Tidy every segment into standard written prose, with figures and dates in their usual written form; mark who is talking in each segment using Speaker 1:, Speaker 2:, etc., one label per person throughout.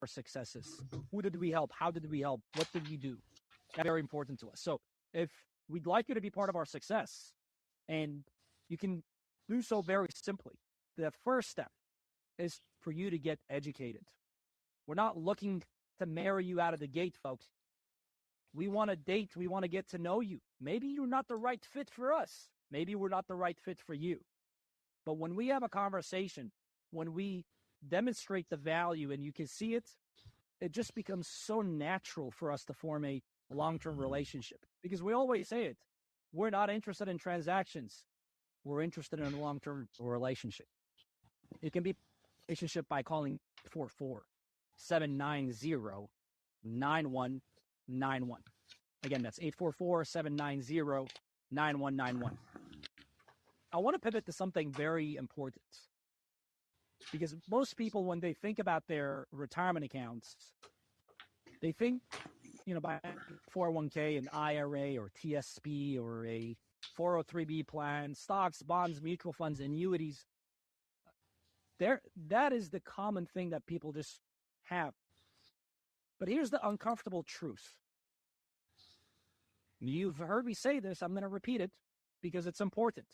Speaker 1: our successes? Who did we help? How did we help? What did we do? That's very important to us. So if we'd like you to be part of our success, and you can do so very simply, the first step is for you to get educated. We're not looking to marry you out of the gate, folks. We want to date. We want to get to know you. Maybe you're not the right fit for us. Maybe we're not the right fit for you. But when we have a conversation, when we demonstrate the value and you can see it, it just becomes so natural for us to form a long-term relationship. Because we always say it, we're not interested in transactions. We're interested in a long-term relationship. It can be a relationship by calling 844-790-9191. Again, that's 844-790-9191. I want to pivot to something very important, because most people, when they think about their retirement accounts, they think, by 401k, an IRA or TSP or a 403b plan, stocks, bonds, mutual funds, annuities. That is the common thing that people just have. But here's the uncomfortable truth. You've heard me say this. I'm going to repeat it because it's important.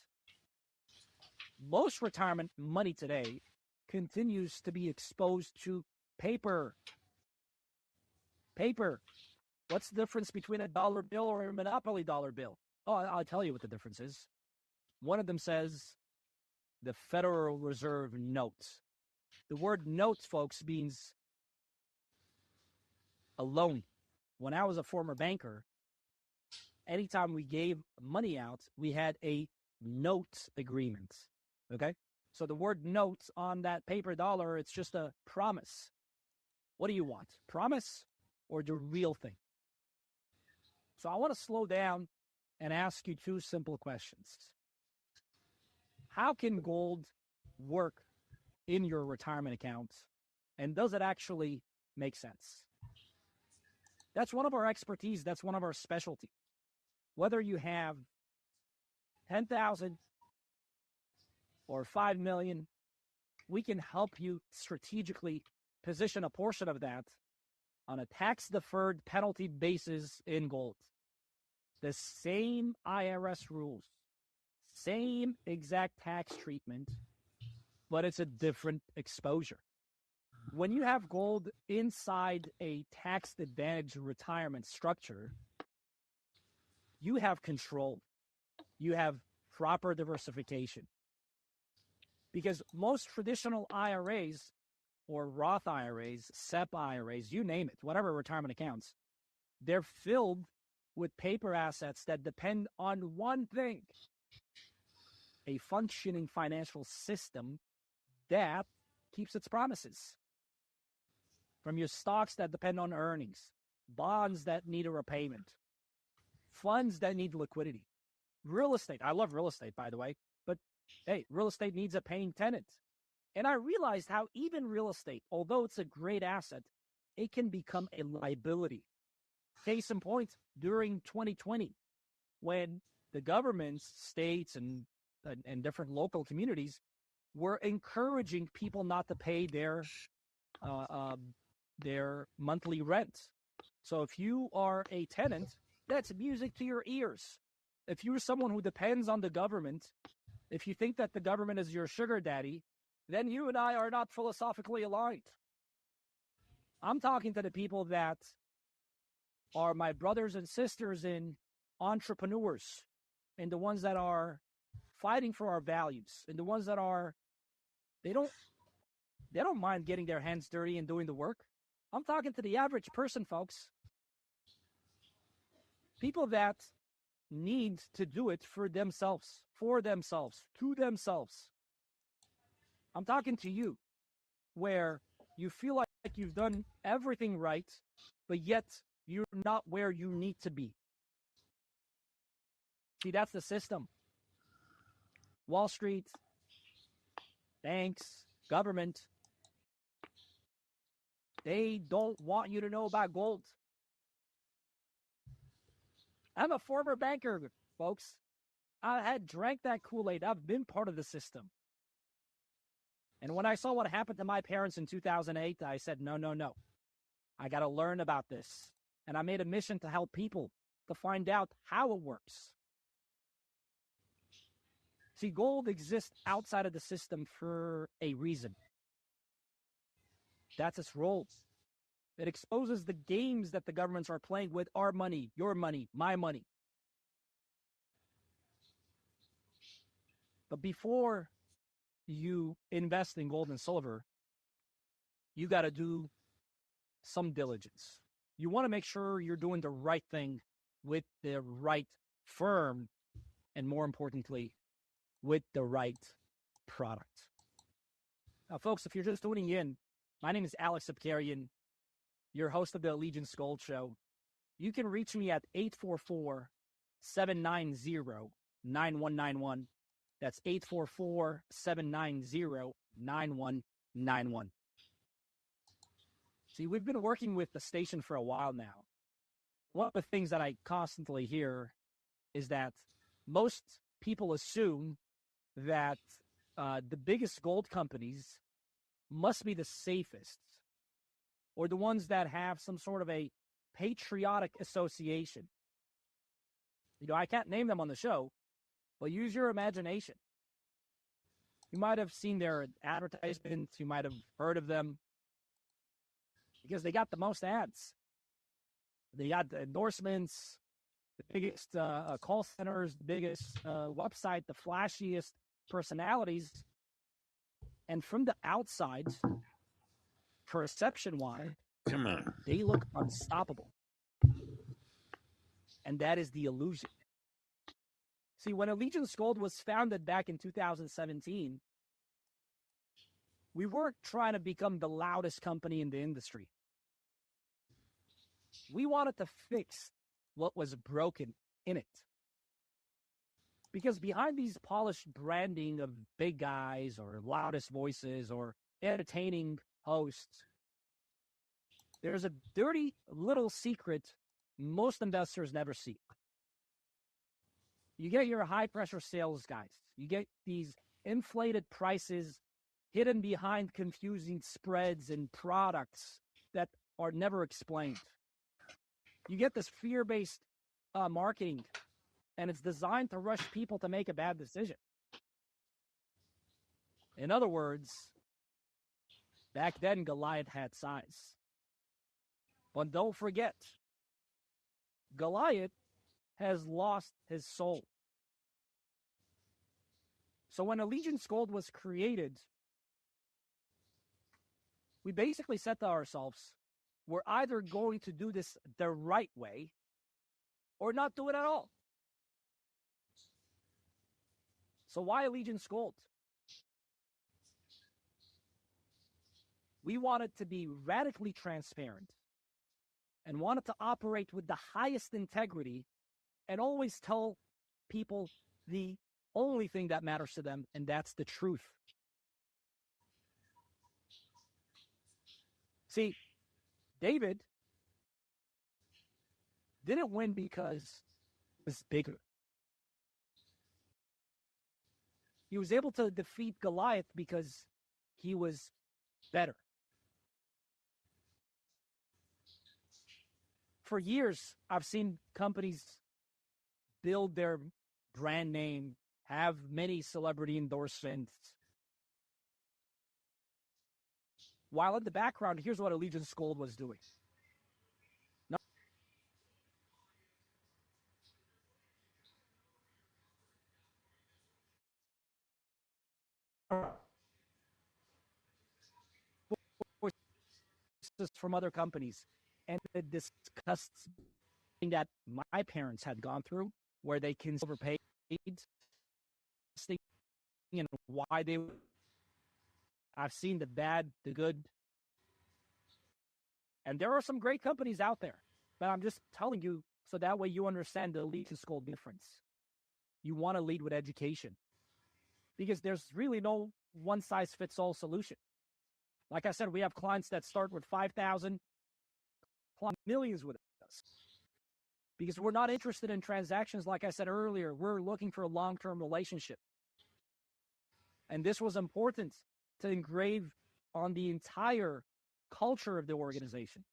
Speaker 1: Most retirement money today continues to be exposed to paper. Paper. What's the difference between a dollar bill or a monopoly dollar bill? Oh, I'll tell you what the difference is. One of them says the Federal Reserve note. The word note, folks, means a loan. When I was a former banker, anytime we gave money out, we had a note agreement. Okay? So the word note on that paper dollar, it's just a promise. What do you want? Promise or the real thing? So I want to slow down and ask you two simple questions. How can gold work in your retirement account? And does it actually make sense? That's one of our expertise. That's one of our specialty. Whether you have 10,000 or 5 million, we can help you strategically position a portion of that on a tax-deferred penalty basis in gold. The same IRS rules, same exact tax treatment, but it's a different exposure. When you have gold inside a tax-advantaged retirement structure, you have control. You have proper diversification. Because most traditional IRAs or Roth IRAs, SEP IRAs, you name it, whatever retirement accounts, they're filled with paper assets that depend on one thing: a functioning financial system that keeps its promises. From your stocks that depend on earnings, bonds that need a repayment, funds that need liquidity, real estate. I love real estate, by the way, but hey, real estate needs a paying tenant. And I realized how even real estate, although it's a great asset, it can become a liability. Case in point, during 2020, when the governments, states, and different local communities were encouraging people not to pay their monthly rent. So if you are a tenant, that's music to your ears. If you're someone who depends on the government, if you think that the government is your sugar daddy, then you and I are not philosophically aligned. I'm talking to the people that are my brothers and sisters in entrepreneurs, and the ones that are fighting for our values, and the ones that are, they don't mind getting their hands dirty and doing the work. I'm talking to the average person, folks. People that need to do it for themselves, to themselves. I'm talking to you, where you feel like you've done everything right, but yet you're not where you need to be. See, that's the system. Wall Street, banks, government, they don't want you to know about gold. I'm a former banker, folks. I had drank that Kool-Aid. I've been part of the system. And when I saw what happened to my parents in 2008, I said, no. I got to learn about this. And I made a mission to help people to find out how it works. See, gold exists outside of the system for a reason. That's its role. It exposes the games that the governments are playing with our money, your money, my money. But before you invest in gold and silver, you got to do some diligence. You want to make sure you're doing the right thing with the right firm, and more importantly, with the right product. Now, folks, if you're just tuning in, my name is Alex Abkarian, your host of the Allegiance Gold Show. You can reach me at 844-790-9191. That's 844-790-9191. See, we've been working with the station for a while now. One of the things that I constantly hear is that most people assume that the biggest gold companies must be the safest, or the ones that have some sort of a patriotic association. You know, I can't name them on the show, but use your imagination. You might have seen their advertisements. You might have heard of them because they got the most ads. They got the endorsements, the biggest call centers, the biggest website, the flashiest personalities. And from the outside, perception-wise,
Speaker 2: Come on.
Speaker 1: they look unstoppable. And that is the illusion. See, when Allegiance Gold was founded back in 2017, we weren't trying to become the loudest company in the industry. We wanted to fix what was broken in it. Because behind these polished branding of big guys or loudest voices or entertaining hosts, there's a dirty little secret most investors never see. You get your high-pressure sales guys. You get these inflated prices hidden behind confusing spreads and products that are never explained. You get this fear-based marketing, and it's designed to rush people to make a bad decision. In other words, back then, Goliath had size. But don't forget, Goliath has lost his soul. So when Allegiance Gold was created, we basically said to ourselves, we're either going to do this the right way or not do it at all. So why Allegiance Gold? We wanted to be radically transparent and wanted to operate with the highest integrity and always tell people the only thing that matters to them, and that's the truth. See, David didn't win because he was bigger. He was able to defeat Goliath because he was better. For years, I've seen companies build their brand name, have many celebrity endorsements. While in the background, here's what Allegiance Gold was doing. From other companies, and it discussed something that my parents had gone through, where they can overpaid, and why they. I've seen the bad, the good, and there are some great companies out there. But I'm just telling you so that way you understand the Allegiance Gold difference. You want to lead with education, because there's really no one-size-fits-all solution. Like I said, we have clients that start with 5,000, millions with us. Because we're not interested in transactions, like I said earlier. We're looking for a long-term relationship. And this was important to engrave on the entire culture of the organization.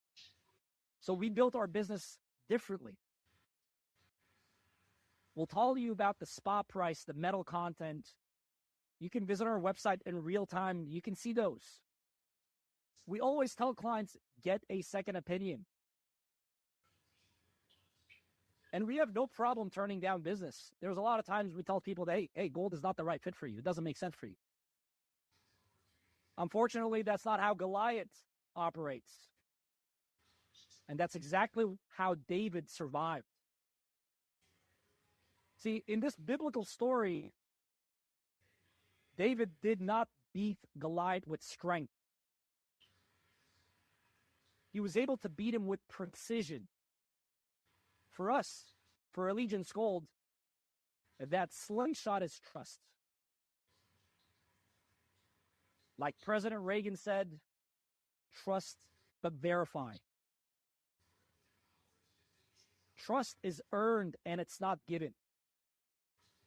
Speaker 1: So we built our business differently. We'll tell you about the spot price, the metal content. You can visit our website in real time. You can see those. We always tell clients, get a second opinion. And we have no problem turning down business. There's a lot of times we tell people that, hey, gold is not the right fit for you. It doesn't make sense for you. Unfortunately, that's not how Goliath operates. And that's exactly how David survived. See, in this biblical story, David did not beat Goliath with strength. He was able to beat him with precision. For us, for Allegiance Gold, that slingshot is trust. Like President Reagan said, trust but verify. Trust is earned and it's not given.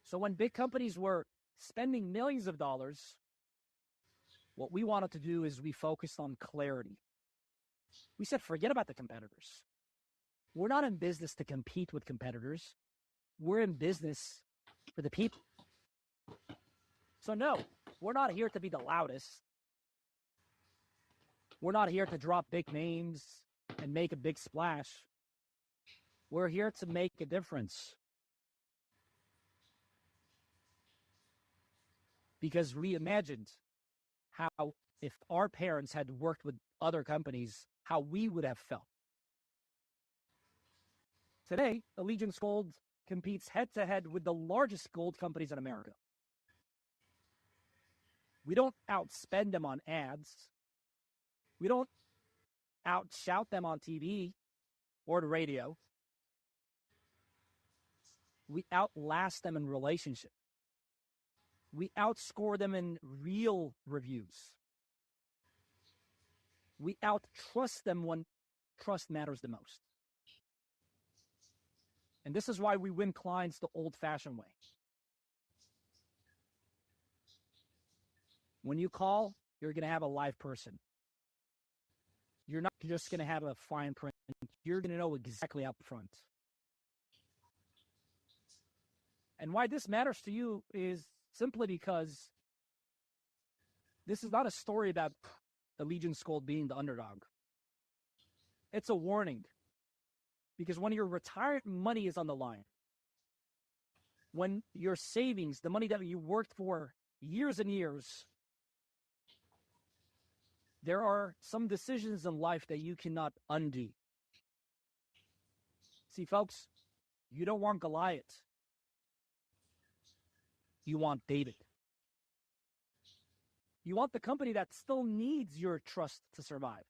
Speaker 1: So when big companies were spending millions of dollars, what we wanted to do is we focused on clarity. We said, forget about the competitors. We're not in business to compete with competitors. We're in business for the people. So no, we're not here to be the loudest. We're not here to drop big names and make a big splash. We're here to make a difference. Because we imagined how, if our parents had worked with other companies, how we would have felt. Today, Allegiance Gold competes head-to-head with the largest gold companies in America. We don't outspend them on ads. We don't outshout them on TV or the radio. We outlast them in relationship. We outscore them in real reviews. We outtrust them when trust matters the most. And this is why we win clients the old-fashioned way. When you call, you're going to have a live person. You're not just going to have a fine print. You're going to know exactly up front. And why this matters to you is simply because this is not a story about Allegiance Gold being the underdog. It's a warning. Because when your retirement money is on the line, when your savings, the money that you worked for years and years, there are some decisions in life that you cannot undo. See, folks, you don't want Goliath. You want David. You want the company that still needs your trust to survive.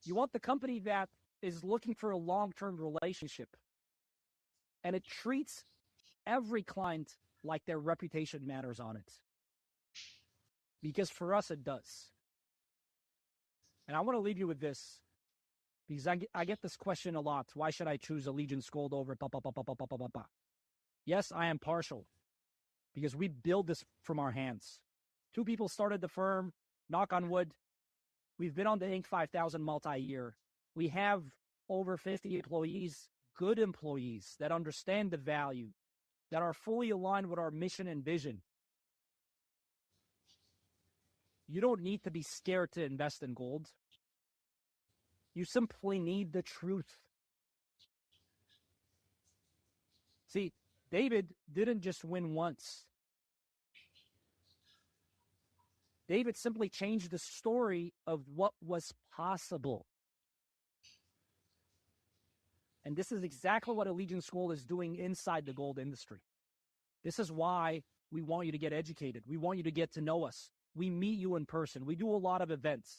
Speaker 1: You want the company that is looking for a long-term relationship. And it treats every client like their reputation matters on it. Because for us, it does. And I want to leave you with this. Because I get this question a lot. Why should I choose Allegiance Gold over blah, blah, blah, blah, blah, blah, blah, blah? Yes, I am partial. Because we build this from our hands. 2 people started the firm. Knock on wood. We've been on the Inc. 5000 multi-year. We have over 50 employees, good employees that understand the value, that are fully aligned with our mission and vision. You don't need to be scared to invest in gold. You simply need the truth. See, David didn't just win once. David simply changed the story of what was possible. And this is exactly what Allegiance Gold is doing inside the gold industry. This is why we want you to get educated. We want you to get to know us. We meet you in person. We do a lot of events.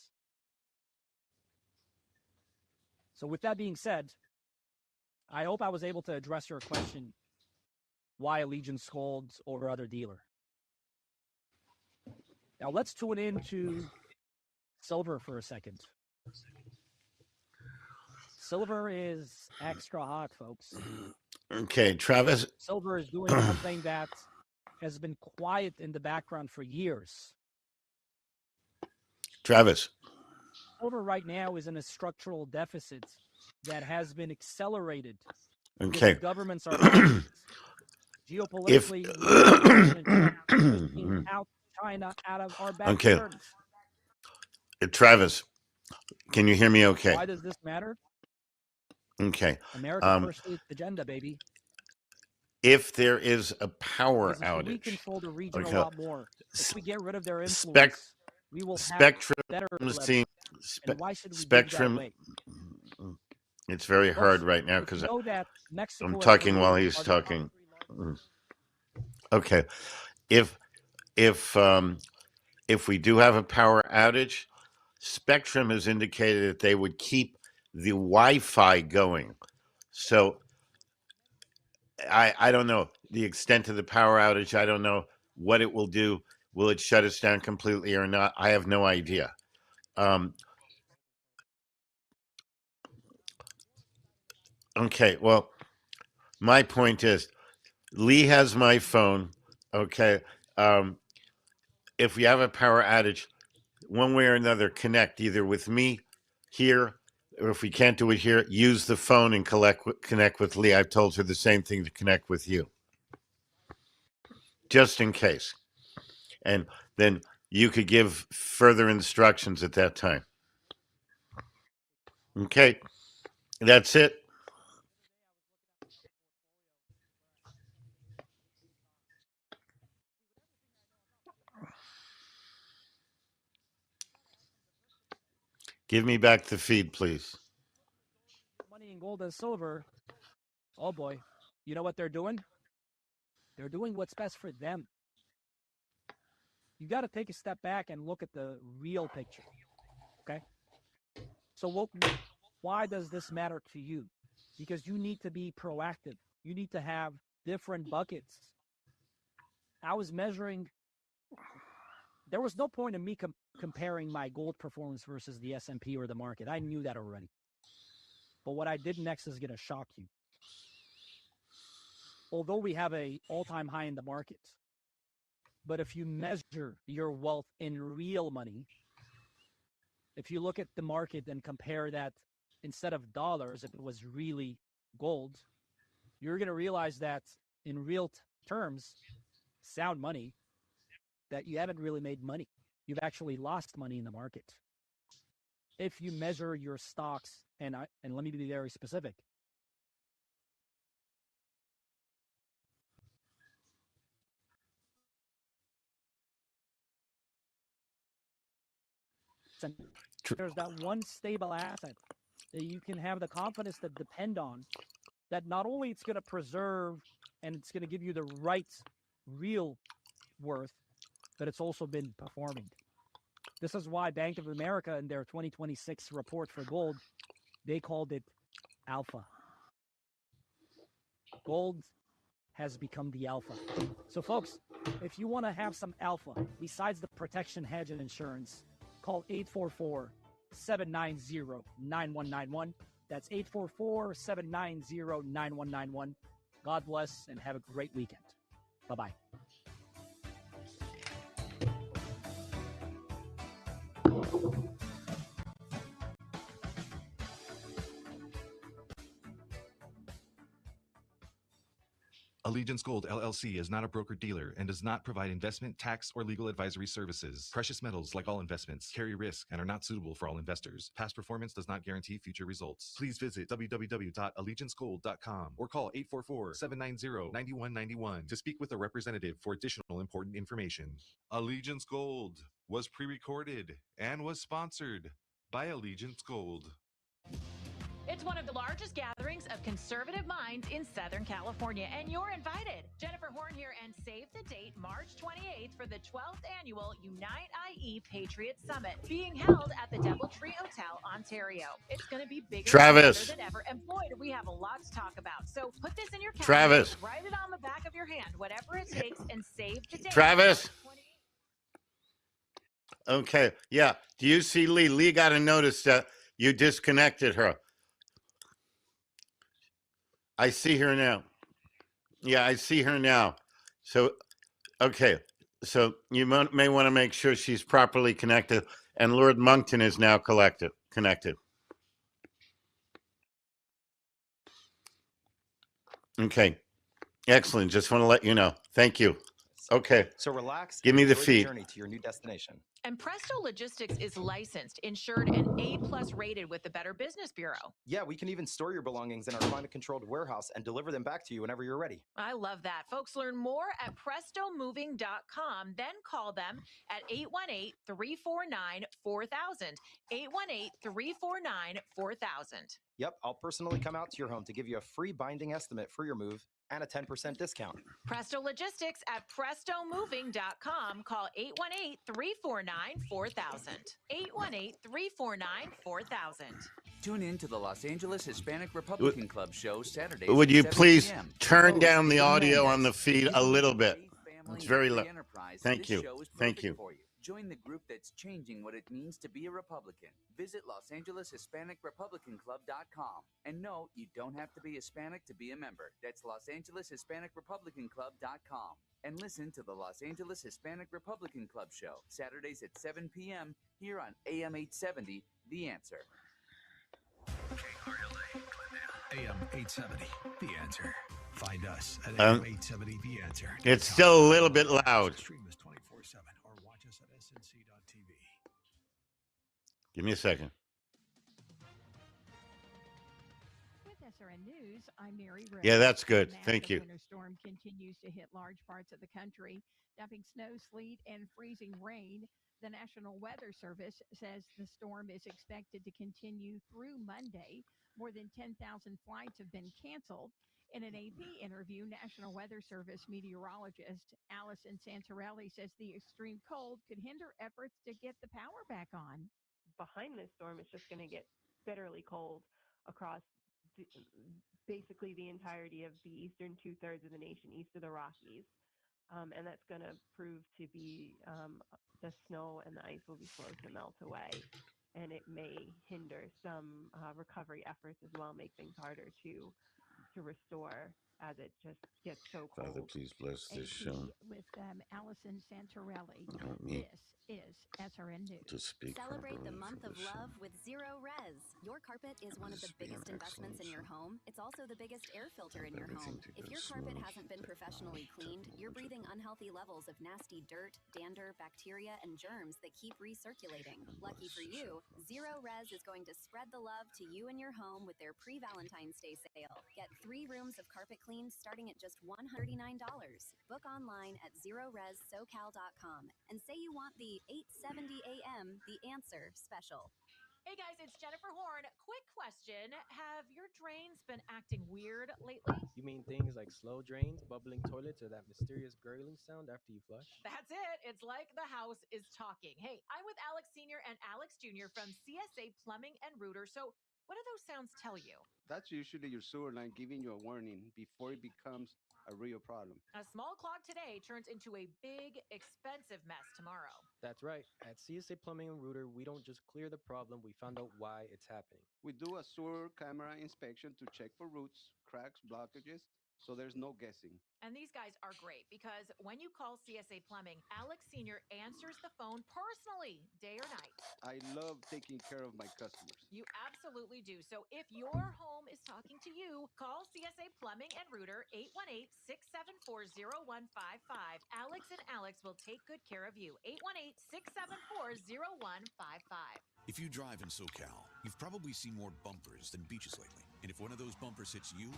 Speaker 1: So with that being said, I hope I was able to address your question, why Allegiance Gold over other dealer. Now let's tune into silver for a second. Silver is extra hot, folks.
Speaker 2: Okay, Travis.
Speaker 1: Silver is doing something that has been quiet in the background for years.
Speaker 2: Travis.
Speaker 1: Silver right now is in a structural deficit that has been accelerated because
Speaker 2: Okay.
Speaker 1: the governments are behind it.
Speaker 2: If
Speaker 1: Geopolitically, we have President Trump pushing out China out of our backyards.
Speaker 2: Travis, can you hear me okay?
Speaker 1: Why does this matter?
Speaker 2: Okay.
Speaker 1: America First agenda, baby.
Speaker 2: If there is a power outage,
Speaker 1: we control the region a lot more. If we get rid of their influence, we will
Speaker 2: Spectrum
Speaker 1: have better
Speaker 2: team.
Speaker 1: And why should we
Speaker 2: Spectrum.
Speaker 1: give that away?
Speaker 2: It's very hard right now because I'm talking while he's talking. Okay. If we do have a power outage, Spectrum has indicated that they would keep the Wi-Fi going. So I don't know the extent of the power outage. I don't know what it will do. Will it shut us down completely or not? I have no idea. Okay, well, my point is, Lee has my phone. Okay, if we have a power outage, one way or another, connect either with me here, or if we can't do it here, use the phone and connect with Lee. I've told her the same thing to connect with you, just in case. And then you could give further instructions at that time. Okay, that's it. Give me back the feed, please.
Speaker 1: Money in gold and silver. Oh boy. You know what they're doing? They're doing what's best for them. You got to take a step back and look at the real picture. Okay? So why does this matter to you? Because you need to be proactive. You need to have different buckets. I was measuring. There was no point in me comparing my gold performance versus the S&P or the market. I knew that already. But what I did next is going to shock you. Although we have an all-time high in the market, but if you measure your wealth in real money, if you look at the market and compare that, instead of dollars, if it was really gold, you're going to realize that in real terms, sound money, that you haven't really made money. You've actually lost money in the market. If you measure your stocks, and let me be very specific. There's that one stable asset that you can have the confidence to depend on, that not only it's going to preserve and it's going to give you the right real worth, but it's also been performing. This is why Bank of America, in their 2026 report for gold, they called it alpha. Gold has become the alpha. So folks, if you want to have some alpha, besides the protection, hedge, and insurance, call 844-790-9191. That's 844-790-9191. God bless and have a great weekend. Bye-bye.
Speaker 3: Allegiance Gold LLC is not a broker-dealer and does not provide investment, tax, or legal advisory services. Precious metals, like all investments, carry risk and are not suitable for all investors. Past performance does not guarantee future results. Please visit www.allegiancegold.com or call 844-790-9191 to speak with a representative for additional important information. Allegiance Gold was pre-recorded and was sponsored by Allegiance Gold.
Speaker 4: It's one of the largest gatherings of conservative minds in Southern California, and you're invited. Jennifer Horn here, and save the date, March 28th, for the 12th annual Unite IE Patriot Summit, being held at the DoubleTree Hotel, Ontario. It's going to be bigger than ever, and boy, do we have a lot to talk about. So put this in your calendar, write it on the back of your hand, whatever it takes, and save the date.
Speaker 2: Travis. Okay, yeah. Do you see Lee? Lee got a notice that you disconnected her. I see her now. Yeah, I see her now. So, okay. So you may want to make sure she's properly connected. and Lord Moncton is now connected. Okay, excellent. Just want to let you know. Thank you. Okay,
Speaker 5: So relax.
Speaker 2: give
Speaker 5: and
Speaker 2: me the
Speaker 5: enjoy
Speaker 2: feed.
Speaker 5: journey to your new destination.
Speaker 4: And Presto Logistics is licensed, insured, and A+ rated with the Better Business Bureau.
Speaker 5: Yeah, we can even store your belongings in our climate-controlled warehouse and deliver them back to you whenever you're ready.
Speaker 4: I love that. Folks, learn more at prestomoving.com. Then call them at 818-349-4000. 818-349-4000.
Speaker 5: Yep, I'll personally come out to your home to give you a free binding estimate for your move and a 10% discount.
Speaker 4: Presto Logistics at prestomoving.com. Call 818-349-4000. 818-349-4000.
Speaker 6: Tune in to the Los Angeles Hispanic Republican Club show Saturdays
Speaker 2: Would
Speaker 6: at
Speaker 2: you
Speaker 6: 7
Speaker 2: please
Speaker 6: p.m.
Speaker 2: turn
Speaker 6: Host
Speaker 2: down the
Speaker 6: David
Speaker 2: audio on
Speaker 6: Hernandez.
Speaker 2: the feed
Speaker 6: If
Speaker 2: a
Speaker 6: you
Speaker 2: little
Speaker 6: need
Speaker 2: bit?
Speaker 6: faith, family,
Speaker 2: It's
Speaker 6: and
Speaker 2: very
Speaker 6: free
Speaker 2: low.
Speaker 6: enterprise,
Speaker 2: Thank
Speaker 6: this
Speaker 2: you.
Speaker 6: show is
Speaker 2: Thank
Speaker 6: perfect
Speaker 2: you.
Speaker 6: for you. Join the group that's changing what it means to be a Republican. Visit LosAngelesHispanicRepublicanClub.com. And no, you don't have to be Hispanic to be a member. That's LosAngelesHispanicRepublicanClub.com. And listen to the Los Angeles Hispanic Republican Club show Saturdays at 7 p.m. here on AM 870, The Answer.
Speaker 7: AM 870, The Answer. Find us at
Speaker 2: Um,
Speaker 7: AM 870, The Answer.
Speaker 2: It's still a little bit loud.
Speaker 7: Stream us 24/7 or watch us at snc.tv.
Speaker 2: Give me a second.
Speaker 8: With SRN News, I'm Mary Rose.
Speaker 2: Yeah, that's good.
Speaker 8: A
Speaker 2: Thank
Speaker 8: massive
Speaker 2: you.
Speaker 8: winter storm continues to hit large parts of the country, dumping snow, sleet, and freezing rain. The National Weather Service says the storm is expected to continue through Monday. More than 10,000 flights have been canceled. In an AP interview, National Weather Service meteorologist Allison Santarelli says the extreme cold could hinder efforts to get the power back on.
Speaker 9: Behind this storm, it's just going to get bitterly cold across basically the entirety of the eastern two-thirds of the nation, east of the Rockies. And that's going to prove to be the snow and the ice will be slow to melt away. And it may hinder some recovery efforts as well, make things harder to restore as it just gets so cold.
Speaker 2: Father, please bless this
Speaker 8: AP
Speaker 2: show.
Speaker 8: with Allison Santarelli.
Speaker 2: Help me
Speaker 8: This is SRN News.
Speaker 2: to speak
Speaker 10: Celebrate the
Speaker 2: properly
Speaker 10: month
Speaker 2: for
Speaker 10: of
Speaker 2: this show.
Speaker 10: love with Zero Res. Your carpet is one of the
Speaker 2: This be an
Speaker 10: biggest investments in
Speaker 2: excellent
Speaker 10: your
Speaker 2: show.
Speaker 10: home. It's also the biggest air filter in your
Speaker 2: Everything
Speaker 10: home.
Speaker 2: to
Speaker 10: If
Speaker 2: go
Speaker 10: your carpet
Speaker 2: smooth,
Speaker 10: hasn't been professionally cleaned, you're breathing unhealthy levels of nasty dirt, dander, bacteria, and germs that keep recirculating. Lucky for you, Zero Res is going to spread the love to you and your home with their pre-Valentine's Day sale. Get 3 rooms of carpet cleaned starting at just $139. Book online at ZeroResSoCal.com and say you want the 870 AM The Answer special.
Speaker 4: Hey guys, it's Jennifer Horn. Quick question. Have your drains been acting weird lately?
Speaker 11: You mean things like slow drains, bubbling toilets, or that mysterious gurgling sound after you flush?
Speaker 4: That's it. It's like the house is talking. Hey, I'm with Alex Sr. and Alex Jr. from CSA Plumbing and Rooter. So what do those sounds tell you?
Speaker 12: That's usually your sewer line giving you a warning before it becomes a real problem.
Speaker 4: A small clog today turns into a big, expensive mess tomorrow.
Speaker 11: That's right. At CSA Plumbing and Rooter, we don't just clear the problem, we found out why it's happening.
Speaker 12: We do a sewer camera inspection to check for roots, cracks, blockages, so there's no guessing.
Speaker 4: And these guys are great because when you call CSA Plumbing, Alex Sr. answers the phone personally, day or night.
Speaker 12: I love taking care of my customers.
Speaker 4: You absolutely do. So if your home is talking to you, call CSA Plumbing and Rooter 818-674-0155. Alex and Alex will take good care of you. 818-674-0155.
Speaker 13: If you drive in SoCal, you've probably seen more bumpers than beaches lately. And if one of those bumpers hits you,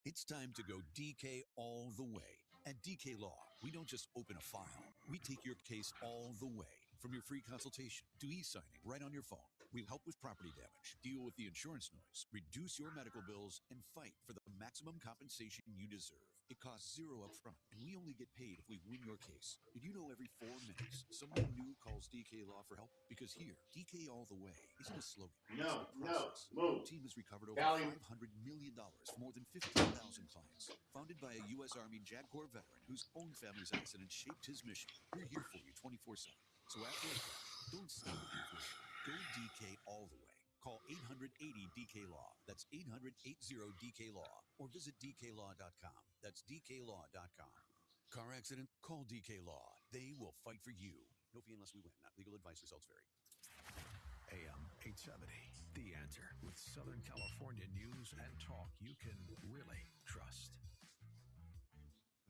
Speaker 13: it's time to go DK all the way. At DK Law, we don't just open a file. We take your case all the way. From your free consultation to e-signing right on your phone. We'll help with property damage, deal with the insurance noise, reduce your medical bills, and fight for the maximum compensation you deserve. It costs $0 upfront, and we only get paid if we win your case. Did you know every 4 minutes, someone new calls DK Law for help? Because here, DK all the way isn't a slogan.
Speaker 2: No,
Speaker 13: it's a process.
Speaker 2: move.
Speaker 13: Our team has recovered over
Speaker 2: Valley.
Speaker 13: $500 million for more than 15,000 clients. Founded by a U.S. Army JAG Corps veteran whose own family's accident shaped his mission. We're here for you 24/7. So after a call, don't stay with your vision. Go DK all the way. Call 880-DK-LAW. That's 800-80-DK-LAW. Or visit DKLaw.com. That's DKLaw.com. Car accident? Call DK Law. They will fight for you. No fee unless we win. Not legal advice. Results vary.
Speaker 7: AM 870, The Answer, with Southern California news and talk you can really trust.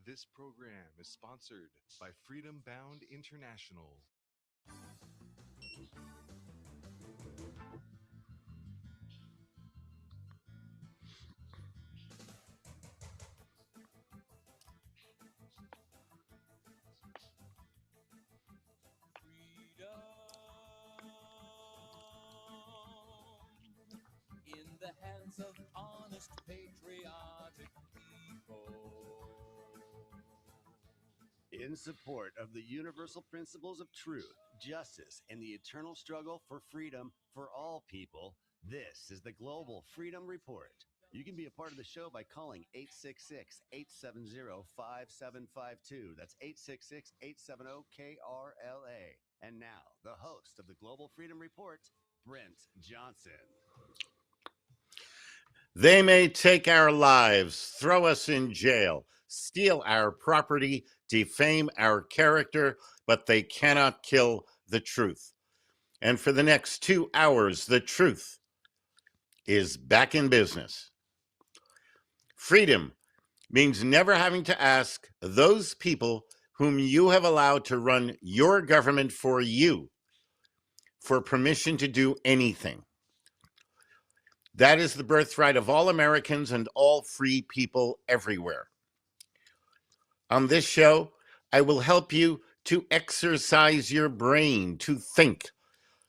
Speaker 3: This program is sponsored by Freedom Bound International.
Speaker 14: In the hands of honest, patriotic people.
Speaker 15: In support of the universal principles of truth, justice, and the eternal struggle for freedom for all people, this is the Global Freedom Report. You can be a part of the show by calling 866-870-5752. That's 866-870-KRLA. And now, the host of the Global Freedom Report, Brent Johnson.
Speaker 2: They may take our lives, throw us in jail, steal our property, defame our character, but they cannot kill the truth. And for the next 2 hours, the truth is back in business. Freedom means never having to ask those people whom you have allowed to run your government for you for permission to do anything. That is the birthright of all Americans and all free people everywhere. On this show, I will help you to exercise your brain, to think,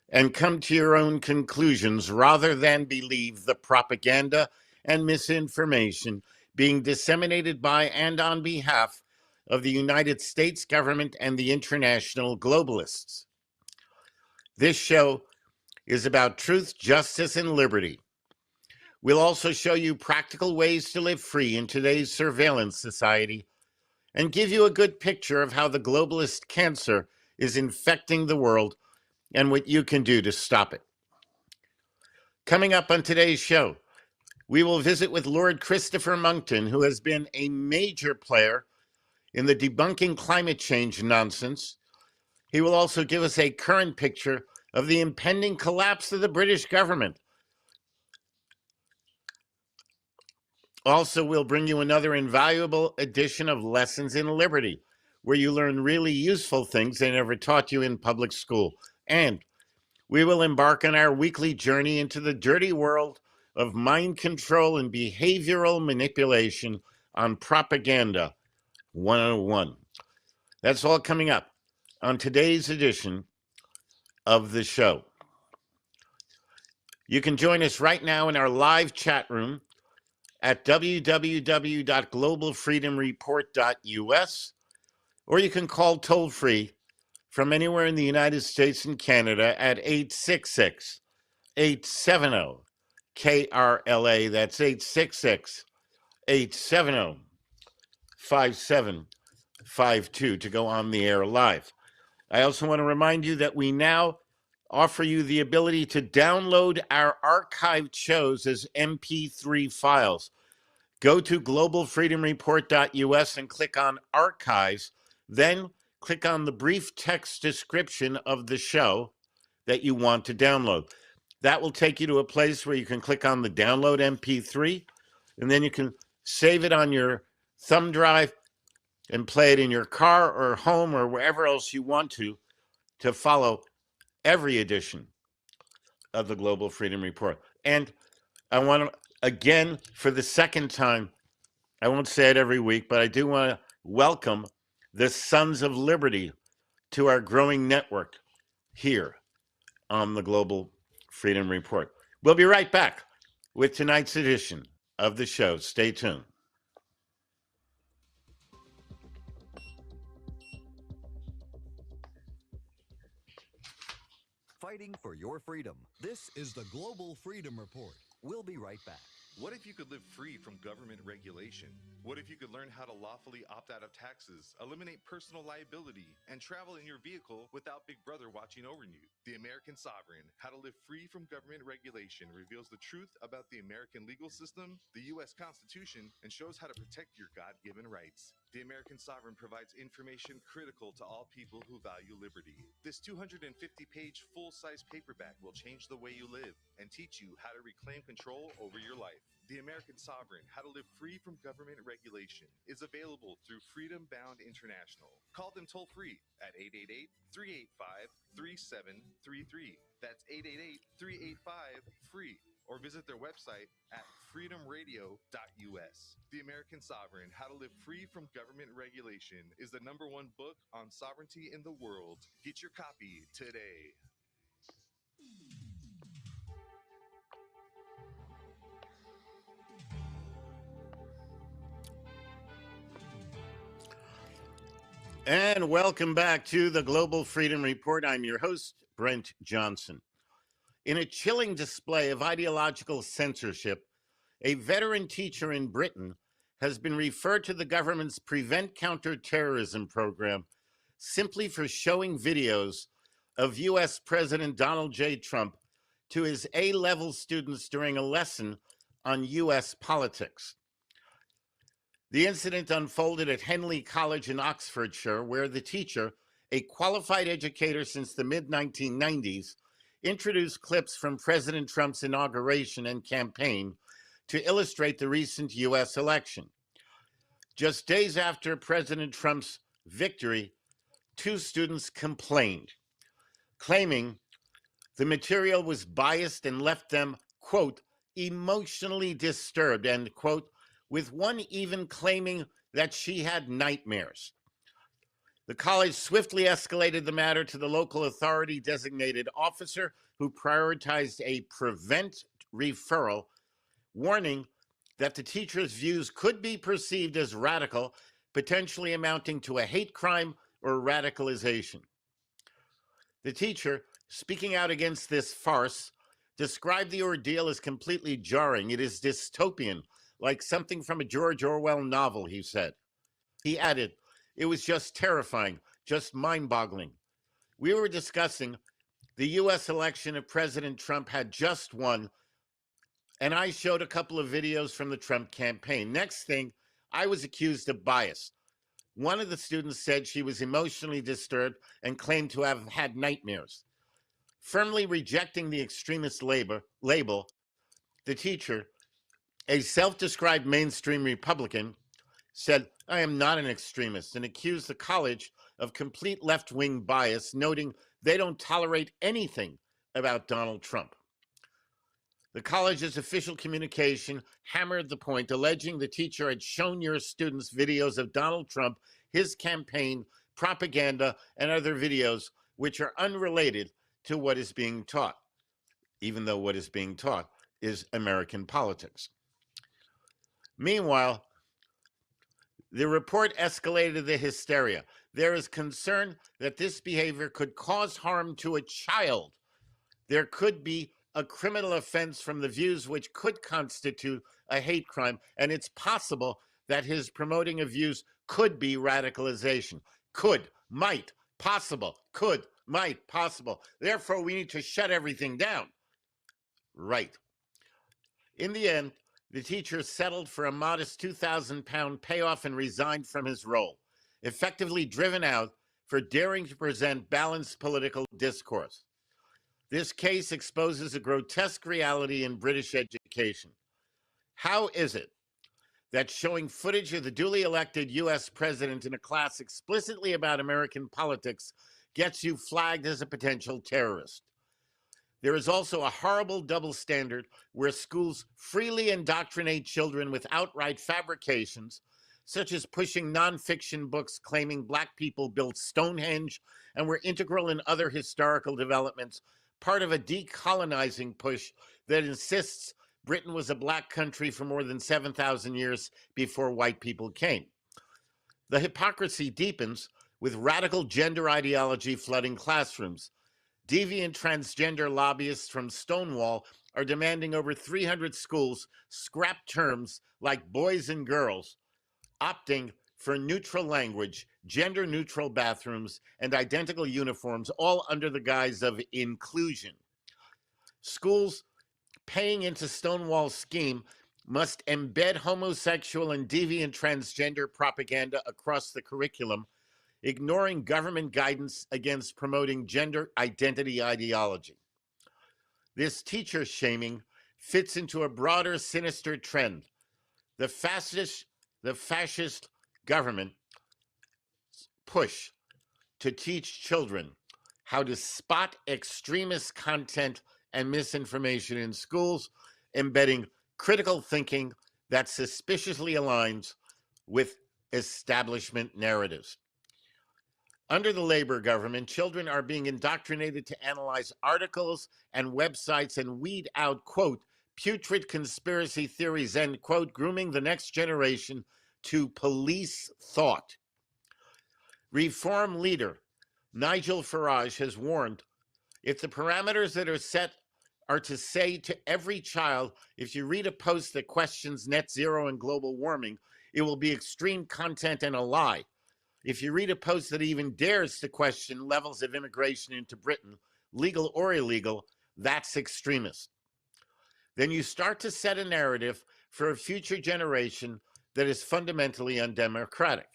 Speaker 2: and come to your own conclusions rather than believe the propaganda and misinformation being disseminated by and on behalf of the United States government and the international globalists. This show is about truth, justice, and liberty. We'll also show you practical ways to live free in today's surveillance society and give you a good picture of how the globalist cancer is infecting the world and what you can do to stop it. Coming up on today's show, we will visit with Lord Christopher Monckton, who has been a major player in the debunking climate change nonsense. He will also give us a current picture of the impending collapse of the British government. Also, we'll bring you another invaluable edition of Lessons in Liberty, where you learn really useful things they never taught you in public school. And we will embark on our weekly journey into the dirty world of mind control and behavioral manipulation on Propaganda 101. That's all coming up on today's edition of the show. You can join us right now in our live chat room at www.globalfreedomreport.us, or you can call toll-free from anywhere in the United States and Canada at 866-870-KRLA. That's 866-870-5752 to go on the air live. I also want to remind you that we now offer you the ability to download our archived shows as MP3 files. Go to globalfreedomreport.us and click on Archives, then click on the brief text description of the show that you want to download. That will take you to a place where you can click on the Download MP3, and then you can save it on your thumb drive and play it in your car or home or wherever else you want to follow every edition of the Global Freedom Report. And I want to, again, for the second time, I won't say it every week, but I do want to welcome the Sons of Liberty to our growing network here on the Global Freedom Report. We'll be right back with tonight's edition of the show. Stay tuned.
Speaker 16: Fighting for your freedom. This is the Global Freedom Report. We'll be right back.
Speaker 3: What if you could live free from government regulation? What if you could learn how to lawfully opt out of taxes, eliminate personal liability, and travel in your vehicle without Big Brother watching over you? The American Sovereign, How to Live Free from Government Regulation, reveals the truth about the American legal system, the U.S. Constitution, and shows how to protect your God-given rights. The American Sovereign provides information critical to all people who value liberty. This 250-page full-size paperback will change the way you live and teach you how to reclaim control over your life. The American Sovereign, How to Live Free from Government Regulation, is available through Freedom Bound International. Call them toll-free at 888-385-3733. That's 888-385-FREE. Or visit their website at freedomradio.us. The American Sovereign, How to Live Free from Government Regulation is the #1 book on sovereignty in the world. Get your copy today.
Speaker 2: And welcome back to the Global Freedom Report. I'm your host, Brent Johnson. In a chilling display of ideological censorship, a veteran teacher in Britain has been referred to the government's Prevent Counterterrorism program simply for showing videos of U.S. President Donald J. Trump to his A-level students during a lesson on U.S. politics. The incident unfolded at Henley College in Oxfordshire, where the teacher, a qualified educator since the mid-1990s, introduced clips from President Trump's inauguration and campaign to illustrate the recent U.S. election. Just days after President Trump's victory, 2 students complained, claiming the material was biased and left them, quote, emotionally disturbed, end quote, with one even claiming that she had nightmares. The college swiftly escalated the matter to the local authority designated officer who prioritized a prevent referral, warning that the teacher's views could be perceived as radical, potentially amounting to a hate crime or radicalization. The teacher, speaking out against this farce, described the ordeal as completely jarring. It is dystopian, like something from a George Orwell novel, he said. He added, it was just terrifying, just mind-boggling. We were discussing the U.S. election of President Trump had just won, and I showed a couple of videos from the Trump campaign. Next thing, I was accused of bias. One of the students said she was emotionally disturbed and claimed to have had nightmares. Firmly rejecting the extremist label, the teacher, a self-described mainstream Republican, said, I am not an extremist, and accused the college of complete left-wing bias, noting they don't tolerate anything about Donald Trump. The college's official communication hammered the point, alleging the teacher had shown your students videos of Donald Trump, his campaign, propaganda, and other videos which are unrelated to what is being taught, even though what is being taught is American politics. Meanwhile, the report escalated the hysteria. There is concern that this behavior could cause harm to a child. There could be a criminal offense from the views which could constitute a hate crime, and it's possible that his promoting of views could be radicalization. Could, might, possible, could, might, possible. Therefore, we need to shut everything down. Right. In the end, the teacher settled for a modest £2,000 payoff and resigned from his role, effectively driven out for daring to present balanced political discourse. This case exposes a grotesque reality in British education. How is it that showing footage of the duly elected U.S. president in a class explicitly about American politics gets you flagged as a potential terrorist? There is also a horrible double standard where schools freely indoctrinate children with outright fabrications, such as pushing nonfiction books claiming Black people built Stonehenge and were integral in other historical developments, part of a decolonizing push that insists Britain was a Black country for more than 7,000 years before white people came. The hypocrisy deepens with radical gender ideology flooding classrooms. Deviant transgender lobbyists from Stonewall are demanding over 300 schools scrap terms like boys and girls, opting for neutral language, gender-neutral bathrooms, and identical uniforms, all under the guise of inclusion. Schools paying into Stonewall's scheme must embed homosexual and deviant transgender propaganda across the curriculum, ignoring government guidance against promoting gender identity ideology. This teacher shaming fits into a broader sinister trend. The fascist government push to teach children how to spot extremist content and misinformation in schools, embedding critical thinking that suspiciously aligns with establishment narratives. Under the Labor government, children are being indoctrinated to analyze articles and websites and weed out, quote, putrid conspiracy theories, end quote, grooming the next generation to police thought. Reform leader Nigel Farage has warned, if the parameters that are set are to say to every child, if you read a post that questions net zero and global warming, it will be extreme content and a lie. If you read a post that even dares to question levels of immigration into Britain, legal or illegal, that's extremist. Then you start to set a narrative for a future generation that is fundamentally undemocratic.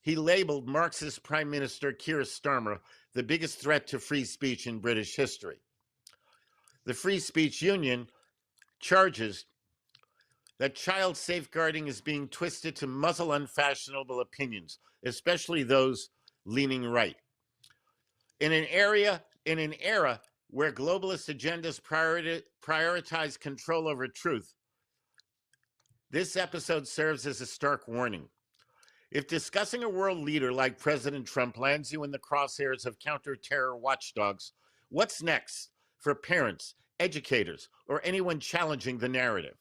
Speaker 2: He labeled Marxist Prime Minister Keir Starmer the biggest threat to free speech in British history. The Free Speech Union charges that child safeguarding is being twisted to muzzle unfashionable opinions, especially those leaning right. In an era where globalist agendas prioritize control over truth, this episode serves as a stark warning. If discussing a world leader like President Trump lands you in the crosshairs of counter-terror watchdogs, what's next for parents, educators, or anyone challenging the narrative?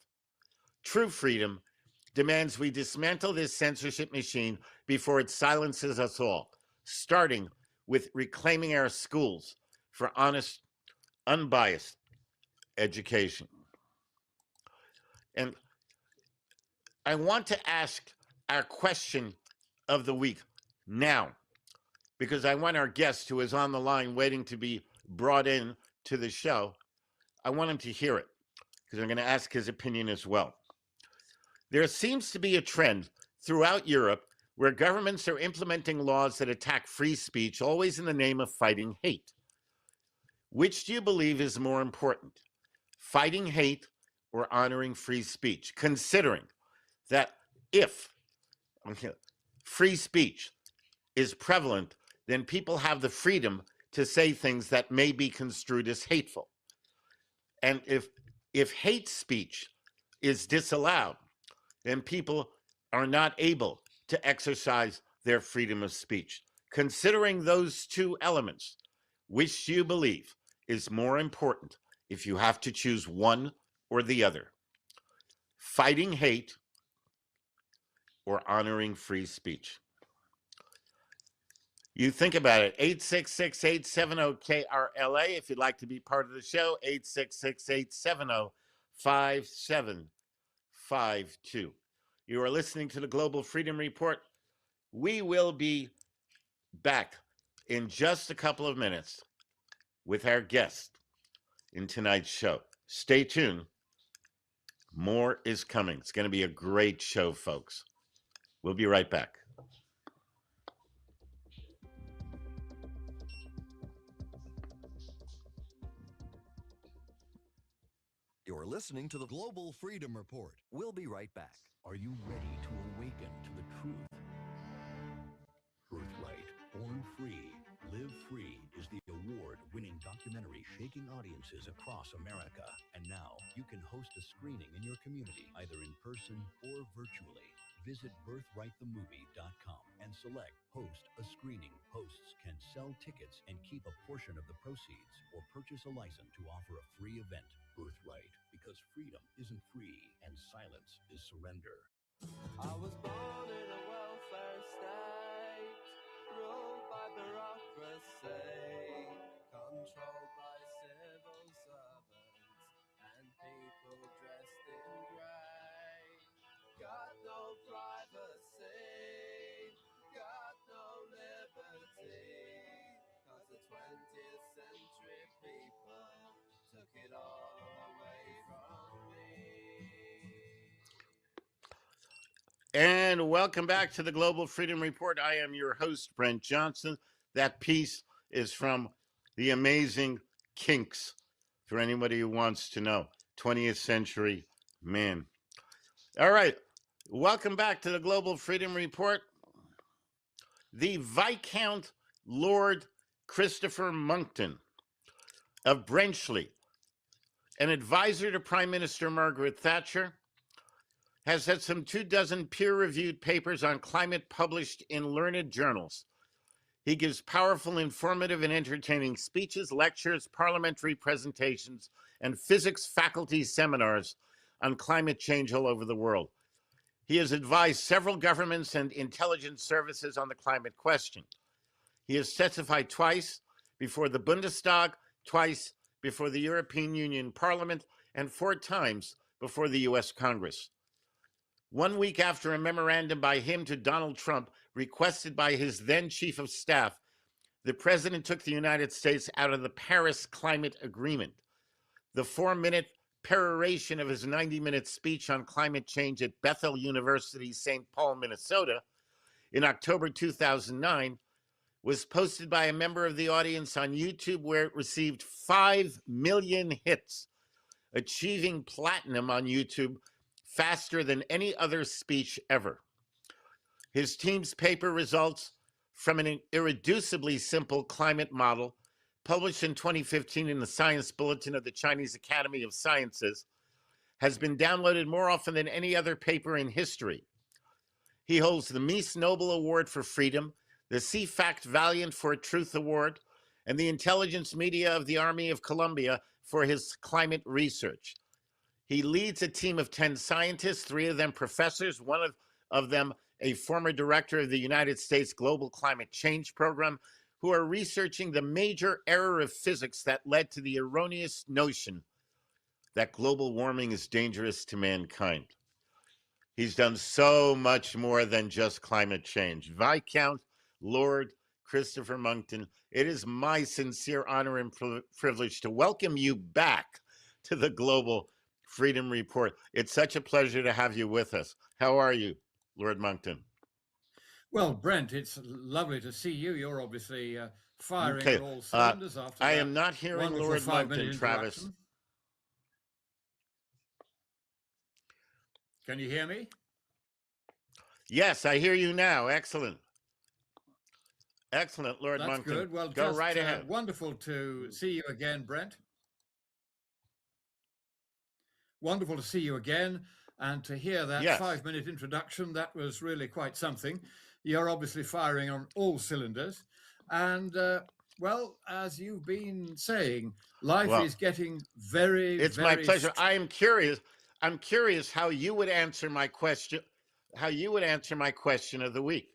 Speaker 2: True freedom demands we dismantle this censorship machine before it silences us all, starting with reclaiming our schools for honest, unbiased education. And I want to ask our question of the week now, because I want our guest who is on the line waiting to be brought in to the show, I want him to hear it, because I'm going to ask his opinion as well. There seems to be a trend throughout Europe where governments are implementing laws that attack free speech, always in the name of fighting hate. Which do you believe is more important, fighting hate or honoring free speech, considering that if free speech is prevalent, then people have the freedom to say things that may be construed as hateful. And if hate speech is disallowed, then people are not able to exercise their freedom of speech. Considering those two elements, which do you believe is more important if you have to choose one or the other? Fighting hate or honoring free speech? You think about it. 866-870-KRLA if you'd like to be part of the show. 866-870-5752. You are listening to the Global Freedom Report. We will be back in just a couple of minutes with our guest in tonight's show. Stay tuned. More is coming. It's going to be a great show, folks. We'll be right back.
Speaker 16: You're listening to the Global Freedom Report. We'll be right back.
Speaker 7: Are you ready to awaken to the truth? Birthright, Born Free, Live Free is the award-winning documentary shaking audiences across America. And now you can host a screening in your community, either in person or virtually. Visit birthrightthemovie.com and select Host a Screening. Hosts can sell tickets and keep a portion of the proceeds, or purchase a license to offer a free event. Birthright, because freedom isn't free and silence is surrender.
Speaker 14: I was born in a welfare state, ruled by bureaucracy, controlled by civil servants and people dressed in grey. Got no privacy, got no liberty, 'cause the 20th century people took it all away from me.
Speaker 2: And welcome back to the Global Freedom Report. I am your host, Brent Johnson. That piece is from The Amazing Kinks, for anybody who wants to know. 20th Century Man. All right. Welcome back to the Global Freedom Report. The Viscount Lord Christopher Monckton of Brenchley, an advisor to Prime Minister Margaret Thatcher, has had some 24 peer-reviewed papers on climate published in learned journals. He gives powerful, informative, and entertaining speeches, lectures, parliamentary presentations, and physics faculty seminars on climate change all over the world. He has advised several governments and intelligence services on the climate question. He has testified twice before the Bundestag, twice before the European Union Parliament, and 4 times before the U.S. Congress. 1 week after a memorandum by him to Donald Trump, requested by his then chief of staff, the president took the United States out of the Paris Climate Agreement. The 4-minute peroration of his 90-minute speech on climate change at Bethel University, St. Paul, Minnesota, in October 2009, was posted by a member of the audience on YouTube, where it received 5 million hits, achieving platinum on YouTube faster than any other speech ever. His team's paper results from an irreducibly simple climate model published in 2015 in the Science Bulletin of the Chinese Academy of Sciences has been downloaded more often than any other paper in history. He holds the Mies Nobel Award for Freedom, the CFACT Valiant for Truth Award, and the Intelligence Media of the Army of Colombia for his climate research. He leads a team of 10 scientists, 3 of them professors, one of them a former director of the United States Global Climate Change Program, who are researching the major error of physics that led to the erroneous notion that global warming is dangerous to mankind. He's done so much more than just climate change. Viscount Lord Christopher Monckton, it is my sincere honor and privilege to welcome you back to the Global Freedom Report. It's such a pleasure to have you with us. How are you, Lord Monckton?
Speaker 17: Well, Brent, it's lovely to see you. You're obviously firing
Speaker 2: Okay.
Speaker 17: on all cylinders after
Speaker 2: I
Speaker 17: that
Speaker 2: am not hearing
Speaker 17: wonderful
Speaker 2: Lord
Speaker 17: 5-minute
Speaker 2: Monckton, Travis.
Speaker 17: introduction. Can you hear me?
Speaker 2: Yes, I hear you now. Excellent. Excellent, Lord
Speaker 17: That's
Speaker 2: Monckton.
Speaker 17: good. Well,
Speaker 2: go
Speaker 17: just
Speaker 2: right ahead.
Speaker 17: wonderful to see you again, Brent. Wonderful to see you again, and to hear that
Speaker 2: Yes.
Speaker 17: 5-minute introduction. That was really quite something. You're obviously firing on all cylinders, and well, as you've been saying, life
Speaker 2: Well,
Speaker 17: is getting very,
Speaker 2: It's
Speaker 17: very
Speaker 2: my pleasure. I am curious. I'm curious how you would answer my question. How you would answer my question of the week.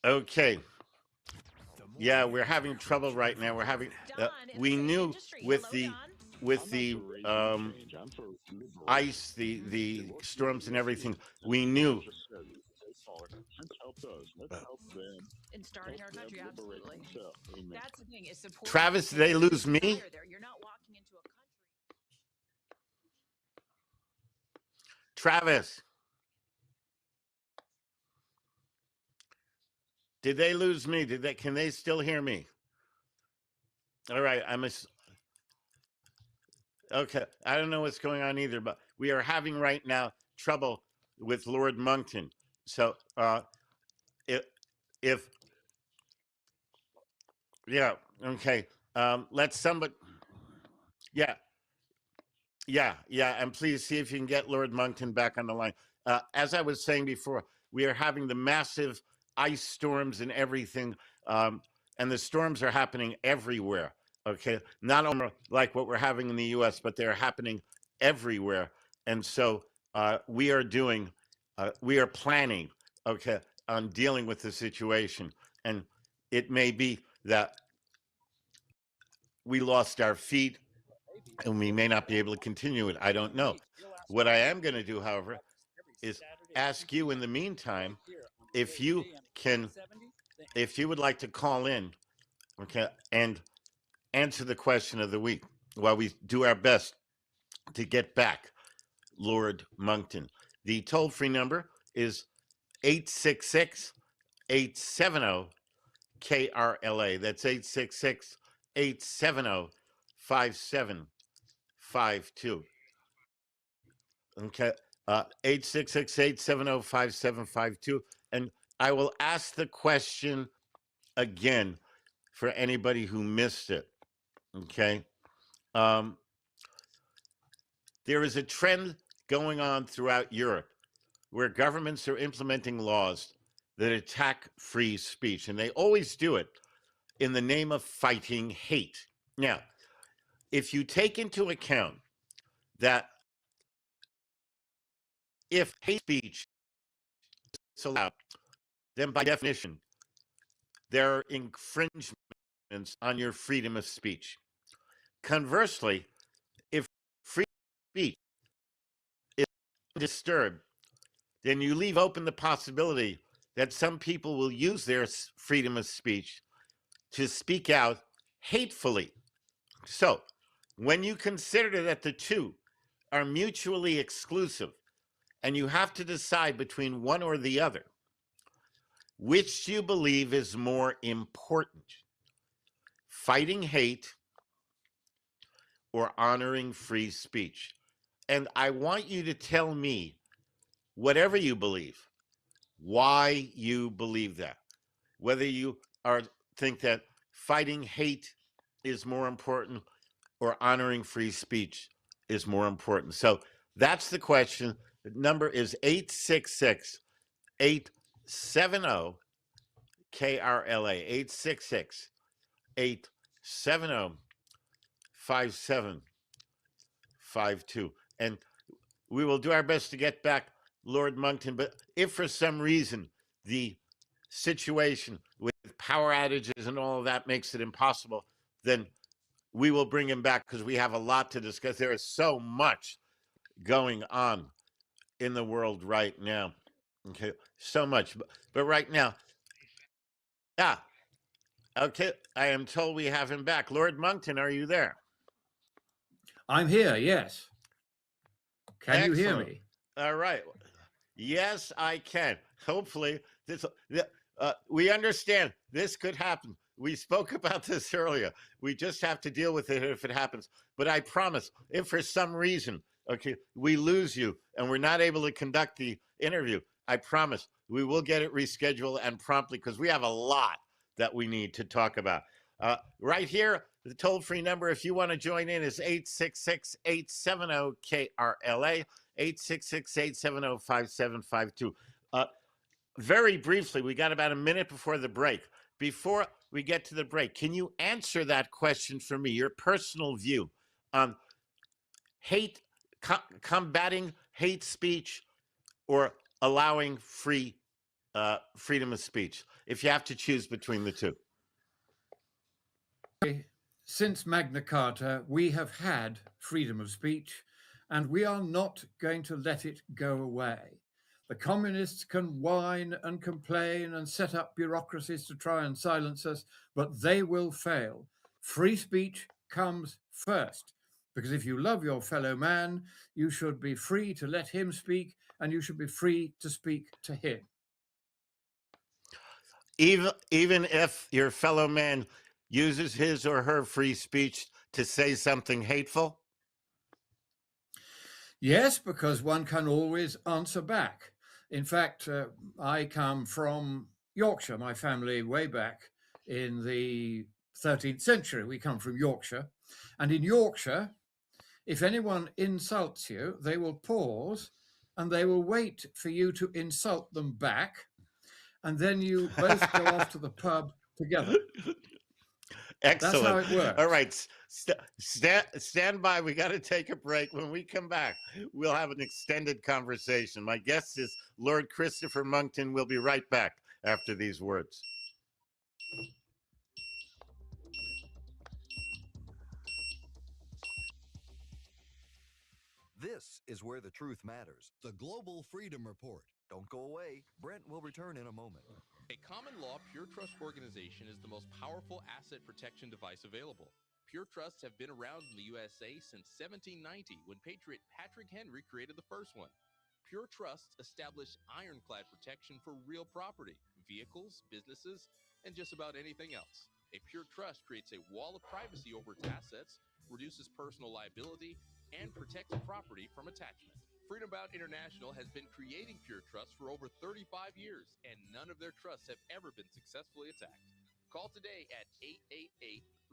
Speaker 2: Okay. Yeah, we're having trouble right now. We're having. We knew with the ice, the storms and everything. We knew.
Speaker 4: In starting our country, absolutely. That's the thing, is support.
Speaker 2: Travis, did they lose me?
Speaker 4: You're not walking into a country.
Speaker 2: Travis, did they lose me? Did they? Can they still hear me? All right, okay. I don't know what's going on either, but we are having right now trouble with Lord Monckton. So, if yeah, okay. Let somebody. Yeah, and please see if you can get Lord Monckton back on the line. As I was saying before, we are having the massive ice storms and everything, and the storms are happening everywhere, okay? Not only like what we're having in the U.S., but they're happening everywhere. And so we are planning, okay, on dealing with the situation. And it may be that we lost our feet and we may not be able to continue it. I don't know. What I am going to do, however, is ask you in the meantime if you would like to call in, okay, and answer the question of the week while we do our best to get back Lord Monkton. The toll-free number is 866-870-KRLA. That's 866-870-5752. Okay, 866-870-5752. And I will ask the question again for anybody who missed it. Okay. There is a trend going on throughout Europe where governments are implementing laws that attack free speech, and they always do it in the name of fighting hate. Now, if you take into account that if hate speech is allowed, then by definition, there are infringements on your freedom of speech. Conversely, if free speech is disturbed, then you leave open the possibility that some people will use their freedom of speech to speak out hatefully. So, when you consider that the two are mutually exclusive and you have to decide between one or the other, which do you believe is more important? Fighting hate or honoring free speech? And I want you to tell me, whatever you believe, why you believe that. Whether you think that fighting hate is more important or honoring free speech is more important. So that's the question. The number is 866-870-KRLA, 866-870-5752. And we will do our best to get back Lord Monkton, but if for some reason the situation with power outages and all of that makes it impossible, then we will bring him back because we have a lot to discuss. There is so much going on in the world right now. Okay, so much. But right now, yeah. Okay, I am told we have him back. Lord Monkton, are you there?
Speaker 17: I'm here, yes. Can
Speaker 2: Excellent.
Speaker 17: you hear me?
Speaker 2: All right. Yes, I can. Hopefully, we understand this could happen. We spoke about this earlier. We just have to deal with it if it happens. But I promise, if for some reason, okay, we lose you and we're not able to conduct the interview, I promise we will get it rescheduled and promptly because we have a lot that we need to talk about. Right here, the toll-free number, if you want to join in, is 866-870-KRLA, 866-870-5752. Very briefly, we got about a minute before the break. Before we get to the break, can you answer that question for me, your personal view on hate, combating hate speech or allowing freedom of speech, if you have to choose between the two?
Speaker 17: Since Magna Carta, we have had freedom of speech, and we are not going to let it go away. The communists can whine and complain and set up bureaucracies to try and silence us, but they will fail. Free speech comes first, because if you love your fellow man, you should be free to let him speak, and you should be free to speak to him.
Speaker 2: Even if your fellow man uses his or her free speech to say something hateful?
Speaker 17: Yes, because one can always answer back. In fact, I come from Yorkshire. My family, way back in the 13th century, we come from Yorkshire. And in Yorkshire, if anyone insults you, they will pause and they will wait for you to insult them back. And then you both go off to the pub together.
Speaker 2: Excellent.
Speaker 17: That's how it works.
Speaker 2: All right. Stand by. We got to take a break. When we come back, we'll have an extended conversation. My guest is Lord Christopher Monkton. We'll be right back after these words.
Speaker 16: This is where the truth matters. The Global Freedom Report. Don't go away. Brent will return in a moment.
Speaker 18: A common law Pure Trust organization is the most powerful asset protection device available. Pure Trusts have been around in the USA since 1790 when Patriot Patrick Henry created the first one. Pure Trusts established ironclad protection for real property, vehicles, businesses, and just about anything else. A Pure Trust creates a wall of privacy over its assets, reduces personal liability, and protects property from attachment. Freedom Bound International has been creating Pure Trusts for over 35 years, and none of their trusts have ever been successfully attacked. Call today at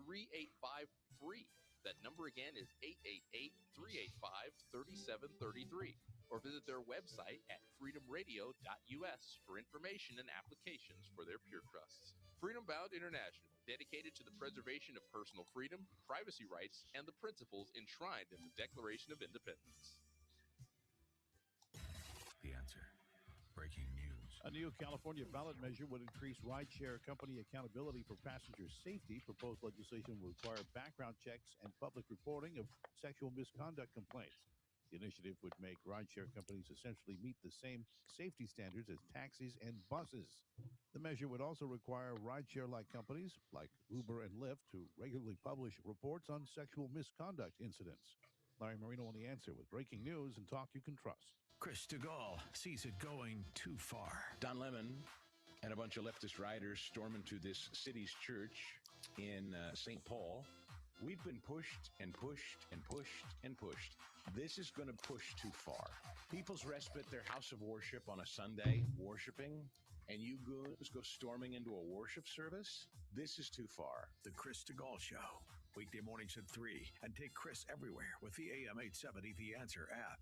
Speaker 18: 888-385-FREE. That number again is 888-385-3733. Or visit their website at freedomradio.us for information and applications for their Pure Trusts. Freedom Bound International, dedicated to the preservation of personal freedom, privacy rights, and the principles enshrined in the Declaration of Independence.
Speaker 19: The Answer. Breaking news.
Speaker 20: A new California ballot measure would increase rideshare company accountability for passenger safety. Proposed legislation will require background checks and public reporting of sexual misconduct complaints. The initiative would make rideshare companies essentially meet the same safety standards as taxis and buses. The measure would also require rideshare-like companies like Uber and Lyft to regularly publish reports on sexual misconduct incidents. Larry Marino on The Answer with breaking news and talk you can trust.
Speaker 19: Chris DeGaulle sees it going too far.
Speaker 21: Don Lemon and a bunch of leftist riders storm into this city's church in St. Paul. We've been pushed and pushed and pushed and pushed. This is going to push too far. People's Respite, their house of worship on a Sunday, worshiping, and you goons go storming into a worship service? This is too far.
Speaker 19: The Chris DeGaulle Show. Weekday mornings at 3. And take Chris everywhere with the AM 870 The Answer app.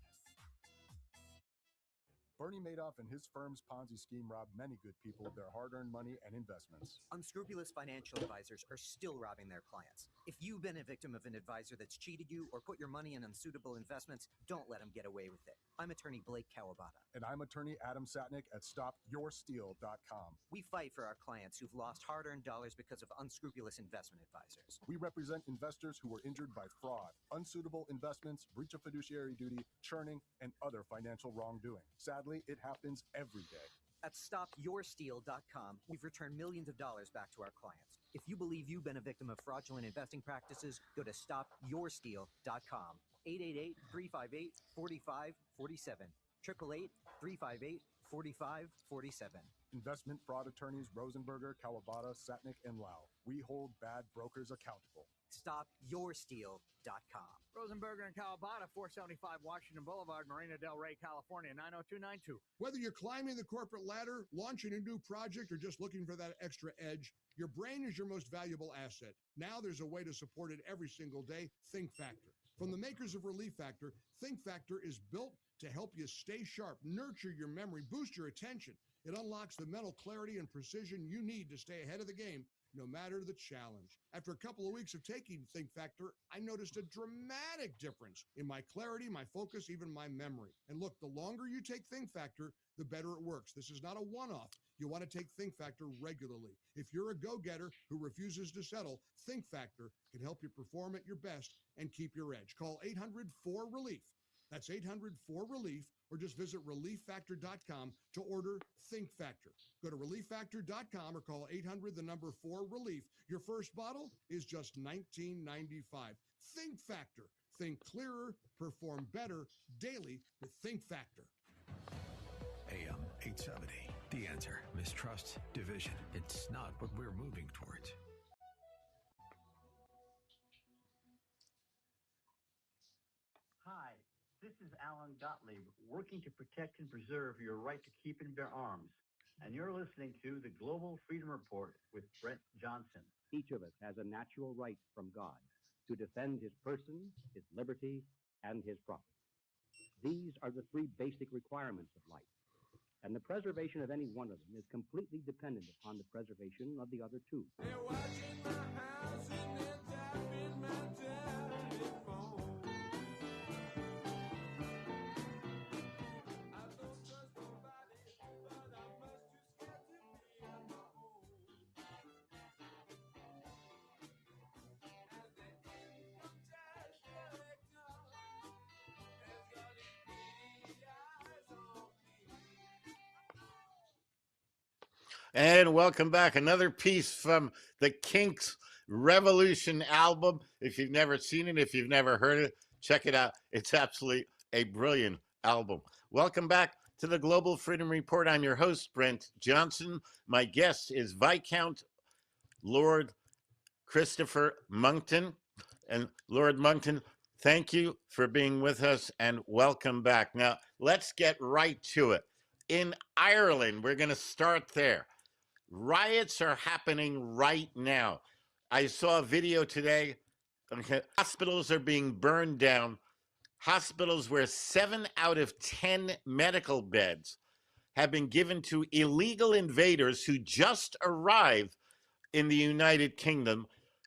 Speaker 22: Bernie Madoff and his firm's Ponzi scheme robbed many good people of their hard-earned money and investments.
Speaker 23: Unscrupulous financial advisors are still robbing their clients. If you've been a victim of an advisor that's cheated you or put your money in unsuitable investments, don't let them get away with it. I'm attorney Blake Kawabata.
Speaker 22: And I'm attorney Adam Satnick at StopYourSteal.com.
Speaker 23: We fight for our clients who've lost hard-earned dollars because of unscrupulous investment advisors.
Speaker 22: We represent investors who were injured by fraud, unsuitable investments, breach of fiduciary duty, churning, and other financial wrongdoing. Sadly, it happens every day.
Speaker 23: At StopYourSteal.com, we've returned millions of dollars back to our clients. If you believe you've been a victim of fraudulent investing practices, go to StopYourSteal.com. 888-358-4547. 888-358-4547.
Speaker 22: Investment fraud attorneys Rosenberger, Kawabata, Satnick, and Lau. We hold bad brokers accountable.
Speaker 23: StopYourSteal.com.
Speaker 24: Rosenberger and Kawabata, 475 Washington Boulevard, Marina Del Rey, California, 90292.
Speaker 25: Whether you're climbing the corporate ladder, launching a new project, or just looking for that extra edge, your brain is your most valuable asset. Now there's a way to support it every single day. Think Factor. From the makers of Relief Factor, Think Factor is built to help you stay sharp, nurture your memory, boost your attention. It unlocks the mental clarity and precision you need to stay ahead of the game, no matter the challenge. After a couple of weeks of taking Think Factor, I noticed a dramatic difference in my clarity, my focus, even my memory. And look, the longer you take Think Factor, the better it works. This is not a one-off. You want to take Think Factor regularly. If you're a go-getter who refuses to settle, Think Factor can help you perform at your best and keep your edge. Call 800-4RELIEF. That's 800-4RELIEF, or just visit ReliefFactor.com to order Think Factor. Go to ReliefFactor.com or call 800-4RELIEF. Your first bottle is just $19.95. Think Factor. Think clearer, perform better daily with Think Factor.
Speaker 19: AM 870. The Answer. Mistrust, division. It's not what we're moving towards.
Speaker 26: Hi, this is Alan Gottlieb, working to protect and preserve your right to keep and bear arms. And you're listening to the Global Freedom Report with Brent Johnson.
Speaker 27: Each of us has a natural right from God to defend his person, his liberty, and his property. These are the three basic requirements of life, and the preservation of any one of them is completely dependent upon the preservation of the other two.
Speaker 14: They're watching my house and they're tapping my telephone. I don't trust nobody, but I'm much too scared to be on my own. As the income tax collector has got
Speaker 2: And welcome back. Another piece from the Kinks Revolution album. If you've never seen it, if you've never heard it, check it out. It's absolutely a brilliant album. Welcome back to the Global Freedom Report. I'm your host, Brent Johnson. My guest is Viscount Lord Christopher Monckton. And Lord Monckton, thank you for being with us and welcome back. Now, let's get right to it. In Ireland, we're going to start there. Riots are happening right now. I saw a video today. Okay, hospitals are being burned down. Hospitals where 7 out of 10 medical beds have been given to illegal invaders who just arrived in the United Kingdom,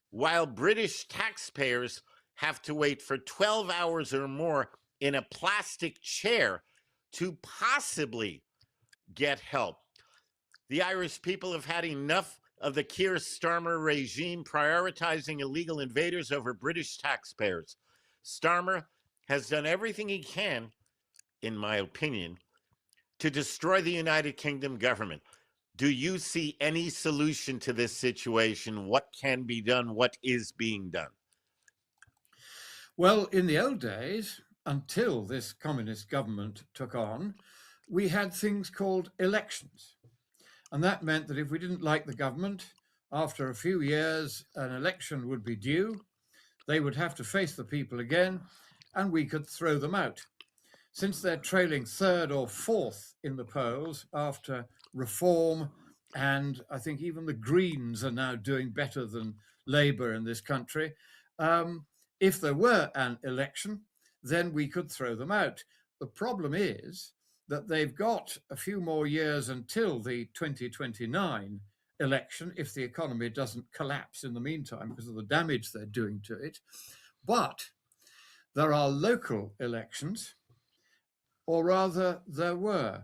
Speaker 2: while British taxpayers have to wait for 12 hours or more in a plastic chair to possibly get help. The Irish people have had enough of the Keir Starmer regime prioritizing illegal invaders over British taxpayers. Starmer has done everything he can, in my opinion, to destroy the United Kingdom government. Do you see any solution to this situation? What can be done? What is being done?
Speaker 17: Well, in the old days, until this communist government took on, we had things called elections. And that meant that if we didn't like the government, after a few years, an election would be due. They would have to face the people again, and we could throw them out. Since they're trailing third or fourth in the polls after Reform, and I think even the Greens are now doing better than Labour in this country, if there were an election, then we could throw them out. The problem is that they've got a few more years until the 2029 election, if the economy doesn't collapse in the meantime because of the damage they're doing to it. But there are local elections, or rather there were,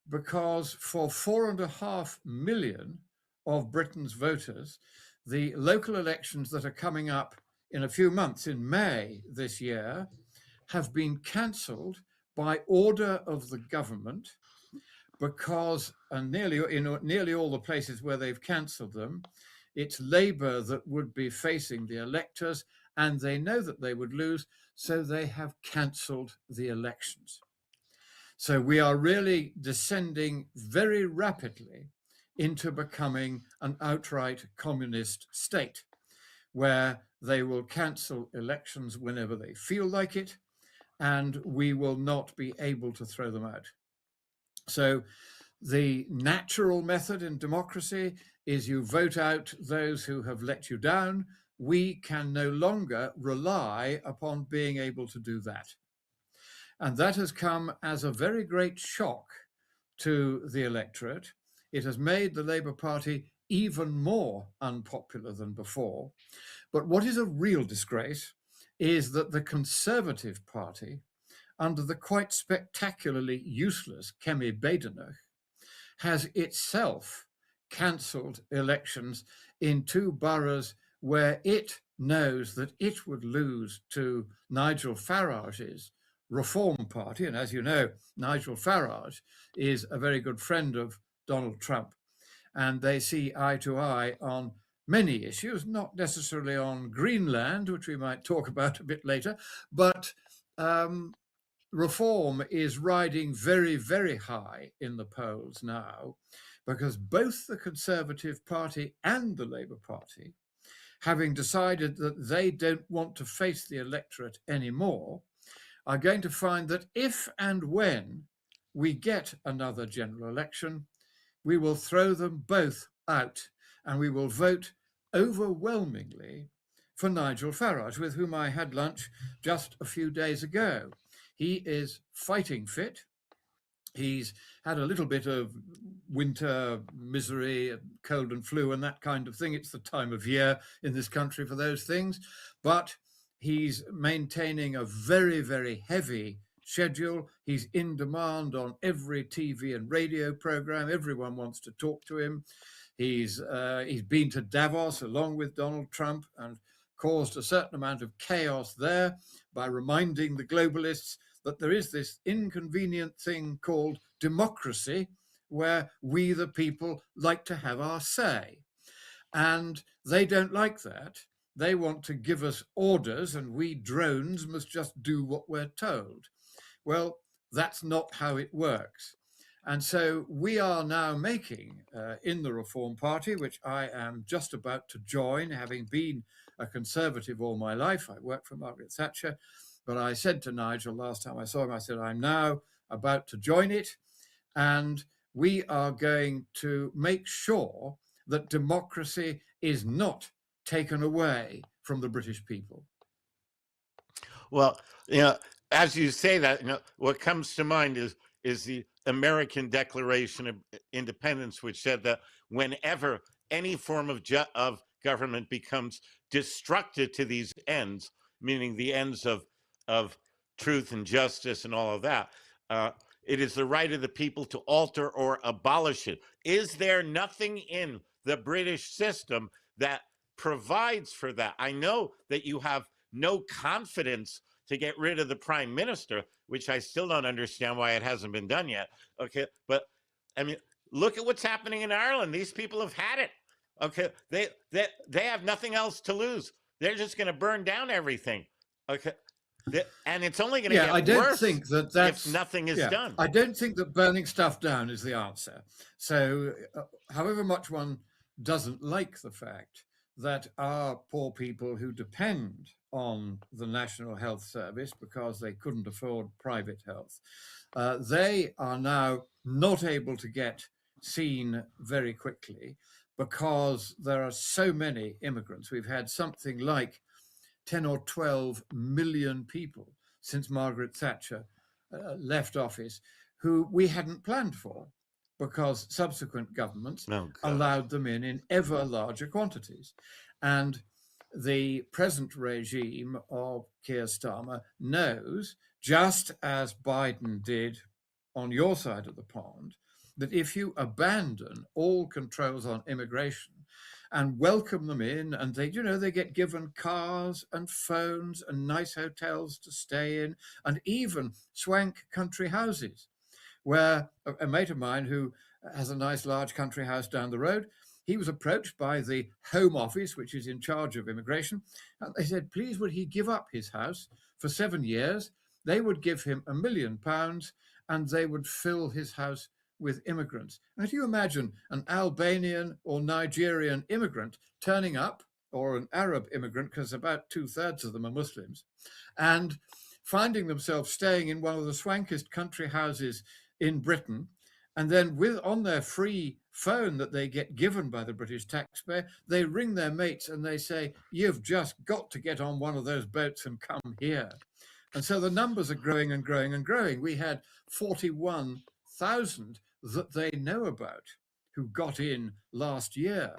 Speaker 17: because for 4.5 million of Britain's voters, the local elections that are coming up in a few months, in May this year, have been cancelled by order of the government, because in nearly all the places where they've cancelled them, it's Labour that would be facing the electors, and they know that they would lose, so they have cancelled the elections. So we are really descending very rapidly into becoming an outright communist state, where they will cancel elections whenever they feel like it, and we will not be able to throw them out. So the natural method in democracy is you vote out those who have let you down. We can no longer rely upon being able to do that. And that has come as a very great shock to the electorate. It has made the Labour Party even more unpopular than before. But what is a real disgrace is that the Conservative Party, under the quite spectacularly useless Kemi Badenoch, has itself cancelled elections in 2 boroughs where it knows that it would lose to Nigel Farage's Reform Party. And as you know, Nigel Farage is a very good friend of Donald Trump, and they see eye to eye on many issues, not necessarily on Greenland, which we might talk about a bit later, but Reform is riding very, very high in the polls now, because both the Conservative Party and the Labour Party, having decided that they don't want to face the electorate anymore, are going to find that if and when we get another general election, we will throw them both out, and we will vote overwhelmingly for Nigel Farage, with whom I had lunch just a few days ago. He is fighting fit. He's had a little bit of winter misery, cold and flu and that kind of thing. It's the time of year in this country for those things. But he's maintaining a very, very heavy schedule. He's in demand on every TV and radio program. Everyone wants to talk to him. He's been to Davos along with Donald Trump and caused a certain amount of chaos there by reminding the globalists that there is this inconvenient thing called democracy, where we, the people, like to have our say. And they don't like that. They want to give us orders, and we drones must just do what we're told. Well, that's not how it works. And so we are now making, in the Reform Party, which I am just about to join, having been a Conservative all my life. I worked for Margaret Thatcher. But I said to Nigel last time I saw him, I said, I'm now about to join it. And we are going to make sure that democracy is not taken away from the British people.
Speaker 2: Well, as you say that, what comes to mind is the American Declaration of Independence, which said that whenever any form of government becomes destructive to these ends, meaning the ends of truth and justice and all of that, it is the right of the people to alter or abolish it. Is there nothing in the British system that provides for that? I know that you have no confidence to get rid of the prime minister, which I still don't understand why it hasn't been done yet. Okay, but I mean, look at what's happening in Ireland. These people have had it. Okay, they have nothing else to lose. They're just going to burn down everything. Okay. And it's only going to get
Speaker 17: I don't
Speaker 2: worse
Speaker 17: think that's,
Speaker 2: if nothing is done.
Speaker 17: I don't think that burning stuff down is the answer. So however much one doesn't like the fact that our poor people who depend on the National Health Service because they couldn't afford private health, they are now not able to get seen very quickly because there are so many immigrants. We've had something like 10 or 12 million people since Margaret Thatcher left office who we hadn't planned for because subsequent governments allowed them in ever larger quantities. And the present regime of Keir Starmer knows, just as Biden did on your side of the pond, that if you abandon all controls on immigration and welcome them in, and they get given cars and phones and nice hotels to stay in, and even swank country houses, where a mate of mine who has a nice large country house down the road, he was approached by the Home Office, which is in charge of immigration, and they said, please would he give up his house for 7 years? They would give him £1 million and they would fill his house with immigrants. And if you imagine an Albanian or Nigerian immigrant turning up, or an Arab immigrant, because about 2/3 of them are Muslims, and finding themselves staying in one of the swankiest country houses in Britain, and then on their free phone that they get given by the British taxpayer, they ring their mates and they say, you've just got to get on one of those boats and come here. And so the numbers are growing and growing and growing. We had 41,000 that they know about who got in last year.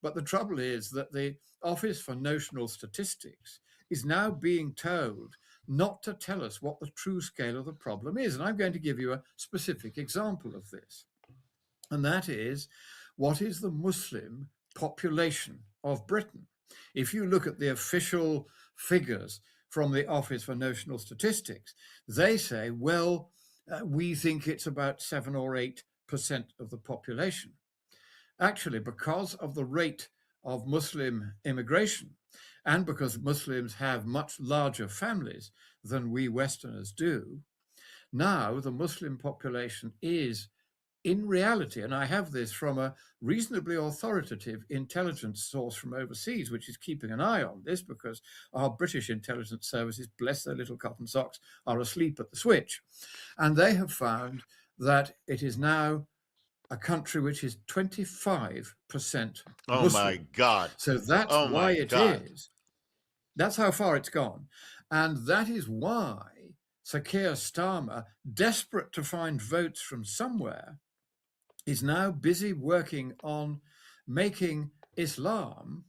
Speaker 17: But the trouble is that the Office for National Statistics is now being told not to tell us what the true scale of the problem is. And I'm going to give you a specific example of this. And that is, what is the Muslim population of Britain? If you look at the official figures from the Office for National Statistics, they say, well, we think it's about 7 or 8% of the population. Actually, because of the rate of Muslim immigration, and because Muslims have much larger families than we Westerners do, now the Muslim population is, in reality, and I have this from a reasonably authoritative intelligence source from overseas, which is keeping an eye on this because our British intelligence services, bless their little cotton socks, are asleep at the switch. And they have found that it is now a country which is 25% Muslim.
Speaker 2: Oh my God.
Speaker 17: So that's why it is. That's how far it's gone. And that is why Sir Keir Starmer, desperate to find votes from somewhere, is now busy working on making Islam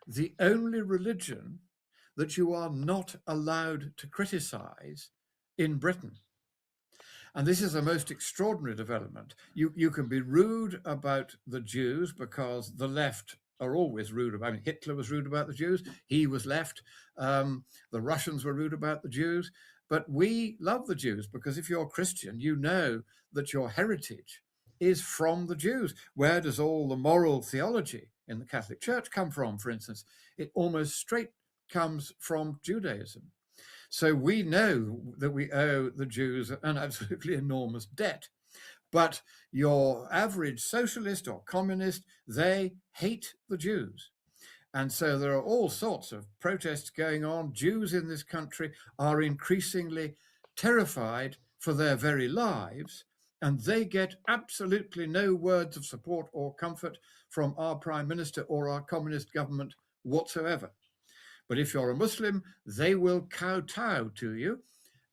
Speaker 17: the only religion that you are not allowed to criticize in Britain. And this is a most extraordinary development. You can be rude about the Jews because the left are always rude about. I mean, Hitler was rude about the Jews. He was left. The Russians were rude about the Jews. But we love the Jews because if you're Christian, you know that your heritage is from the Jews. Where does all the moral theology in the Catholic Church come from, for instance? It almost straight comes from Judaism. So we know that we owe the Jews an absolutely enormous debt. But your average socialist or communist, they hate the Jews. And so there are all sorts of protests going on. Jews in this country are increasingly terrified for their very lives, and they get absolutely no words of support or comfort from our Prime Minister or our communist government whatsoever. But if you're a Muslim, they will kowtow to you,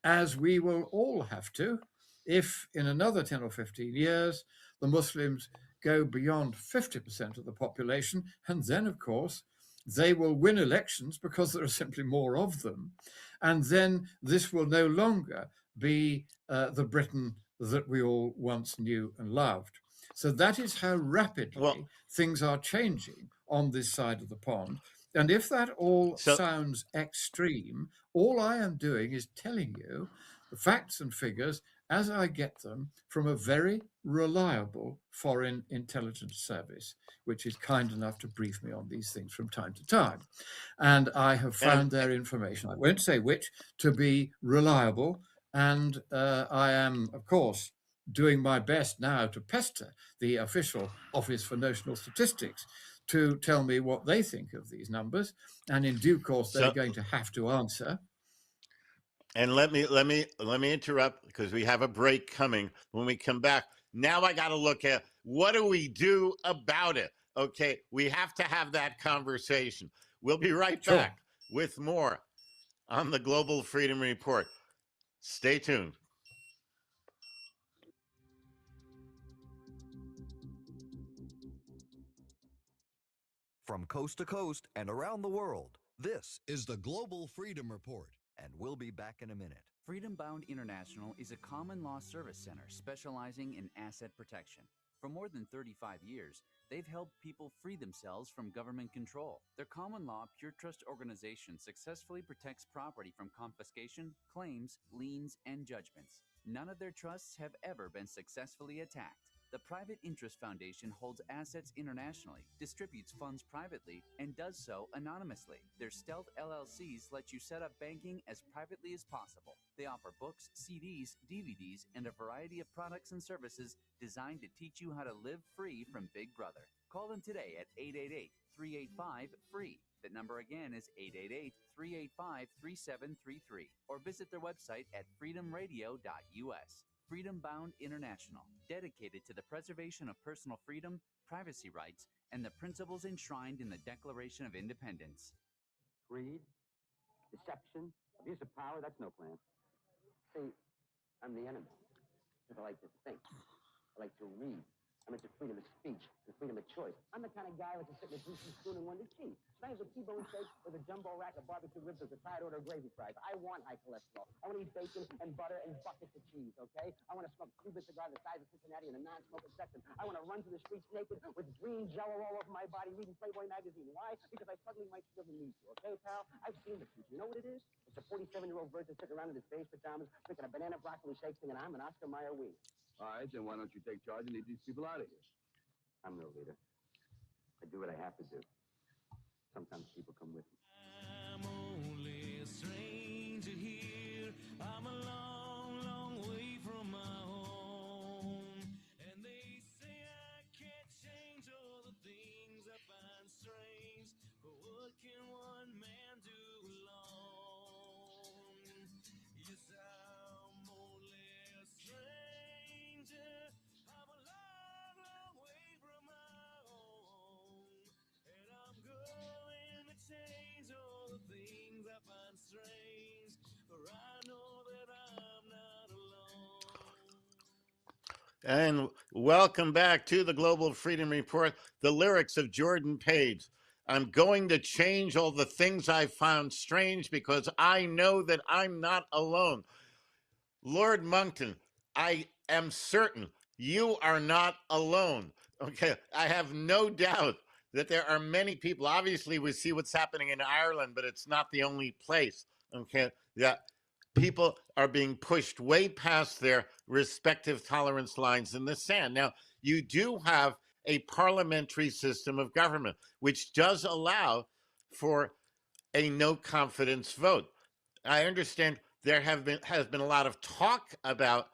Speaker 17: as we will all have to if in another 10 or 15 years the Muslims go beyond 50% of the population, and then, of course, they will win elections because there are simply more of them. And then this will no longer be the Britain that we all once knew and loved. So that is how rapidly things are changing on this side of the pond. And if that all sounds extreme, all I am doing is telling you the facts and figures as I get them from a very reliable foreign intelligence service, which is kind enough to brief me on these things from time to time. And I have found their information, I won't say which, to be reliable. And I am, of course, doing my best now to pester the official Office for National Statistics to tell me what they think of these numbers. And in due course, they're going to have to answer.
Speaker 2: And let me interrupt because we have a break coming. When we come back, now I got to look at what do we do about it? Okay, we have to have that conversation. We'll be right back with more on the Global Freedom Report. Stay tuned.
Speaker 16: From coast to coast and around the world, this is the Global Freedom Report, and we'll be back in a minute.
Speaker 1: Freedom Bound International is a common law service center specializing in asset protection. For more than 35 years, they've helped people free themselves from government control. Their common law Pure Trust organization successfully protects property from confiscation, claims, liens, and judgments. None of their trusts have ever been successfully attacked. The Private Interest Foundation holds assets internationally, distributes funds privately, and does so anonymously. Their stealth LLCs let you set up banking as privately as possible. They offer books, CDs, DVDs, and a variety of products and services designed to teach you how to live free from Big Brother. Call them today at 888-385-FREE. That number again is 888-385-3733. Or visit their website at freedomradio.us. Freedom Bound International, dedicated to the preservation of personal freedom, privacy rights, and the principles enshrined in the Declaration of Independence.
Speaker 5: Greed, deception, abuse of power, that's no plan. See, I'm the enemy. Because I like to think. I like to read. I'm into freedom of speech and freedom of choice. I'm the kind of guy who likes to sit in a greasy spoon and wonder, gee, should I have a T-bone steak with a jumbo rack of barbecue ribs or a tired order of gravy fries? I want high cholesterol. I want to eat bacon and butter and buckets of cheese, okay? I want to smoke a Cuban cigar the size of Cincinnati in a non-smoking section. I want to run through the streets naked with green jello all over my body reading Playboy magazine. Why? Because I suddenly might feel the need to, okay, pal? I've seen the future. You know what it is? It's a 47-year-old virgin sitting around in his beige pajamas drinking a banana broccoli shake thinking I'm an Oscar Mayer wiener.
Speaker 6: All right, then why don't you take charge and lead these people out of here?
Speaker 5: I'm no leader. I do what I have to do. Sometimes people come with me.
Speaker 14: I'm only a stranger here. I'm a long, long way from my home. And they say I can't change all the things I find strange. But what can one man do alone? Yes, I'm only a stranger. I'm a long, long way from my home. And I'm going to change all the things I find strange. For I know that I'm not alone.
Speaker 2: And welcome back to the Global Freedom Report. The lyrics of Jordan Page. I'm going to change all the things I found strange because I know that I'm not alone. Lord Monkton, I am certain you are not alone. Okay, I have no doubt that there are many people. Obviously, we see what's happening in Ireland, but it's not the only place. Okay, that people are being pushed way past their respective tolerance lines in the sand. Now, you do have a parliamentary system of government, which does allow for a no confidence vote. I understand there has been a lot of talk about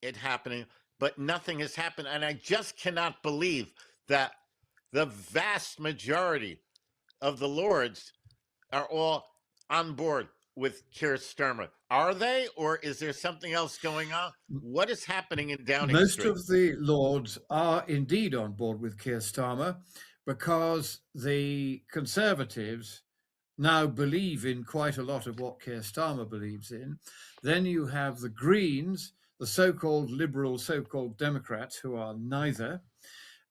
Speaker 2: it happening, but nothing has happened. And I just cannot believe that the vast majority of the Lords are all on board with Keir Starmer. Are they, or is there something else going on? What is happening in Downing
Speaker 17: Most
Speaker 2: Street?
Speaker 17: of the Lords are indeed on board with Keir Starmer because the Conservatives now believe in quite a lot of what Keir Starmer believes in. Then you have the Greens, the so-called Liberal, so-called Democrats, who are neither.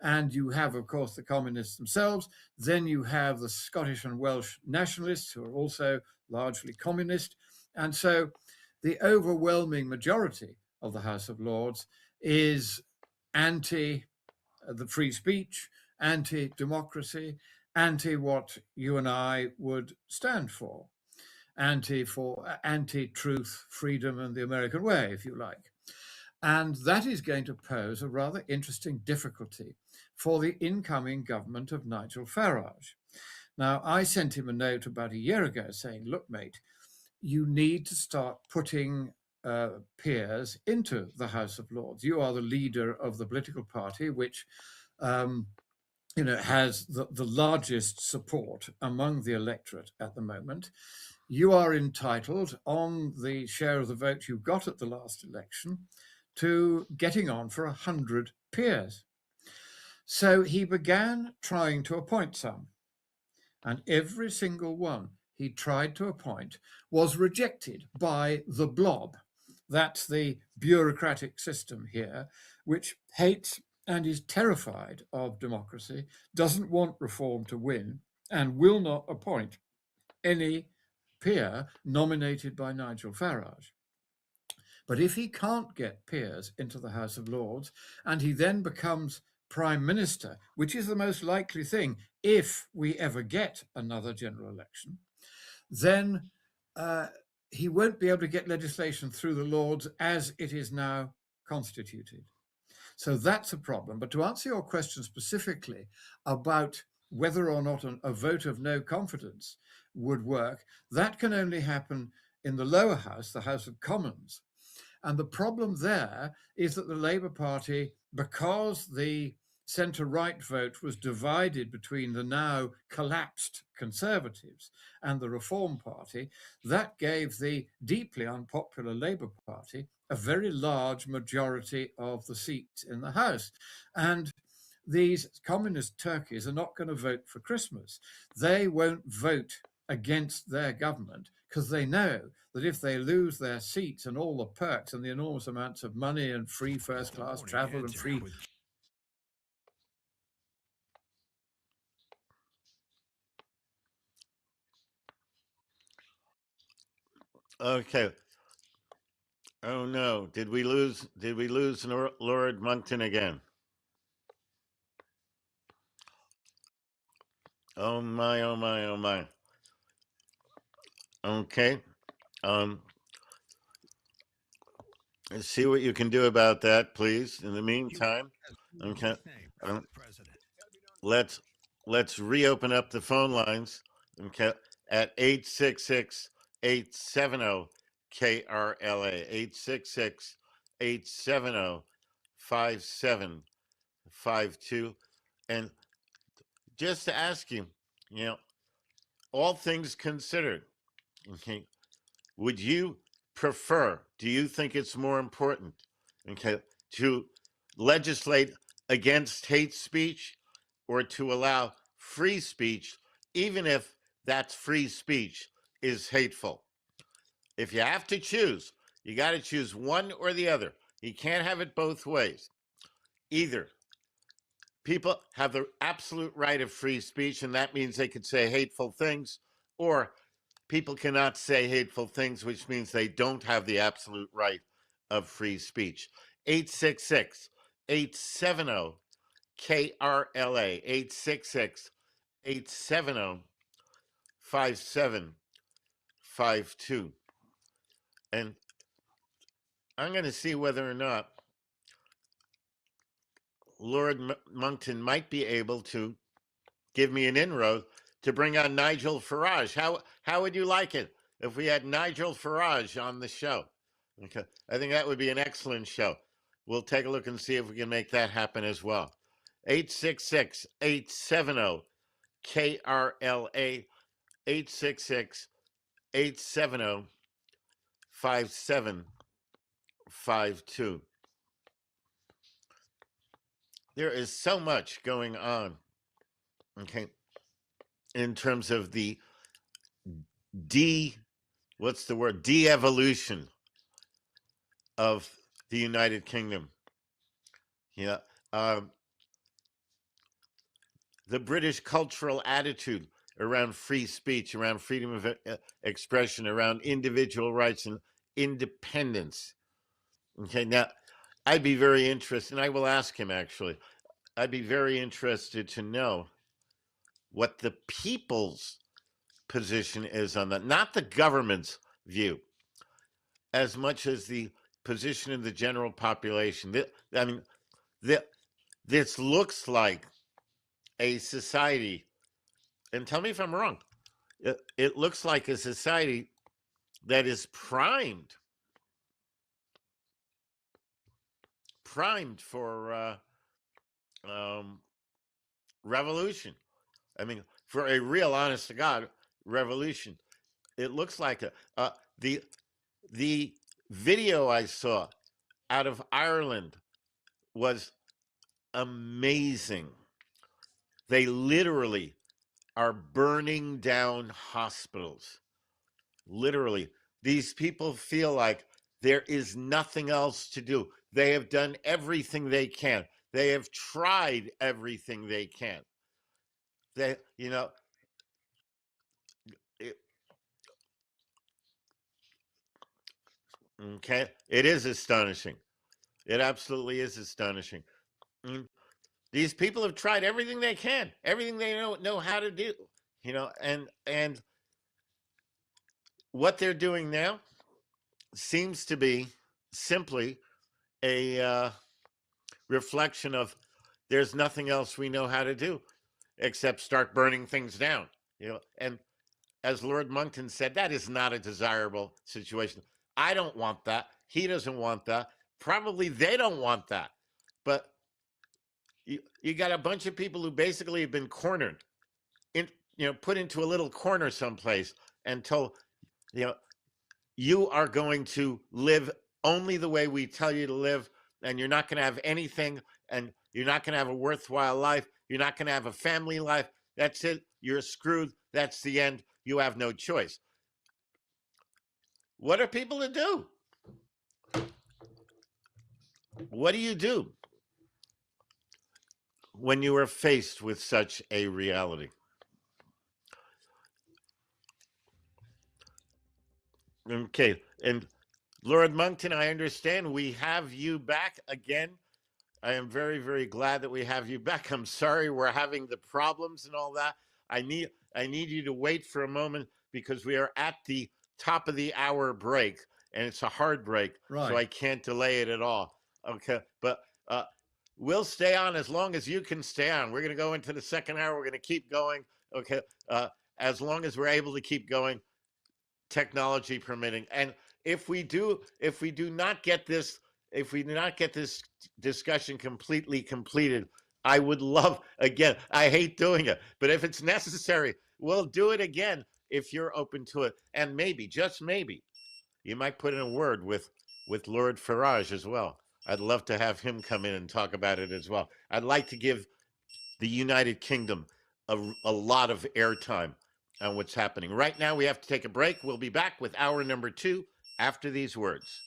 Speaker 17: And you have, of course, the communists themselves. Then you have the Scottish and Welsh nationalists, who are also largely communist. And so the overwhelming majority of the House of Lords is anti the free speech, anti-democracy, anti what you and I would stand for, anti-truth, freedom, and the American way, if you like. And that is going to pose a rather interesting difficulty for the incoming government of Nigel Farage. Now, I sent him a note about a year ago saying, look, mate, you need to start putting peers into the House of Lords. You are the leader of the political party, which has the largest support among the electorate at the moment. You are entitled, on the share of the vote you got at the last election, to getting on for 100 peers. So he began trying to appoint some, and every single one he tried to appoint was rejected by the blob. That's the bureaucratic system here, which hates and is terrified of democracy, doesn't want reform to win, and will not appoint any peer nominated by Nigel Farage. But if he can't get peers into the House of Lords, and he then becomes Prime Minister, which is the most likely thing if we ever get another general election, then he won't be able to get legislation through the Lords as it is now constituted. So that's a problem. But to answer your question specifically about whether or not a vote of no confidence would work, that can only happen in the lower house, the House of Commons. And the problem there is that the Labour Party, because the centre-right vote was divided between the now collapsed Conservatives and the Reform Party, that gave the deeply unpopular Labour Party a very large majority of the seats in the House. And these communist turkeys are not going to vote for Christmas. They won't vote against their government because they know that if they lose their seats and all the perks and the enormous amounts of money and free first-class travel and free...
Speaker 2: Okay. Oh no! Did we lose Lord Monkton again? Oh my! Oh my! Oh my! Okay. See what you can do about that, please. In the meantime, okay. Let's reopen up the phone lines. Okay, at 866-870 KRLA 866-870-5752. And just to ask you, all things considered, okay, would you prefer, do you think it's more important, okay, to legislate against hate speech or to allow free speech, even if that free speech is hateful? If you have to choose, you got to choose one or the other. You can't have it both ways. Either people have the absolute right of free speech, and that means they could say hateful things, or people cannot say hateful things, which means they don't have the absolute right of free speech. 866-870 KRLA 866-870-5752. And I'm going to see whether or not Lord Monkton might be able to give me an inroad to bring on Nigel Farage. How would you like it if we had Nigel Farage on the show? Okay, I think that would be an excellent show. We'll take a look and see if we can make that happen as well. 866-870-KRLA, 866-870-5752. There is so much going on, okay, in terms of the de-evolution of the United Kingdom. Yeah. The British cultural attitude around free speech, around freedom of expression, around individual rights and independence. Okay, now I'd be very interested, and I will ask him actually, I'd be very interested to know what the people's position is on that, not the government's view, as much as the position of the general population. I mean, this looks like a society, and tell me if I'm wrong, it looks like a society that is primed for revolution. I mean, for a real honest to God revolution. It looks like the video I saw out of Ireland was amazing. They literally are burning down hospitals. Literally, these people feel like there is nothing else to do. They have done everything they can. They have tried everything they can. They, you know, okay, it is astonishing. It absolutely is astonishing. These people have tried everything they can, everything they know how to do, you know, and what they're doing now seems to be simply a reflection of there's nothing else we know how to do except start burning things down, you know. And as Lord Monkton said, that is not a desirable situation. I don't want that. He doesn't want that. Probably they don't want that. But you got a bunch of people who basically have been cornered, put into a little corner someplace and told, you are going to live only the way we tell you to live, and you're not going to have anything, and you're not going to have a worthwhile life. You're not going to have a family life. That's it. You're screwed. That's the end. You have no choice. What are people to do? What do you do when you are faced with such a reality? Okay, and Lord Monkton, I understand we have you back again. I am very, very glad that we have you back. I'm sorry we're having the problems and all that. I need you to wait for a moment because we are at the top of the hour break, and it's a hard break,
Speaker 17: Right.
Speaker 2: so I can't delay it at all. Okay, but we'll stay on as long as you can stay on. We're going to go into the second hour. We're going to keep going. Okay, as long as we're able to keep going, technology permitting. And if we do not get this discussion completely completed, I would love, again, I hate doing it, but if it's necessary, we'll do it again if you're open to it. And maybe, just maybe, you might put in a word with Lord Farage as well. I'd love to have him come in and talk about it as well. I'd like to give the United Kingdom a lot of airtime on what's happening. Right now, we have to take a break. We'll be back with hour number 2 after these words.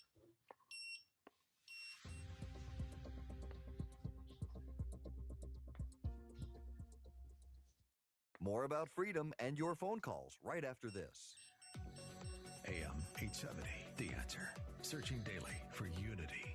Speaker 16: More about freedom and your phone calls right after this.
Speaker 19: AM 870, The Answer. Searching daily for unity.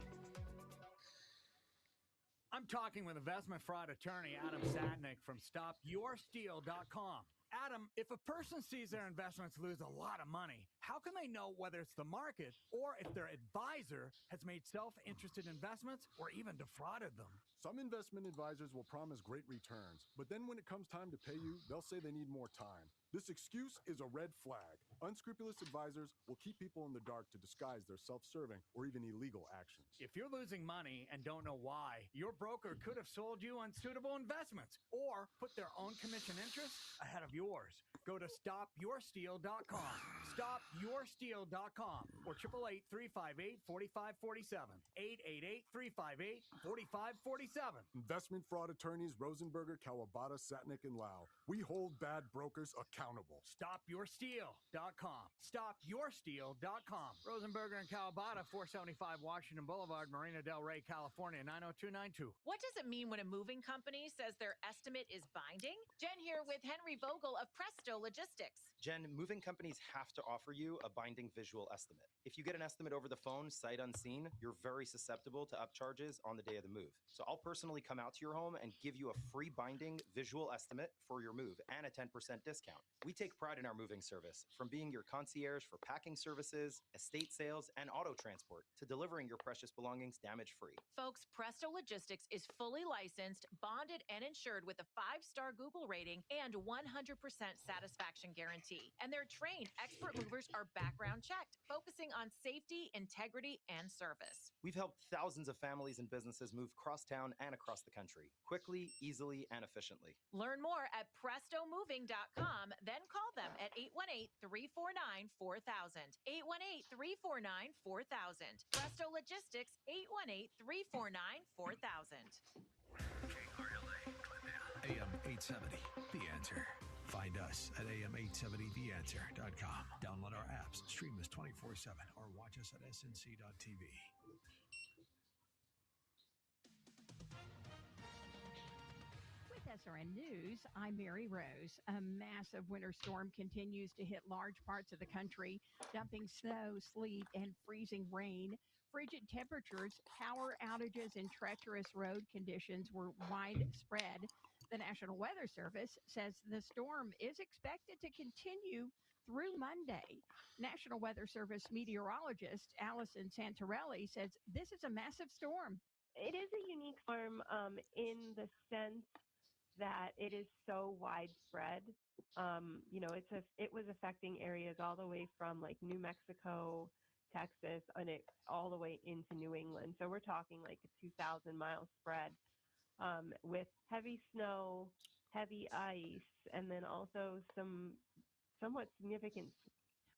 Speaker 24: I'm talking with investment fraud attorney Adam Sadnick from StopYourSteal.com. Adam, if a person sees their investments lose a lot of money, how can they know whether it's the market or if their advisor has made self-interested investments or even defrauded them?
Speaker 22: Some investment advisors will promise great returns, but then when it comes time to pay you, they'll say they need more time. This excuse is a red flag. Unscrupulous advisors will keep people in the dark to disguise their self-serving or even illegal actions.
Speaker 24: If you're losing money and don't know why, your broker could have sold you unsuitable investments or put their own commission interests ahead of yours. Go to StopYourSteal.com. StopYourSteal.com or 888-358-4547. 888-358-4547.
Speaker 22: Investment fraud attorneys Rosenberger, Kawabata, Satnick, and Lau. We hold bad brokers accountable.
Speaker 24: StopYourSteal.com. StopYourSteal.com. Rosenberger and Kawabata, 475 Washington Boulevard, Marina Del Rey, California, 90292.
Speaker 4: What does it mean when a moving company says their estimate is binding? Jen here with Henry Vogel of Presto Logistics.
Speaker 8: Jen, moving companies have to offer you a binding visual estimate. If you get an estimate over the phone, sight unseen, you're very susceptible to upcharges on the day of the move. So I'll personally come out to your home and give you a free binding visual estimate for your move and a 10% discount. We take pride in our moving service, from being your concierge for packing services, estate sales, and auto transport, to delivering your precious belongings damage-free.
Speaker 4: Folks, Presto Logistics is fully licensed, bonded, and insured with a 5-star Google rating and 100% satisfaction guarantee. And their trained expert movers are background checked, focusing on safety, integrity, and service.
Speaker 8: We've helped thousands of families and businesses move crosstown and across the country, quickly, easily, and efficiently.
Speaker 4: Learn more at prestomoving.com, then call them at 818-349-4000. 818-349-4000. Presto Logistics, 818-349-4000.
Speaker 19: AM 870, The Answer. Find us at am870theanswer.com. Download our apps, stream us 24/7, or watch us at snc.tv.
Speaker 9: With SRN News, I'm Mary Rose. A massive winter storm continues to hit large parts of the country, dumping snow, sleet, and freezing rain. Frigid temperatures, power outages, and treacherous road conditions were widespread. The National Weather Service says the storm is expected to continue through Monday. National Weather Service meteorologist Allison Santarelli says this is a massive storm.
Speaker 10: It is a unique storm in the sense that it is so widespread. It was affecting areas all the way from like New Mexico, Texas, and it all the way into New England. So we're talking like a 2,000-mile spread with heavy snow, heavy ice, and then also some somewhat significant.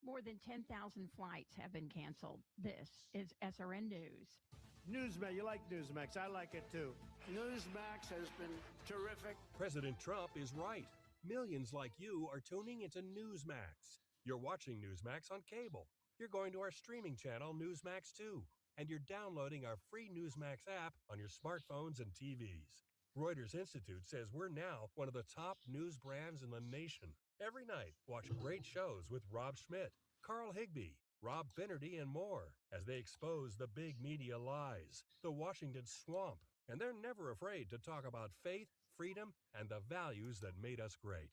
Speaker 9: More than 10,000 flights have been canceled. This is SRN News.
Speaker 24: Newsmax, you like Newsmax. I like it too. Newsmax has been terrific.
Speaker 11: President Trump is right. Millions like you are tuning into Newsmax. You're watching Newsmax on cable. You're going to our streaming channel, Newsmax 2, and you're downloading our free Newsmax app on your smartphones and TVs. Reuters Institute says we're now one of the top news brands in the nation. Every night, watch great shows with Rob Schmidt, Carl Higbie, Rob Finnerty, and more as they expose the big media lies, the Washington swamp, and they're never afraid to talk about faith, freedom, and the values that made us great.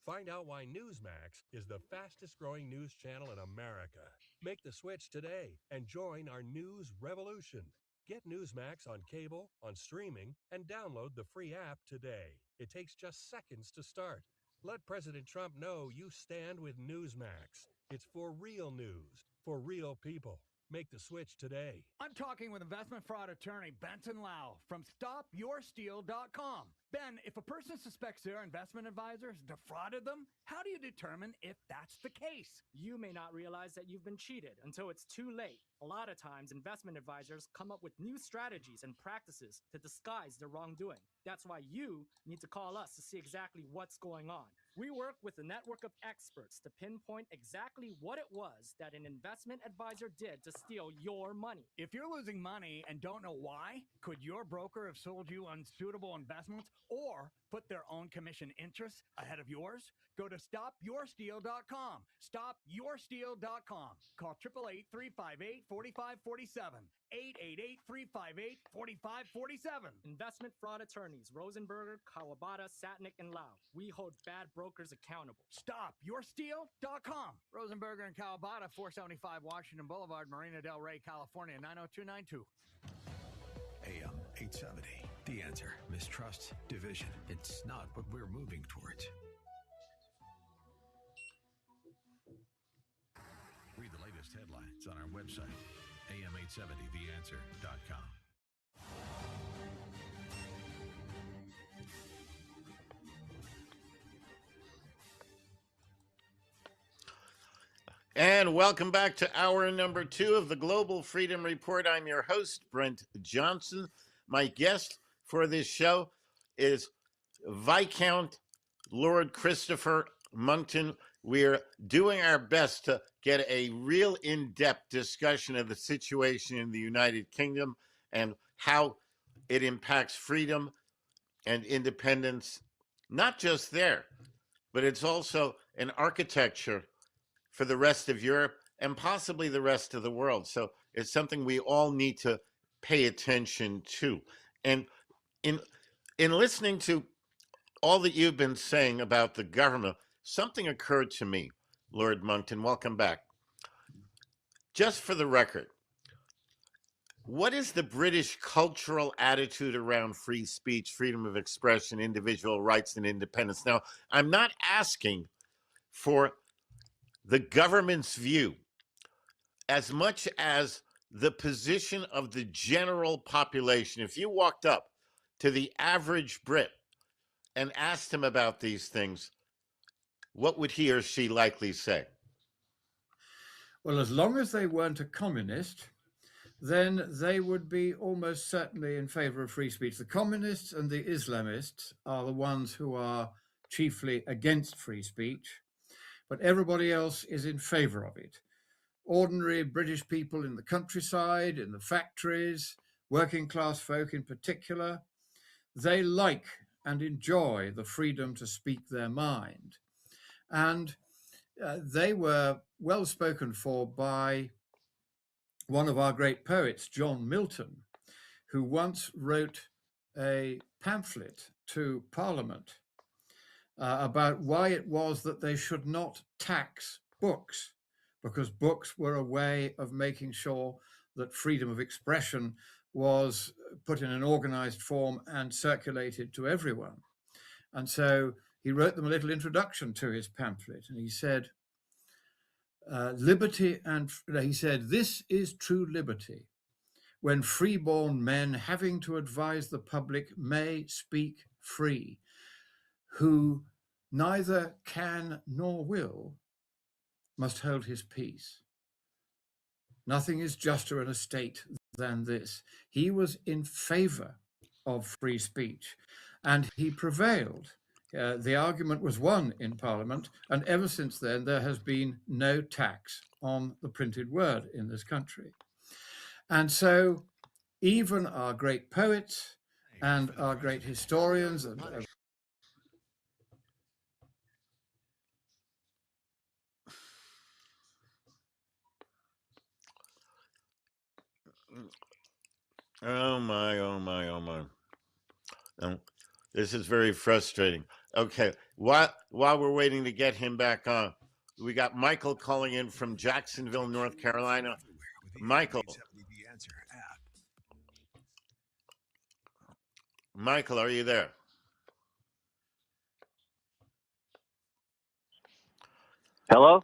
Speaker 11: Find out why Newsmax is the fastest growing news channel in America. Make the switch today and join our news revolution. Get Newsmax on cable, on streaming, and download the free app today. It takes just seconds to start. Let President Trump know you stand with Newsmax. It's for real news, for real people. Make the switch today.
Speaker 24: I'm talking with investment fraud attorney Benson Lau from StopYourSteal.com. Ben, if a person suspects their investment advisors defrauded them, how do you determine if that's the case?
Speaker 12: You may not realize that you've been cheated until it's too late. A lot of times, investment advisors come up with new strategies and practices to disguise their wrongdoing. That's why you need to call us to see exactly what's going on. We work with a network of experts to pinpoint exactly what it was that an investment advisor did to steal your money.
Speaker 24: If you're losing money and don't know why, could your broker have sold you unsuitable investments or put their own commission interests ahead of yours? Go to StopYourSteal.com. StopYourSteal.com. Call 888-358-4547. 888-358-4547.
Speaker 12: Investment fraud attorneys Rosenberger, Kawabata, Satnick, and Lau. We hold bad brokers accountable.
Speaker 24: StopYourSteal.com. Rosenberger and Kawabata, 475 Washington Boulevard, Marina Del Rey, California, 90292.
Speaker 19: AM 870. The Answer. Mistrust, division. It's not what we're moving towards. Read the latest headlines on our website, am870theanswer.com.
Speaker 2: And welcome back to hour number 2 of the Global Freedom Report. I'm your host, Brent Johnson. My guest for this show is Viscount Lord Christopher Monckton. We're doing our best to get a real in-depth discussion of the situation in the United Kingdom and how it impacts freedom and independence, not just there, but it's also an architecture for the rest of Europe and possibly the rest of the world. So it's something we all need to pay attention to. And in listening to all that you've been saying about the government, something occurred to me, Lord Monckton. Welcome back. Just for the record, what is the British cultural attitude around free speech, freedom of expression, individual rights, and independence? Now, I'm not asking for the government's view as much as the position of the general population. If you walked up to the average Brit and asked him about these things, what would he or she likely say?
Speaker 17: Well, as long as they weren't a communist, then they would be almost certainly in favor of free speech. The communists and the Islamists are the ones who are chiefly against free speech, but everybody else is in favor of it. Ordinary British people in the countryside, in the factories, working class folk in particular, they like and enjoy the freedom to speak their mind. And they were well spoken for by one of our great poets, John Milton, who once wrote a pamphlet to Parliament about why it was that they should not tax books, because books were a way of making sure that freedom of expression was put in an organized form and circulated to everyone. And so he wrote them a little introduction to his pamphlet, and he said, this is true liberty, when freeborn men having to advise the public may speak free, who neither can nor will must hold his peace. Nothing is juster in a state than this. He was in favor of free speech, and he prevailed. The argument was won in Parliament, and ever since then there has been no tax on the printed word in this country. And so even our great poets and our great historians and
Speaker 2: Oh my. This is very frustrating. Okay, while we're waiting to get him back on, we got Michael calling in from Jacksonville, North Carolina. Michael. Michael, are you there?
Speaker 3: Hello?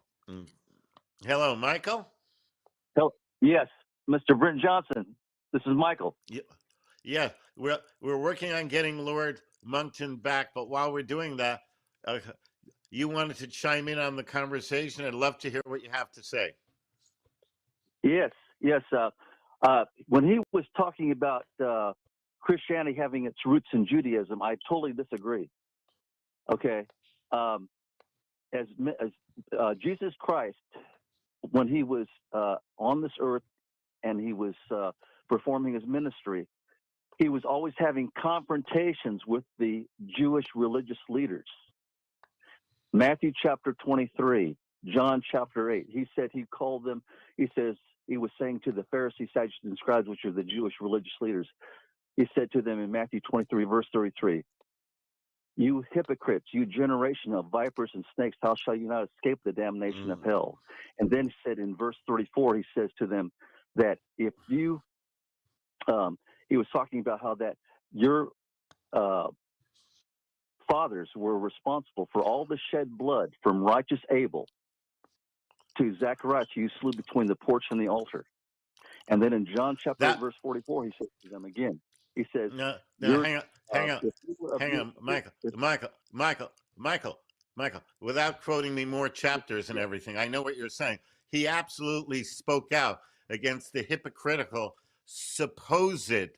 Speaker 2: Hello, Michael?
Speaker 3: Yes, Mr. Brent Johnson. This is Michael.
Speaker 2: Yeah, we're working on getting Lord Monckton back, but while we're doing that, you wanted to chime in on the conversation. I'd love to hear what you have to say.
Speaker 3: Yes. When he was talking about Christianity having its roots in Judaism, I totally disagree. Okay. As Jesus Christ, when he was on this earth and he was performing his ministry, he was always having confrontations with the Jewish religious leaders. Matthew chapter 23, John chapter 8, he said he called them, he says, he was saying to the Pharisees, Sadducees, and scribes, which are the Jewish religious leaders, he said to them in Matthew 23, verse 33, "You hypocrites, you generation of vipers and snakes, how shall you not escape the damnation of hell?" And then he said in verse 34, he says to them that if you, he was talking about how that your fathers were responsible for all the shed blood from righteous Abel to Zacharias, who you slew between the porch and the altar. And then in John chapter 8, verse 44, he says to them again, he says,
Speaker 2: No,
Speaker 3: "You're,
Speaker 2: hang
Speaker 3: uh,
Speaker 2: on, Michael. Without quoting me more chapters and everything, I know what you're saying. He absolutely spoke out against the hypocritical supposed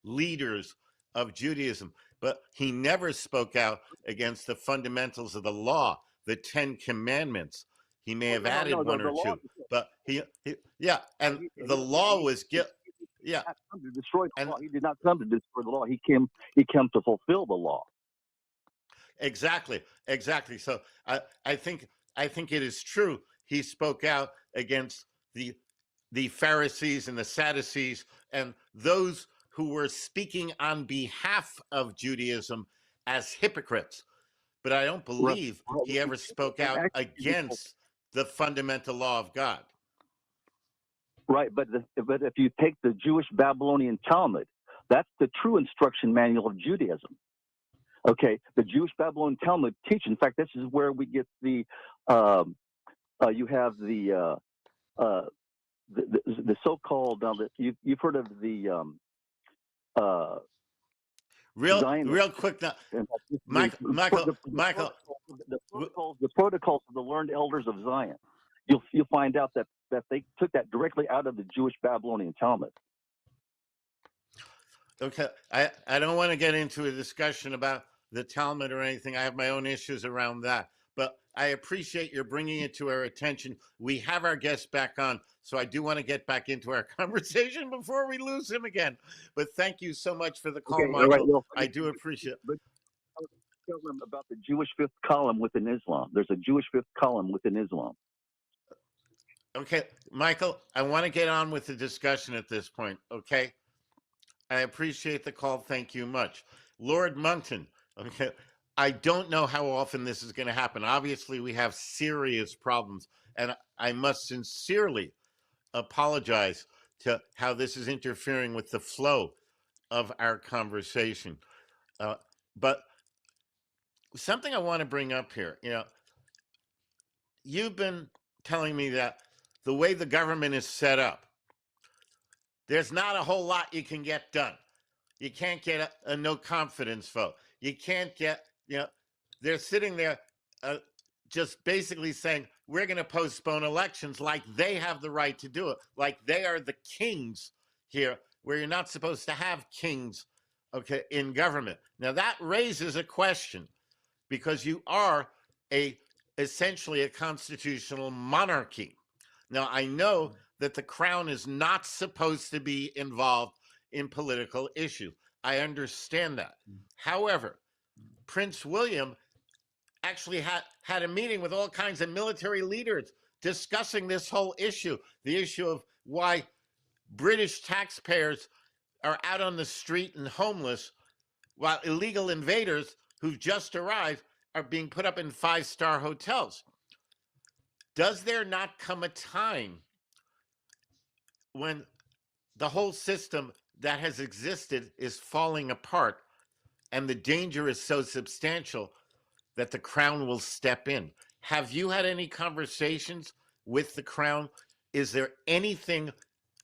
Speaker 2: leaders of Judaism, but he never spoke out against the fundamentals of the law, the 10 Commandments. He may have added one or two, but and the law was
Speaker 3: yeah. Come to destroy the law. He did not come to destroy the law. He came to fulfill the law.
Speaker 2: Exactly. So I think it is true. He spoke out against the Pharisees and the Sadducees and those who were speaking on behalf of Judaism as hypocrites. But I don't believe he ever spoke out against the fundamental law of God.
Speaker 3: Right, but if you take the Jewish Babylonian Talmud, that's the true instruction manual of Judaism. Okay, the Jewish Babylonian Talmud teach. In fact, this is where we get the you have the so-called you've heard of the
Speaker 2: real quick now, Michael.
Speaker 3: The protocols of the learned elders of Zion. You'll find out that they took that directly out of the Jewish Babylonian Talmud.
Speaker 2: Okay, I don't want to get into a discussion about the Talmud or anything. I have my own issues around that. But I appreciate your bringing it to our attention. We have our guest back on, so I do want to get back into our conversation before we lose him again. But thank you so much for the call,
Speaker 3: Okay,
Speaker 2: Michael.
Speaker 3: all right, well,
Speaker 2: I do appreciate it.
Speaker 3: But tell them about the Jewish fifth column within Islam. There's a Jewish fifth column within Islam.
Speaker 2: Okay, Michael, I want to get on with the discussion at this point, okay? I appreciate the call. Thank you much. Lord Moncton, okay, I don't know how often this is going to happen. Obviously, we have serious problems, and I must sincerely apologize to how this is interfering with the flow of our conversation. But something I want to bring up here, you've been telling me that the way the government is set up, there's not a whole lot you can get done. You can't get a no confidence vote. You can't get, they're sitting there just basically saying, we're going to postpone elections like they have the right to do it, like they are the kings here, where you're not supposed to have kings, okay, in government. Now that raises a question, because you are essentially a constitutional monarchy. Now, I know that the crown is not supposed to be involved in political issues. I understand that. However, Prince William actually had a meeting with all kinds of military leaders discussing this whole issue, the issue of why British taxpayers are out on the street and homeless, while illegal invaders who've just arrived are being put up in five-star hotels. Does there not come a time when the whole system that has existed is falling apart and the danger is so substantial that the crown will step in? Have you had any conversations with the crown? Is there anything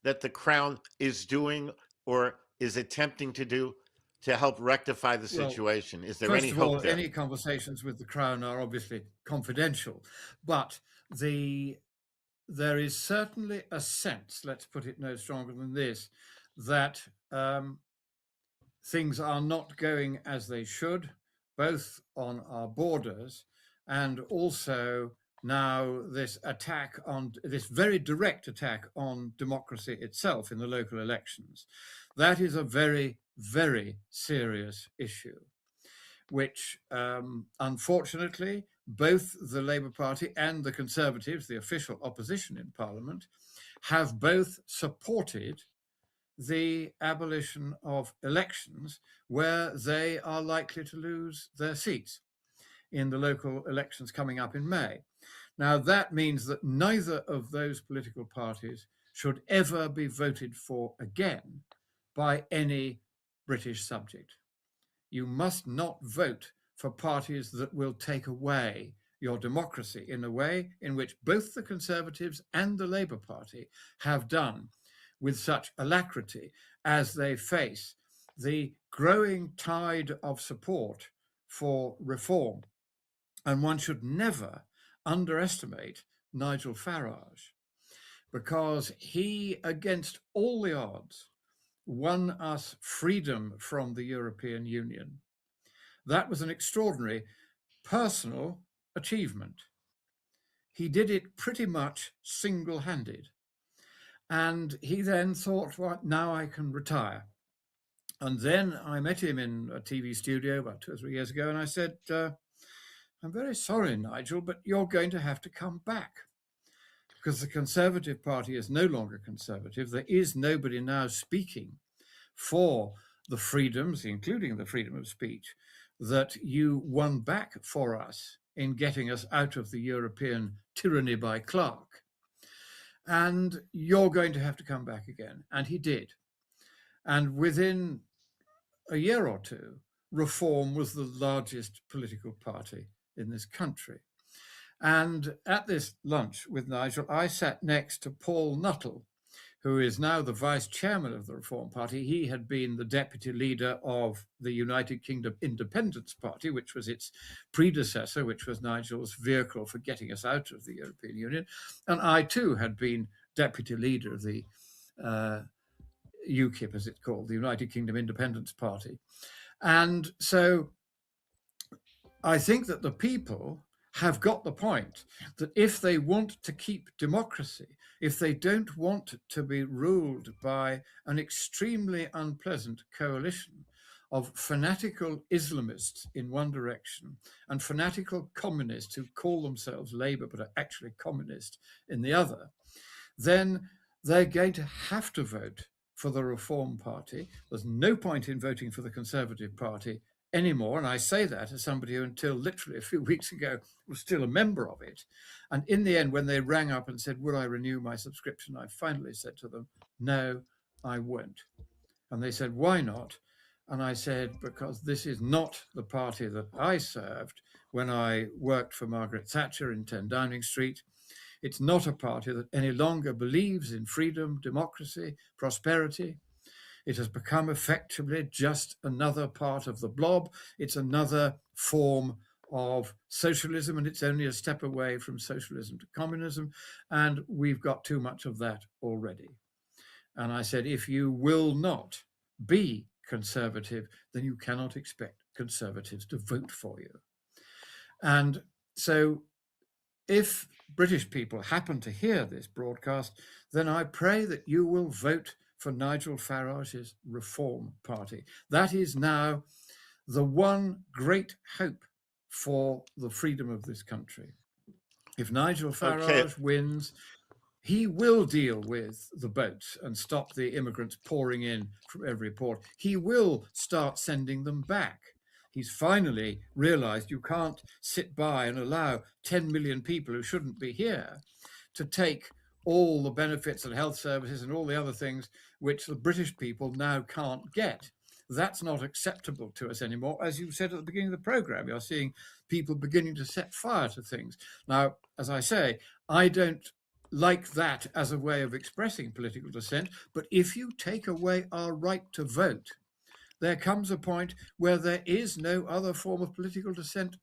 Speaker 2: that the crown is doing or is attempting to do to help rectify the situation? Is there any hope there?
Speaker 17: Any conversations with the crown are obviously confidential, but there is certainly a sense, let's put it no stronger than this, that things are not going as they should, both on our borders and also now this very direct attack on democracy itself in the local elections. That is a very, very serious issue, which unfortunately both the Labour Party and the Conservatives, the official opposition in Parliament, have both supported the abolition of elections where they are likely to lose their seats in the local elections coming up in May. Now, that means that neither of those political parties should ever be voted for again by any British subject. You must not vote for parties that will take away your democracy in a way in which both the Conservatives and the Labour Party have done with such alacrity as they face the growing tide of support for reform. And one should never underestimate Nigel Farage, because he, against all the odds, won us freedom from the European Union. That was an extraordinary personal achievement. He did it pretty much single-handed. And he then thought, well, now I can retire. And then I met him in a TV studio about 2 or 3 years ago, and I said, I'm very sorry, Nigel, but you're going to have to come back, because the Conservative Party is no longer conservative. There is nobody now speaking for the freedoms, including the freedom of speech, that you won back for us in getting us out of the European tyranny by Clark. And you're going to have to come back again. And he did. And within a year or two, Reform was the largest political party in this country. And at this lunch with Nigel, I sat next to Paul Nuttall, who is now the vice chairman of the Reform Party. He had been the deputy leader of the United Kingdom Independence Party, which was its predecessor, which was Nigel's vehicle for getting us out of the European Union. And I too had been deputy leader of the UKIP, as it's called, the United Kingdom Independence Party. And so I think that the people have got the point that if they want to keep democracy, if they don't want to be ruled by an extremely unpleasant coalition of fanatical Islamists in one direction and fanatical communists who call themselves Labour but are actually communist in the other, then they're going to have to vote for the Reform Party. There's no point in voting for the Conservative Party anymore. And I say that as somebody who until literally a few weeks ago was still a member of it. And in the end, when they rang up and said, would I renew my subscription? I finally said to them, no, I won't. And they said, why not? And I said, because this is not the party that I served when I worked for Margaret Thatcher in 10 Downing Street. It's not a party that any longer believes in freedom, democracy, prosperity. It has become effectively just another part of the blob. It's another form of socialism, and it's only a step away from socialism to communism. And we've got too much of that already. And I said, if you will not be conservative, then you cannot expect conservatives to vote for you. And so if British people happen to hear this broadcast, then I pray that you will vote for Nigel Farage's Reform Party. That is now the one great hope for the freedom of this country. If Nigel Farage wins, he will deal with the boats and stop the immigrants pouring in from every port. He will start sending them back. He's finally realized you can't sit by and allow 10 million people who shouldn't be here to take all the benefits and health services and all the other things which the British people now can't get. That's not acceptable to us anymore. As you said at the beginning of the program, you're seeing people beginning to set fire to things. Now, as I say, I don't like that as a way of expressing political dissent, but if you take away our right to vote, there comes a point where there is no other form of political dissent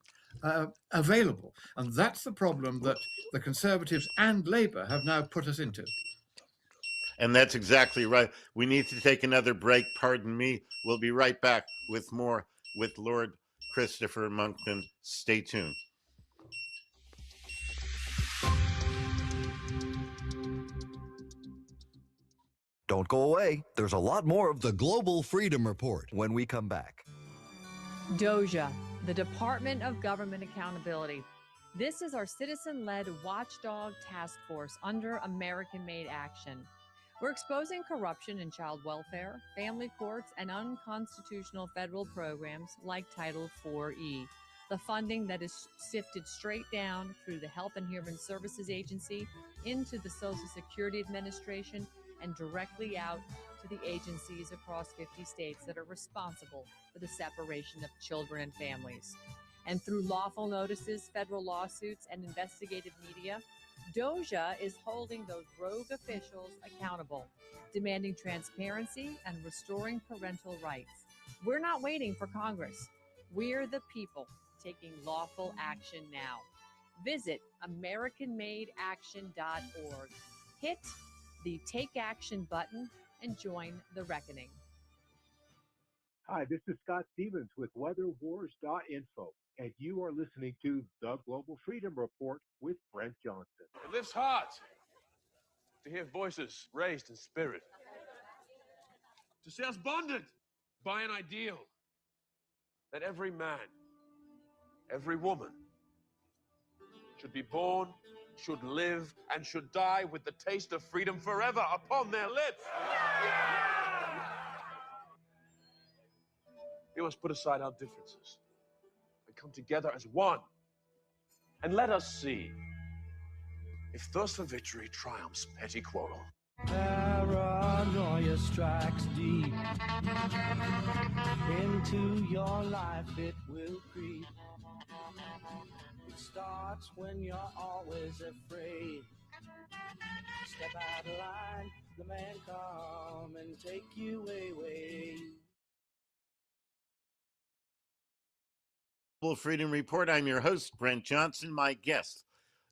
Speaker 17: available. And that's the problem that the Conservatives and Labour have now put us into.
Speaker 2: And that's exactly right. We need to take another break. Pardon me. We'll be right back with more with Lord Christopher Monckton. Stay tuned.
Speaker 16: Don't go away. There's a lot more of the Global Freedom Report when we come back.
Speaker 7: DOJA, the Department of Government Accountability. This is our citizen-led watchdog task force under American-Made Action. We're exposing corruption in child welfare, family courts, and unconstitutional federal programs like Title IV-E, the funding that is sifted straight down through the Health and Human Services Agency into the Social Security Administration and directly out to the agencies across 50 states that are responsible for the separation of children and families. And through lawful notices, federal lawsuits, and investigative media, DOJA is holding those rogue officials accountable, demanding transparency and restoring parental rights. We're not waiting for Congress. We're the people taking lawful action now. Visit AmericanMadeAction.org. Hit the Take Action button and join the reckoning.
Speaker 13: Hi, this is Scott Stevens with WeatherWars.info, and you are listening to The Global Freedom Report with Brent Johnson.
Speaker 6: It lifts hearts to hear voices raised in spirit, to see us bonded by an ideal that every man, every woman should be born, should live, and should die with the taste of freedom forever upon their lips. We must put aside our differences and come together as one. And let us see if thirst for victory triumphs petty quarrel.
Speaker 14: Paranoia strikes deep into your life, it will creep. It starts when you're always afraid. Step out of line, the man come and take you away.
Speaker 2: Global Freedom Report. I'm your host, Brent Johnson. My guest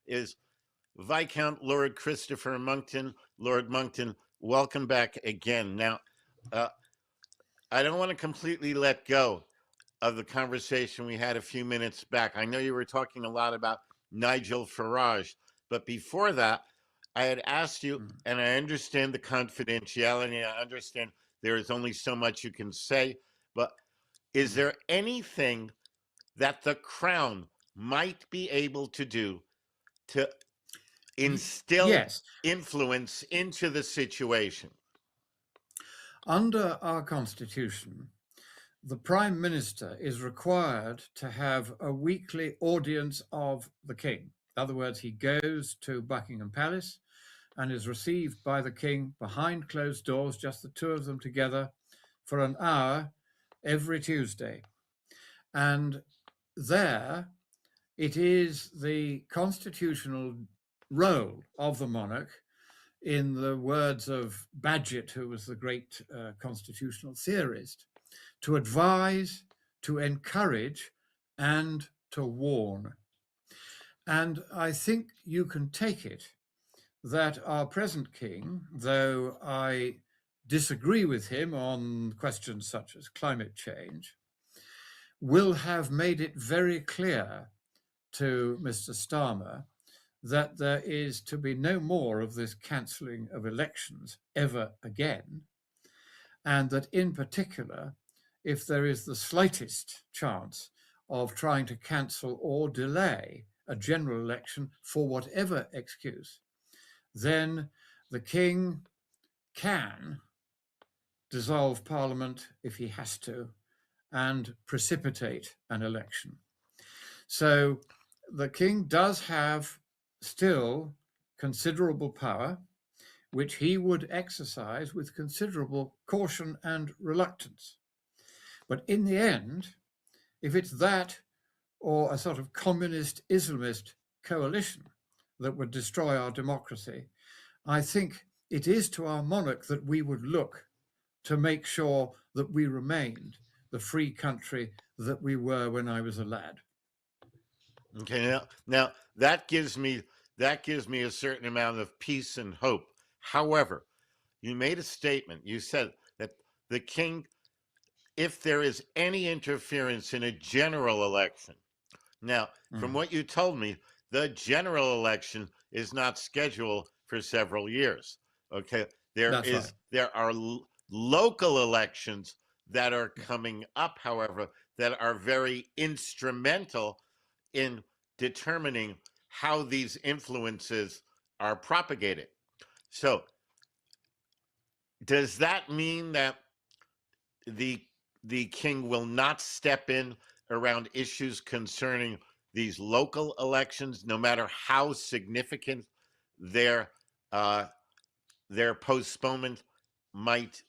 Speaker 2: is Viscount Lord Christopher Monckton. Lord Monckton, welcome back again. Now, I don't want to completely let go of the conversation we had a few minutes back. I know you were talking a lot about Nigel Farage, but before that, I had asked you, and I understand the confidentiality, I understand there is only so much you can say, but is there anything that the Crown might be able to do to instill influence into the situation?
Speaker 17: Under our Constitution, the Prime Minister is required to have a weekly audience of the King. In other words, he goes to Buckingham Palace and is received by the King behind closed doors, just the two of them together, for an hour every Tuesday. And there, it is the constitutional role of the monarch, in the words of Bagehot, who was the great constitutional theorist, to advise, to encourage, and to warn. And I think you can take it that our present king, though I disagree with him on questions such as climate change, will have made it very clear to Mr. Starmer that there is to be no more of this cancelling of elections ever again, and that in particular, if there is the slightest chance of trying to cancel or delay a general election for whatever excuse, then the King can dissolve Parliament if he has to and precipitate an election. So the King does have still considerable power, which he would exercise with considerable caution and reluctance. But in the end, if it's that or a sort of communist Islamist coalition that would destroy our democracy, I think it is to our monarch that we would look to make sure that we remained the free country that we were when I was a lad.
Speaker 2: Okay, now that gives me a certain amount of peace and hope. However, you made a statement. You said that the King, if there is any interference in a general election. Now, from what you told me, the general election is not scheduled for several years. Okay, there are local elections that are coming up, however, that are very instrumental in determining how these influences are propagated. So does that mean that the king will not step in around issues concerning these local elections, no matter how significant their postponement might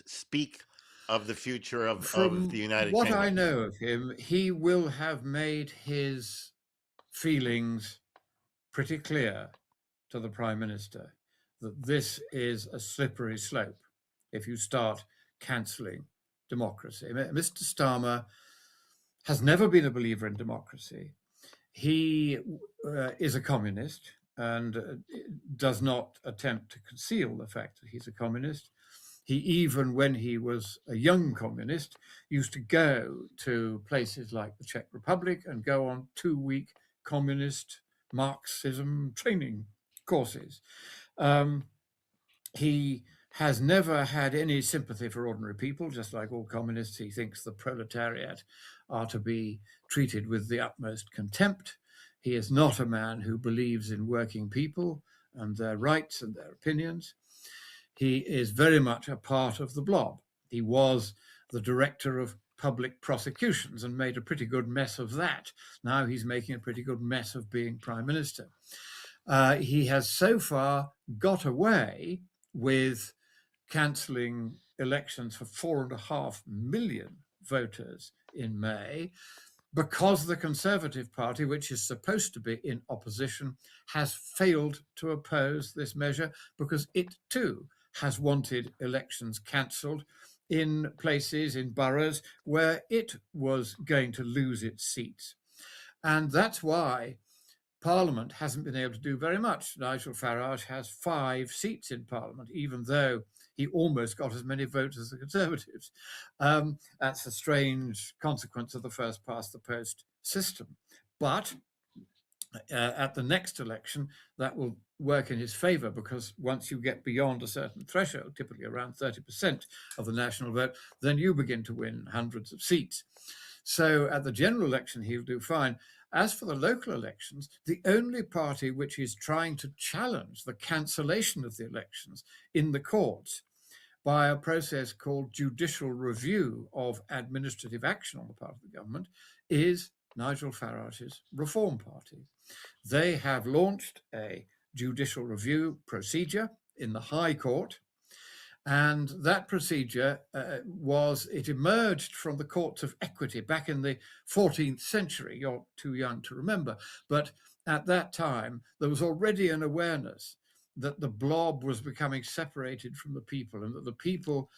Speaker 2: speak of the future of
Speaker 17: From
Speaker 2: the United
Speaker 17: what
Speaker 2: Kingdom?
Speaker 17: I know of him, he will have made his feelings pretty clear to the Prime Minister that this is a slippery slope if you start cancelling democracy. Mr. Starmer has never been a believer in democracy. He is a communist and does not attempt to conceal the fact that he's a communist. He, even when he was a young communist, used to go to places like the Czech Republic and go on 2-week communist Marxism training courses. He has never had any sympathy for ordinary people. Just like all communists, he thinks the proletariat are to be treated with the utmost contempt. He is not a man who believes in working people and their rights and their opinions. He is very much a part of the blob. He was the director of public prosecutions and made a pretty good mess of that. Now he's making a pretty good mess of being prime minister. He has so far got away with cancelling elections for 4.5 million voters in May because the Conservative Party, which is supposed to be in opposition, has failed to oppose this measure because it too has wanted elections cancelled in places, in boroughs, where it was going to lose its seats. And that's why Parliament hasn't been able to do very much. Nigel Farage has 5 seats in Parliament, even though he almost got as many votes as the Conservatives. That's a strange consequence of the first past the post system. But at the next election, that will work in his favour, because once you get beyond a certain threshold, typically around 30% of the national vote, then you begin to win hundreds of seats. So at the general election, he'll do fine. As for the local elections, the only party which is trying to challenge the cancellation of the elections in the courts by a process called judicial review of administrative action on the part of the government is Nigel Farage's Reform Party. They have launched a judicial review procedure in the High Court, and that procedure it emerged from the courts of equity back in the 14th century. You're too young to remember, but at that time, there was already an awareness that the blob was becoming separated from the people, and that the people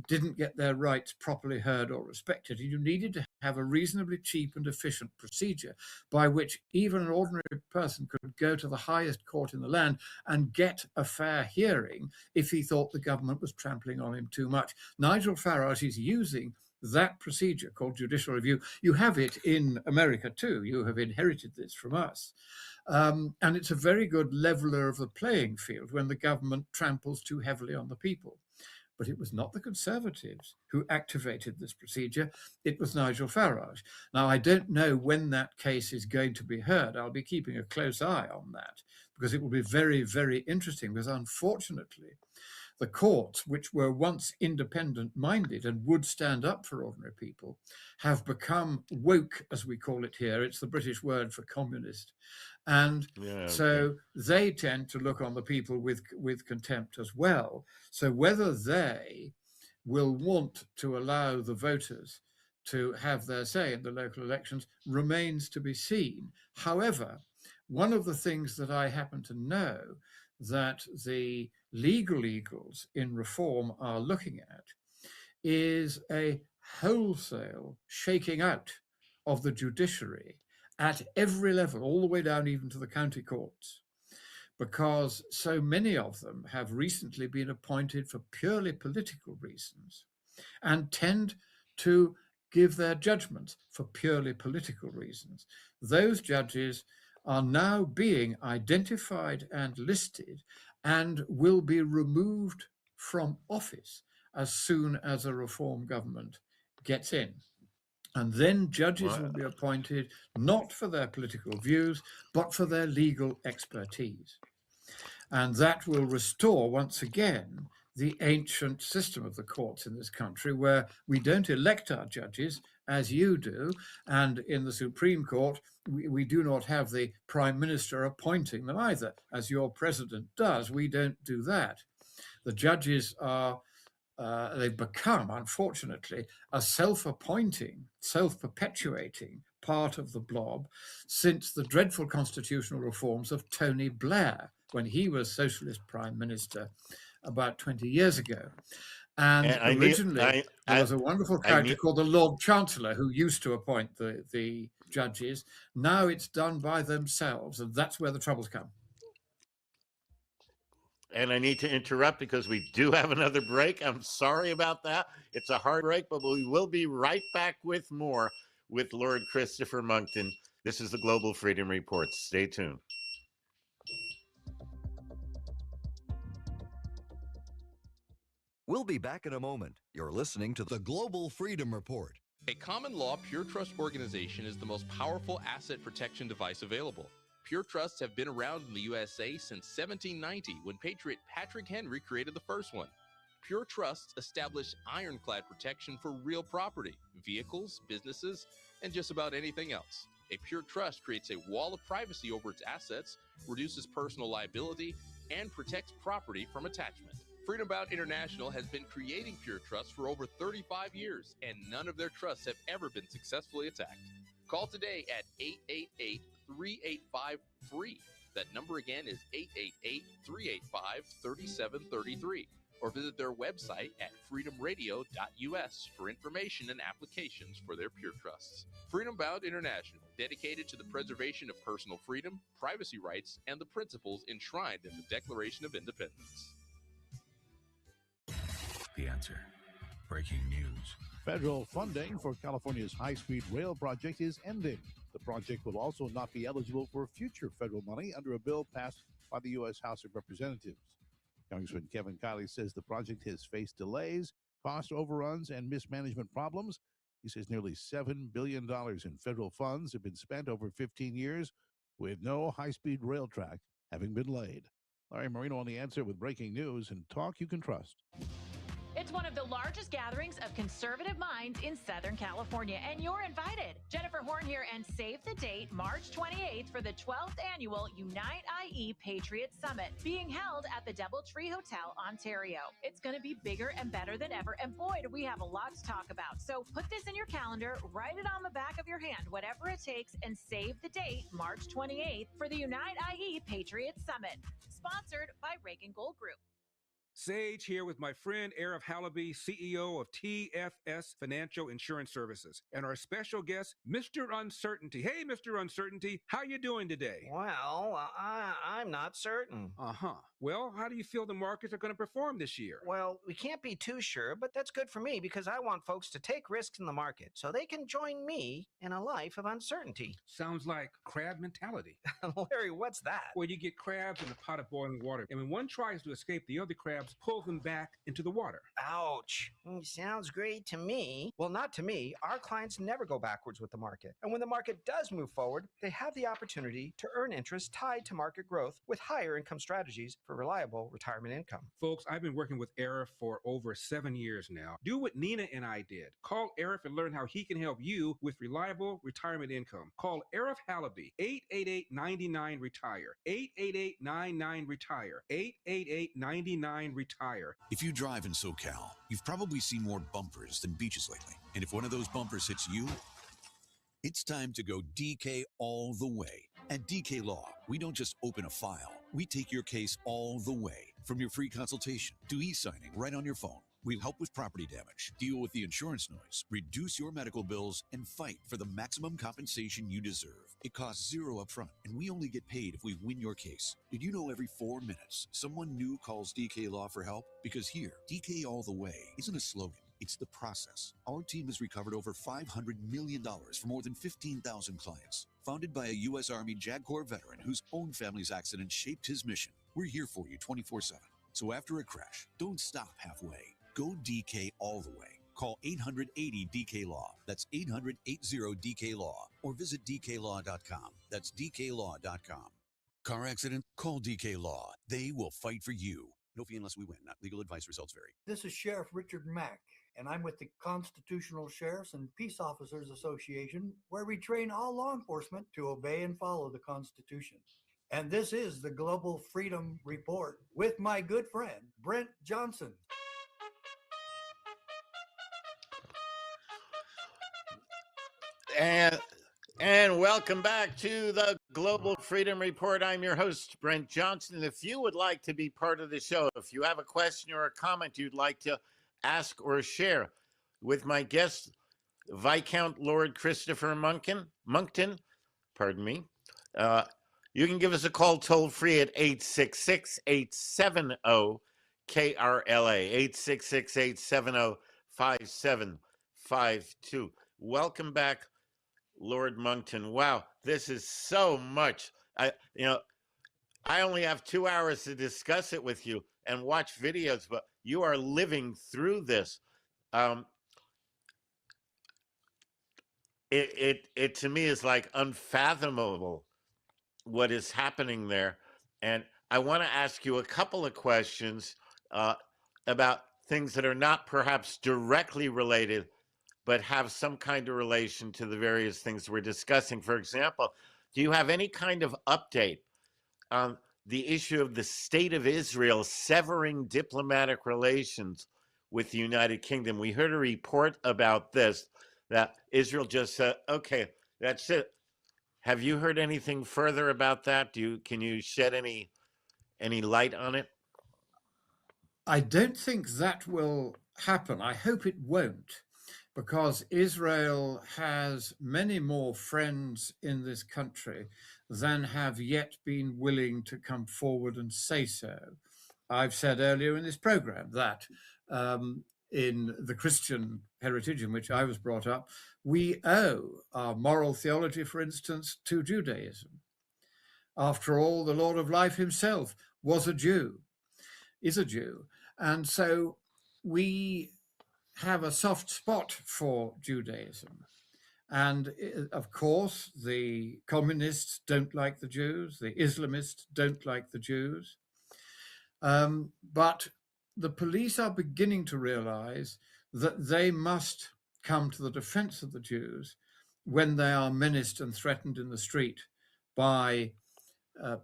Speaker 17: didn't get their rights properly heard or respected. And you needed to have a reasonably cheap and efficient procedure by which even an ordinary person could go to the highest court in the land and get a fair hearing if he thought the government was trampling on him too much. Nigel Farage is using that procedure called judicial review. You have it in America too. You have inherited this from us. And it's a very good leveler of the playing field when the government tramples too heavily on the people. But it was not the Conservatives who activated this procedure. It was Nigel Farage. Now, I don't know when that case is going to be heard. I'll be keeping a close eye on that because it will be very, very interesting, because unfortunately, the courts, which were once independent-minded and would stand up for ordinary people, have become woke, as we call it here. It's the British word for communist. And they tend to look on the people with contempt as well. So whether they will want to allow the voters to have their say in the local elections remains to be seen. However, one of the things that I happen to know that the legal eagles in reform are looking at is a wholesale shaking out of the judiciary at every level, all the way down even to the county courts, because so many of them have recently been appointed for purely political reasons and tend to give their judgments for purely political reasons. Those judges are now being identified and listed and will be removed from office as soon as a reform government gets in. And then judges
Speaker 2: Wow.
Speaker 17: will be appointed not for their political views, but for their legal expertise. And that will restore, once again, the ancient system of the courts in this country, where we don't elect our judges as you do. And in the Supreme Court, we do not have the Prime Minister appointing them either, as your president does. We don't do that. The judges are they've become, unfortunately, a self-appointing, self-perpetuating part of the blob since the dreadful constitutional reforms of Tony Blair, when he was Socialist Prime Minister about 20 years ago. And originally, there was a wonderful character called the Lord Chancellor who used to appoint the judges. Now it's done by themselves, and that's where the troubles come.
Speaker 2: And I need to interrupt because we do have another break. I'm sorry about that. It's a hard break, but we will be right back with more with Lord Christopher Monckton. This is the Global Freedom Report. Stay tuned.
Speaker 16: We'll be back in a moment. You're listening to the Global Freedom Report.
Speaker 15: A common law pure trust organization is the most powerful asset protection device available. Pure trusts have been around in the USA since 1790, when Patriot Patrick Henry created the first one. Pure trusts establish ironclad protection for real property, vehicles, businesses, and just about anything else. A pure trust creates a wall of privacy over its assets, reduces personal liability, and protects property from attachment. Freedom Bound International has been creating pure trusts for over 35 years, and none of their trusts have ever been successfully attacked. Call today at 888-385-FREE. That number again is 888-385-3733. Or visit their website at freedomradio.us for information and applications for their pure trusts. Freedom Bound International, dedicated to the preservation of personal freedom, privacy rights, and the principles enshrined in the Declaration of Independence.
Speaker 19: The Answer. Breaking news.
Speaker 18: Federal funding for California's high-speed rail project is ending. The project will also not be eligible for future federal money under a bill passed by the U.S. House of Representatives. Congressman Kevin Kiley says the project has faced delays, cost overruns, and mismanagement problems. He says nearly $7 billion in federal funds have been spent over 15 years with no high-speed rail track having been laid. Larry Marino on The Answer with breaking news and talk you can trust.
Speaker 4: It's one of the largest gatherings of conservative minds in Southern California, and you're invited. Jennifer Horn here, and save the date, March 28th, for the 12th annual Unite IE Patriot Summit, being held at the DoubleTree Hotel, Ontario. It's going to be bigger and better than ever, and boy, do we have a lot to talk about. So put this in your calendar, write it on the back of your hand, whatever it takes, and save the date, March 28th, for the Unite IE Patriot Summit, sponsored by Reagan Gold Group.
Speaker 20: Sage here with my friend Arif Halaby, CEO of TFS Financial Insurance Services, and our special guest, Mr. Uncertainty. Hey, Mr. Uncertainty, how you doing today?
Speaker 21: Well, I'm not certain.
Speaker 20: Uh-huh. Well, how do you feel the markets are going to perform this year?
Speaker 21: Well, we can't be too sure, but that's good for me because I want folks to take risks in the market so they can join me in a life of uncertainty.
Speaker 20: Sounds like crab mentality.
Speaker 21: Larry, what's that?
Speaker 20: Well, you get crabs in a pot of boiling water, and when one tries to escape, the other crabs pull them back into the water.
Speaker 21: Ouch. Sounds great to me. Well, not to me. Our clients never go backwards with the market. And when the market does move forward, they have the opportunity to earn interest tied to market growth with higher income strategies for reliable retirement income.
Speaker 20: Folks, I've been working with Arif for over 7 years now. Do what Nina and I did. Call Arif and learn how he can help you with reliable retirement income. Call Arif Halaby, 888-99-RETIRE, 888-99-RETIRE, 888-99-RETIRE.
Speaker 23: If you drive in SoCal, you've probably seen more bumpers than beaches lately. And if one of those bumpers hits you, it's time to go DK all the way. At DK Law, we don't just open a file. We take your case all the way. From your free consultation to e-signing right on your phone. We'll help with property damage, deal with the insurance noise, reduce your medical bills, and fight for the maximum compensation you deserve. It costs $0 upfront, and we only get paid if we win your case. Did you know every 4 minutes, someone new calls DK Law for help? Because here, DK all the way isn't a slogan. It's the process. Our team has recovered over $500 million for more than 15,000 clients. Founded by a U.S. Army JAG Corps veteran whose own family's accident shaped his mission, we're here for you 24/7. So after a crash, don't stop halfway. Go DK all the way. Call 800-80-DK-LAW. That's 800-80-DK-LAW. Or visit DKLaw.com. That's DKLaw.com. Car accident? Call DK Law. They will fight for you. No fee unless we win. Not legal advice. Results vary.
Speaker 1: This is Sheriff Richard Mack, and I'm with the Constitutional Sheriffs and Peace Officers Association, where we train all law enforcement to obey and follow the Constitution. And this is the Global Freedom Report with my good friend, Brent Johnson.
Speaker 2: And welcome back to the Global Freedom Report. I'm your host, Brent Johnson. If you would like to be part of the show, if you have a question or a comment you'd like to ask or share with my guest, Viscount Lord Christopher Monkton, pardon me, you can give us a call toll free at 866-870-KRLA, 866-870-5752. Welcome back, Lord Monkton. Wow, this is so much. I only have 2 hours to discuss it with you and watch videos, but you are living through this. It to me is like unfathomable what is happening there. And I want to ask you a couple of questions about things that are not perhaps directly related, but have some kind of relation to the various things we're discussing. For example, do you have any kind of update on the issue of the state of Israel severing diplomatic relations with the United Kingdom? We heard a report about this, that Israel just said, okay, that's it. Have you heard anything further about that? Can you shed any light on it?
Speaker 17: I don't think that will happen. I hope it won't, because Israel has many more friends in this country than have yet been willing to come forward and say so. I've said earlier in this program that in the Christian heritage in which I was brought up, we owe our moral theology, for instance, to Judaism. After all, the Lord of Life himself was a Jew, is a Jew. And so we have a soft spot for Judaism. And of course, the communists don't like the Jews, the Islamists don't like the Jews. But the police are beginning to realize that they must come to the defense of the Jews when they are menaced and threatened in the street by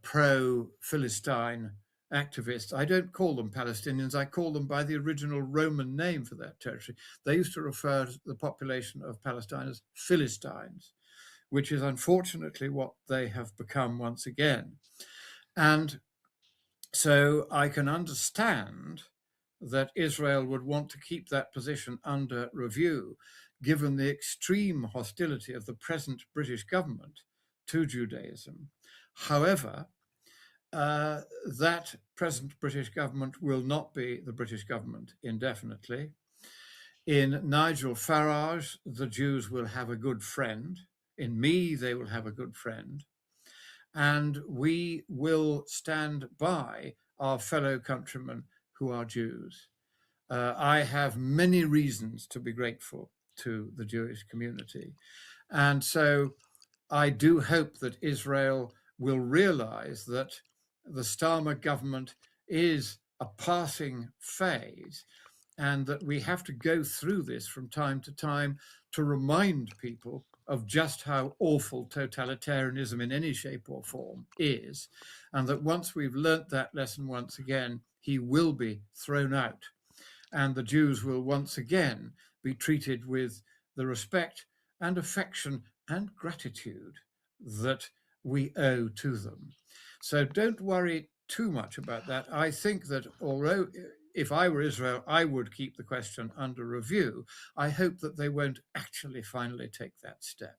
Speaker 17: pro-Philistine activists. I don't call them Palestinians, I call them by the original Roman name for that territory. They used to refer to the population of Palestine as Philistines, which is unfortunately what they have become once again. And so I can understand that Israel would want to keep that position under review, given the extreme hostility of the present British government to Judaism. However, that present British government will not be the British government indefinitely. In Nigel Farage, the Jews will have a good friend. In me, they will have a good friend. And we will stand by our fellow countrymen who are Jews. I have many reasons to be grateful to the Jewish community. And so I do hope that Israel will realize that the Starmer government is a passing phase, and that we have to go through this from time to time to remind people of just how awful totalitarianism in any shape or form is, and that once we've learnt that lesson once again, he will be thrown out, and the Jews will once again be treated with the respect and affection and gratitude that we owe to them. So don't worry too much about that. I think that although if I were Israel, I would keep the question under review, I hope that they won't actually finally take that step.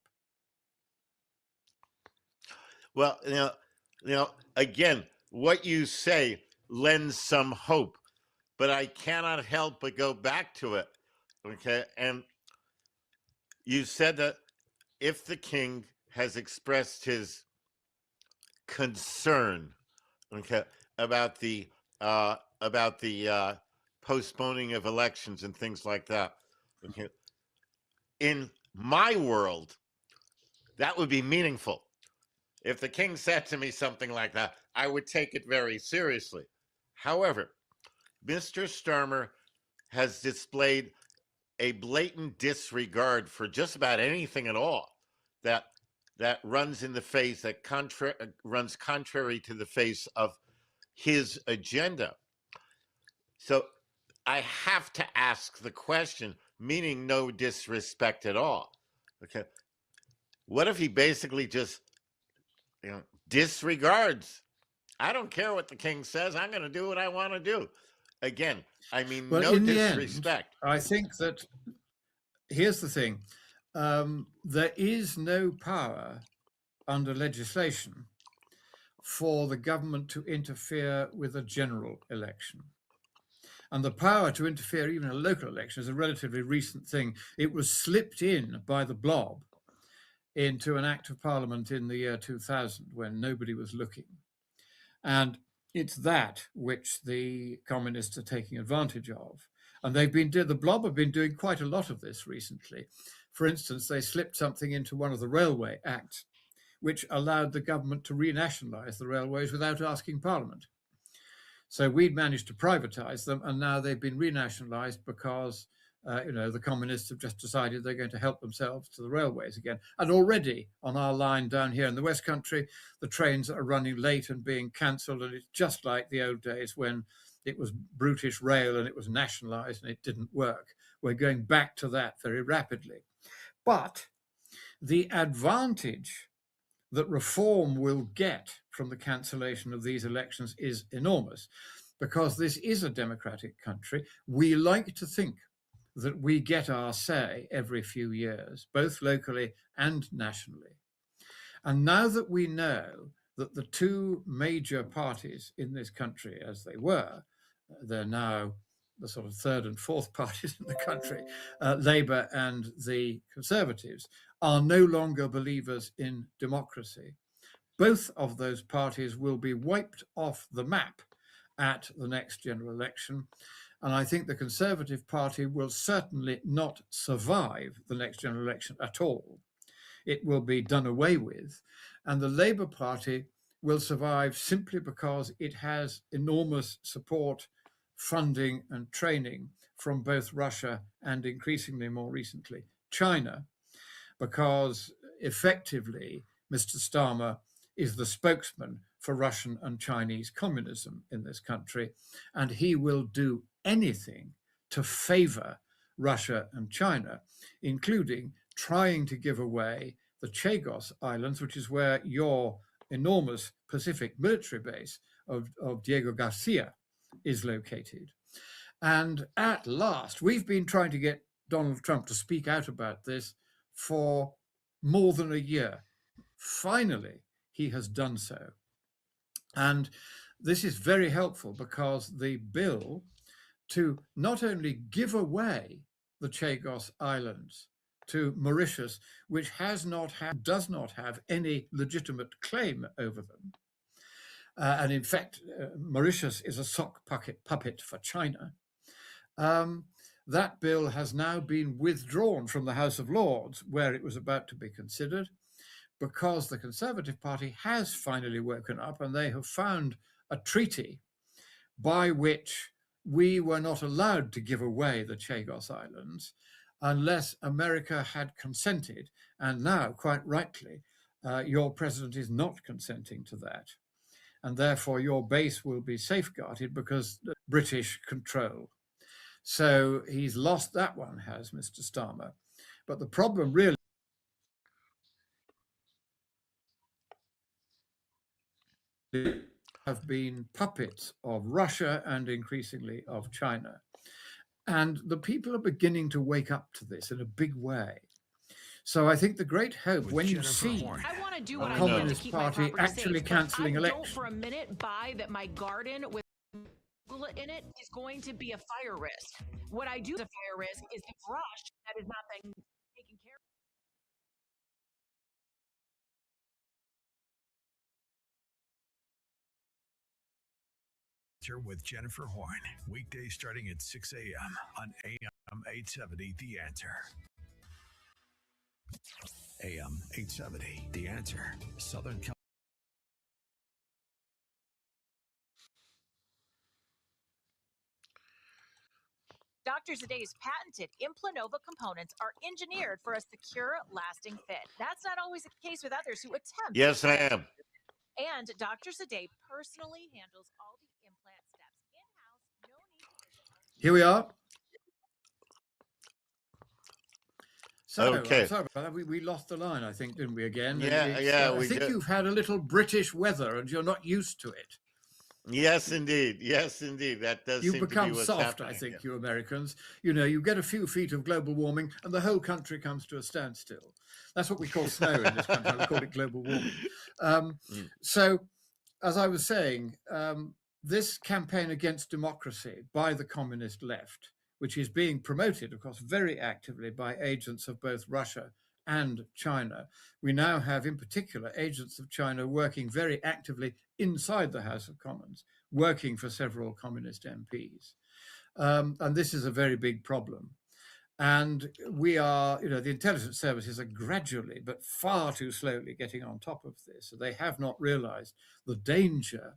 Speaker 2: Well, again, what you say lends some hope, but I cannot help but go back to it. Okay. And you said that if the king has expressed his concern, okay, about the postponing of elections and things like that, Okay. In my world, that would be meaningful. If the king said to me something like that, I would take it very seriously. However, Mr. Starmer has displayed a blatant disregard for just about anything at all that runs in the face, that runs contrary to the face of his agenda. So I have to ask the question, meaning no disrespect at all. Okay. What if he basically just, disregards? I don't care what the king says. I'm going to do what I want to do. Again, I mean,
Speaker 17: Well,
Speaker 2: no
Speaker 17: in the
Speaker 2: disrespect.
Speaker 17: end, I think that here's the thing. There is no power under legislation for the government to interfere with a general election. And the power to interfere even in a local election is a relatively recent thing. It was slipped in by the blob into an act of parliament in the year 2000 when nobody was looking. And it's that which the communists are taking advantage of. And the blob have been doing quite a lot of this recently. For instance, they slipped something into one of the Railway Acts, which allowed the government to renationalize the railways without asking Parliament. So we'd managed to privatize them, and now they've been renationalized because the communists have just decided they're going to help themselves to the railways again. And already on our line down here in the West Country, the trains are running late and being cancelled, and it's just like the old days when it was British Rail and it was nationalized and it didn't work. We're going back to that very rapidly. But the advantage that reform will get from the cancellation of these elections is enormous, because this is a democratic country. We like to think that we get our say every few years, both locally and nationally. And now that we know that the two major parties in this country, as they were, they're now the sort of third and fourth parties in the country, Labour and the Conservatives, are no longer believers in democracy. Both of those parties will be wiped off the map at the next general election. And I think the Conservative Party will certainly not survive the next general election at all. It will be done away with. And the Labour Party will survive simply because it has enormous support, funding and training from both Russia and increasingly more recently China, because effectively Mr. Starmer is the spokesman for Russian and Chinese communism in this country, and he will do anything to favor Russia and China, including trying to give away the Chagos Islands, which is where your enormous Pacific military base of Diego Garcia is located. And at last, we've been trying to get Donald Trump to speak out about this for more than a year. Finally, he has done so. And this is very helpful because the bill to not only give away the Chagos Islands to Mauritius, which does not have any legitimate claim over them, and in fact, Mauritius is a sock puppet for China, that bill has now been withdrawn from the House of Lords, where it was about to be considered, because the Conservative Party has finally woken up and they have found a treaty by which we were not allowed to give away the Chagos Islands unless America had consented. And now, quite rightly, your president is not consenting to that. And therefore, your base will be safeguarded because the British control. So he's lost that one, has Mr. Starmer. But the problem really have been puppets of Russia and increasingly of China. And the people are beginning to wake up to this in a big way. So I think the great hope when you see
Speaker 4: I want to do
Speaker 17: the
Speaker 4: what I can to
Speaker 17: Communist
Speaker 4: keep my
Speaker 17: Party
Speaker 4: property
Speaker 17: actually
Speaker 4: safe, but
Speaker 17: cancelling
Speaker 4: I
Speaker 17: elections.
Speaker 4: don't for a minute buy that my garden with arugula in it is going to be a fire risk. What I do as a fire risk is the brush that is not being taken care of.
Speaker 19: with Jennifer Horn. Weekdays starting at 6 a.m. on AM 870 The Answer. AM 870 The Answer. Southern California.
Speaker 4: Dr. Zaday's patented Implanova components are engineered for a secure, lasting fit. That's not always the case with others who attempt.
Speaker 2: Yes, I am.
Speaker 4: And Dr. Zaday personally handles all the implant steps in-house. No need.
Speaker 17: Here we are. So,
Speaker 2: Okay.
Speaker 17: sorry about that. We lost the line, I think, didn't we, again?
Speaker 2: Yeah,
Speaker 17: And
Speaker 2: yeah,
Speaker 17: I
Speaker 2: we
Speaker 17: think
Speaker 2: did.
Speaker 17: you've had a little British weather and you're not used to it.
Speaker 2: Yes, indeed. Yes, indeed. That does
Speaker 17: You've
Speaker 2: seem to
Speaker 17: become
Speaker 2: be what's
Speaker 17: soft,
Speaker 2: happening.
Speaker 17: I think, you Americans. You know, you get a few feet of global warming and the whole country comes to a standstill. That's what we call snow in this country. We call it global warming. So, as I was saying, this campaign against democracy by the communist left, which is being promoted, of course, very actively by agents of both Russia and China. We now have, in particular, agents of China working very actively inside the House of Commons, working for several communist MPs. And this is a very big problem. And we are, you know, the intelligence services are gradually, but far too slowly getting on top of this. So they have not realized the danger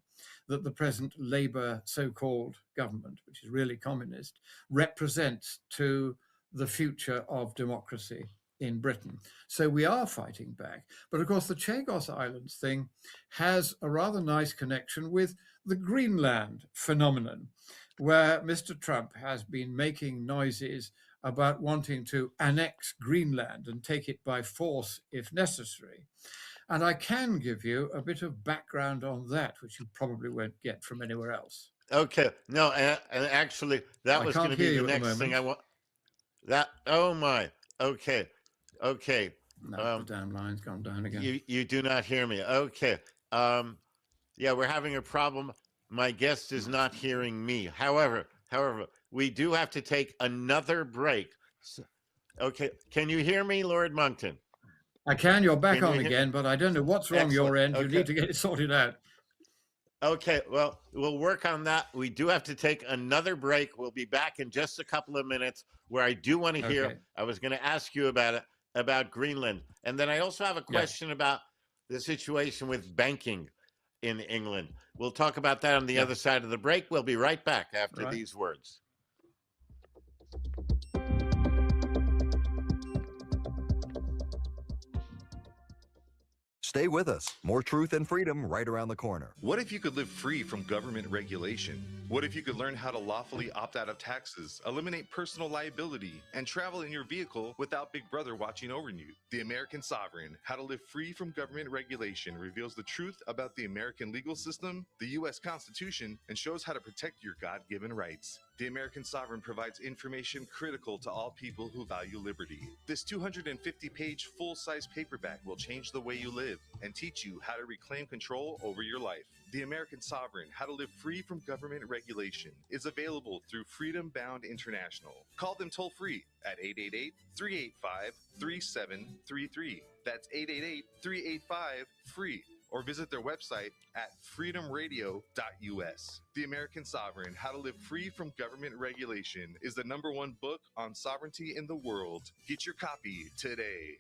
Speaker 17: that the present Labour so-called government, which is really communist, represents to the future of democracy in Britain. So we are fighting back. But of course, the Chagos Islands thing has a rather nice connection with the Greenland phenomenon, where Mr. Trump has been making noises about wanting to annex Greenland and take it by force if necessary. And I can give you a bit of background on that, which you probably won't get from anywhere else.
Speaker 2: Okay. No, and actually, that
Speaker 17: I
Speaker 2: was going to
Speaker 17: can't
Speaker 2: be
Speaker 17: hear
Speaker 2: the
Speaker 17: you at the
Speaker 2: next thing I
Speaker 17: moment.
Speaker 2: want. That. Oh my. Okay. Okay.
Speaker 17: No, the damn line's gone down again.
Speaker 2: You do not hear me. Okay. Yeah, we're having a problem. My guest is not hearing me. However, we do have to take another break. Okay. Can you hear me, Lord Monkton?
Speaker 17: I can, you're back
Speaker 2: Can you
Speaker 17: on
Speaker 2: hear-
Speaker 17: again, but I don't know what's wrong your
Speaker 2: Excellent.
Speaker 17: end. You
Speaker 2: Okay.
Speaker 17: need to get it sorted out.
Speaker 2: Okay, well, we'll work on that. We do have to take another break. We'll be back in just a couple of minutes where I do want to hear,
Speaker 17: Okay.
Speaker 2: I was going to ask you about it, about Greenland. And then I also have a question about the situation with banking in England. We'll talk about that on the other side of the break. We'll be right back after
Speaker 17: Right.
Speaker 2: these words.
Speaker 16: Stay with us. More truth and freedom right around the corner.
Speaker 5: What if you could live free from government regulation? What if you could learn how to lawfully opt out of taxes, eliminate personal liability, and travel in your vehicle without Big Brother watching over you? The American Sovereign, How to Live Free from Government Regulation, reveals the truth about the American legal system, the U.S. Constitution, and shows how to protect your God-given rights. The American Sovereign provides information critical to all people who value liberty. This 250-page full-size paperback will change the way you live and teach you how to reclaim control over your life. The American Sovereign, How to Live Free from Government Regulation, is available through Freedom Bound International. Call them toll-free at 888-385-3733. That's 888-385-FREE. Or visit their website at freedomradio.us. The American Sovereign, How to Live Free from Government Regulation is the #1 book on sovereignty in the world. Get your copy today.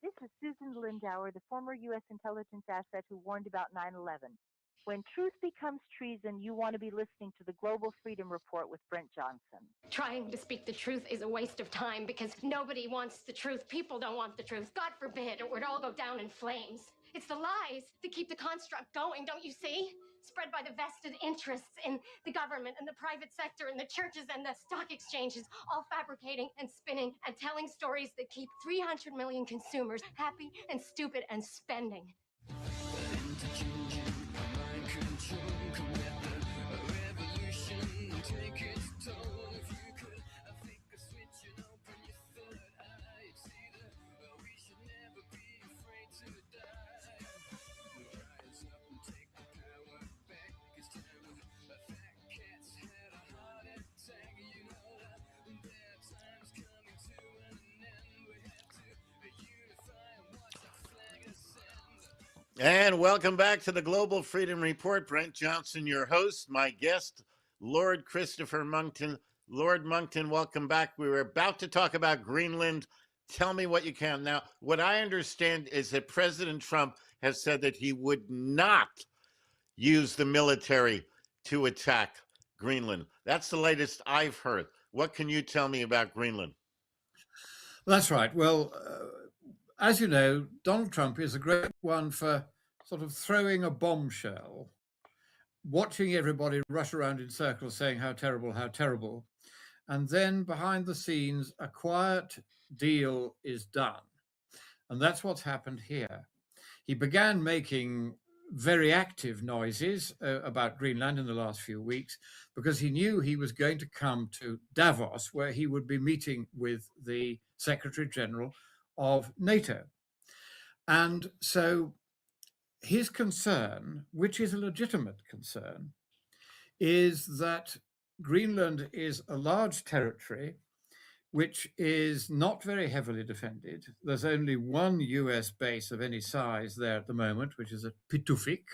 Speaker 8: This is Susan Lindauer, the former U.S. intelligence asset who warned about 9/11. When truth becomes treason, you want to be listening to the Global Freedom Report with Brent Johnson.
Speaker 10: Trying to speak the truth is a waste of time because nobody wants the truth. People don't want the truth. God forbid it would all go down in flames. It's the lies that keep the construct going, don't you see? Spread by the vested interests in the government and the private sector and the churches and the stock exchanges, all fabricating and spinning and telling stories that keep 300 million consumers happy and stupid and spending.
Speaker 2: And welcome back to the Global Freedom Report. Brent Johnson, your host. My guest, Lord Christopher Monkton. Lord Monkton, welcome back. We were about to talk about Greenland. Tell me what you can. Now, what I understand is that President Trump has said that he would not use the military to attack Greenland. That's the latest I've heard. What can you tell me about Greenland?
Speaker 17: That's right. Well, as you know, Donald Trump is a great one for sort of throwing a bombshell, watching everybody rush around in circles saying how terrible, and then behind the scenes, a quiet deal is done. And that's what's happened here. He began making very active noises about Greenland in the last few weeks because he knew he was going to come to Davos, where he would be meeting with the Secretary General of NATO. And so his concern, which is a legitimate concern, is that Greenland is a large territory which is not very heavily defended. There's only one US base of any size there at the moment, which is at Pituffik.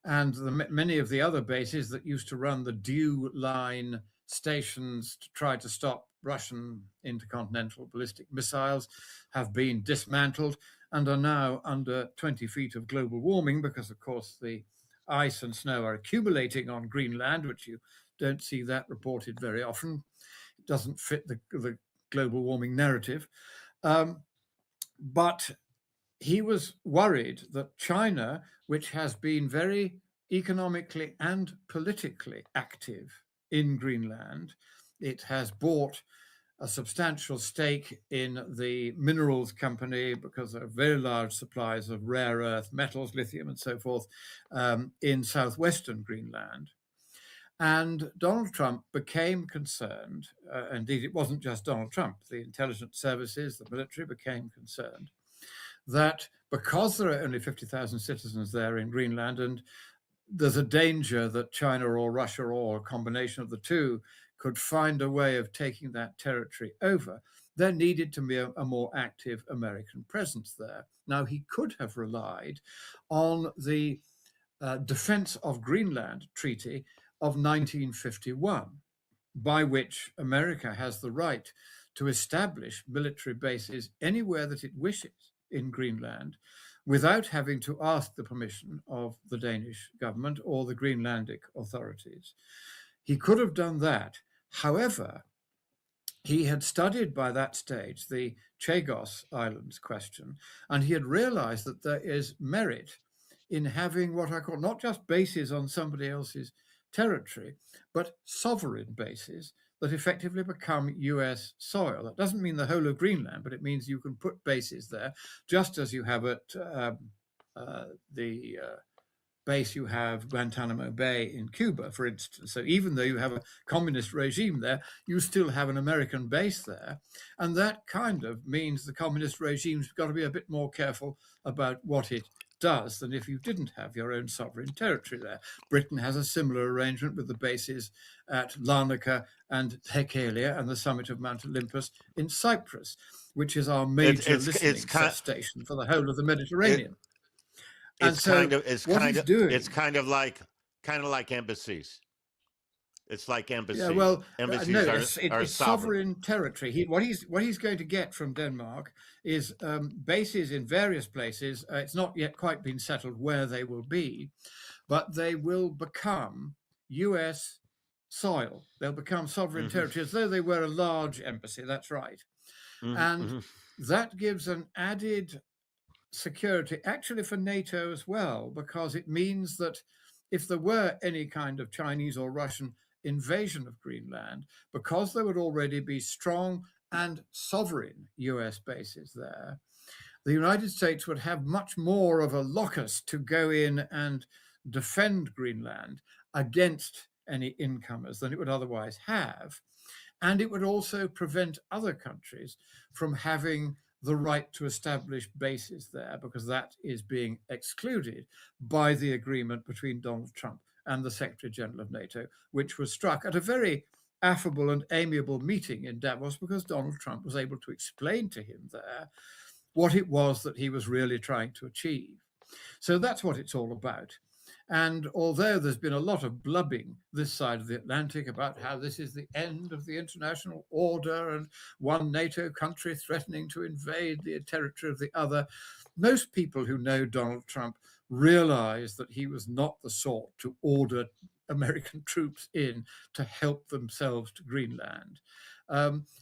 Speaker 17: And many of the other bases that used to run the DEW line stations to try to stop Russian intercontinental ballistic missiles have been dismantled and are now under 20 feet of global warming because, of course, the ice and snow are accumulating on Greenland, which you don't see that reported very often. It doesn't fit the global warming narrative. But he was worried that China, which has been very economically and politically active in Greenland, it has bought a substantial stake in the minerals company because there are very large supplies of rare earth metals, lithium and so forth, in southwestern Greenland. And Donald Trump became concerned, indeed it wasn't just Donald Trump, the intelligence services, the military became concerned, that because there are only 50,000 citizens there in Greenland and there's a danger that China or Russia or a combination of the two could find a way of taking that territory over, there needed to be a more active American presence there. Now, he could have relied on the Defense of Greenland Treaty of 1951, by which America has the right to establish military bases anywhere that it wishes in Greenland without having to ask the permission of the Danish government or the Greenlandic authorities. He could have done that. However, he had studied by that stage the Chagos Islands question, and he had realized that there is merit in having what I call not just bases on somebody else's territory, but sovereign bases that effectively become US soil. That doesn't mean the whole of Greenland, but it means you can put bases there, just as you have at the base you have Guantanamo Bay in Cuba, for instance. So even though you have a communist regime there, you still have an American base there. And that kind of means the communist regime's got to be a bit more careful about what it does than if you didn't have your own sovereign territory there. Britain has a similar arrangement with the bases at Larnaca and Heikalia and the summit of Mount Olympus in Cyprus, which is our major listening station for the whole of the Mediterranean.
Speaker 2: It's kind of like embassies. It's like embassies.
Speaker 17: Yeah, well,
Speaker 2: embassies
Speaker 17: no,
Speaker 2: are
Speaker 17: it's sovereign territory. What he's going to get from Denmark is bases in various places. It's not yet quite been settled where they will be, but they will become U.S. soil. They'll become sovereign territory as though they were a large embassy. That's right, and that gives an added security, actually for NATO as well, because it means that if there were any kind of Chinese or Russian invasion of Greenland, because there would already be strong and sovereign US bases there, the United States would have much more of a locus to go in and defend Greenland against any incomers than it would otherwise have. And it would also prevent other countries from having the right to establish bases there, because that is being excluded by the agreement between Donald Trump and the Secretary General of NATO, which was struck at a very affable and amiable meeting in Davos, because Donald Trump was able to explain to him there what it was that he was really trying to achieve. So that's what it's all about. And although there's been a lot of blubbing this side of the Atlantic about how this is the end of the international order and one NATO country threatening to invade the territory of the other, most people who know Donald Trump realize that he was not the sort to order American troops in to help themselves to Greenland.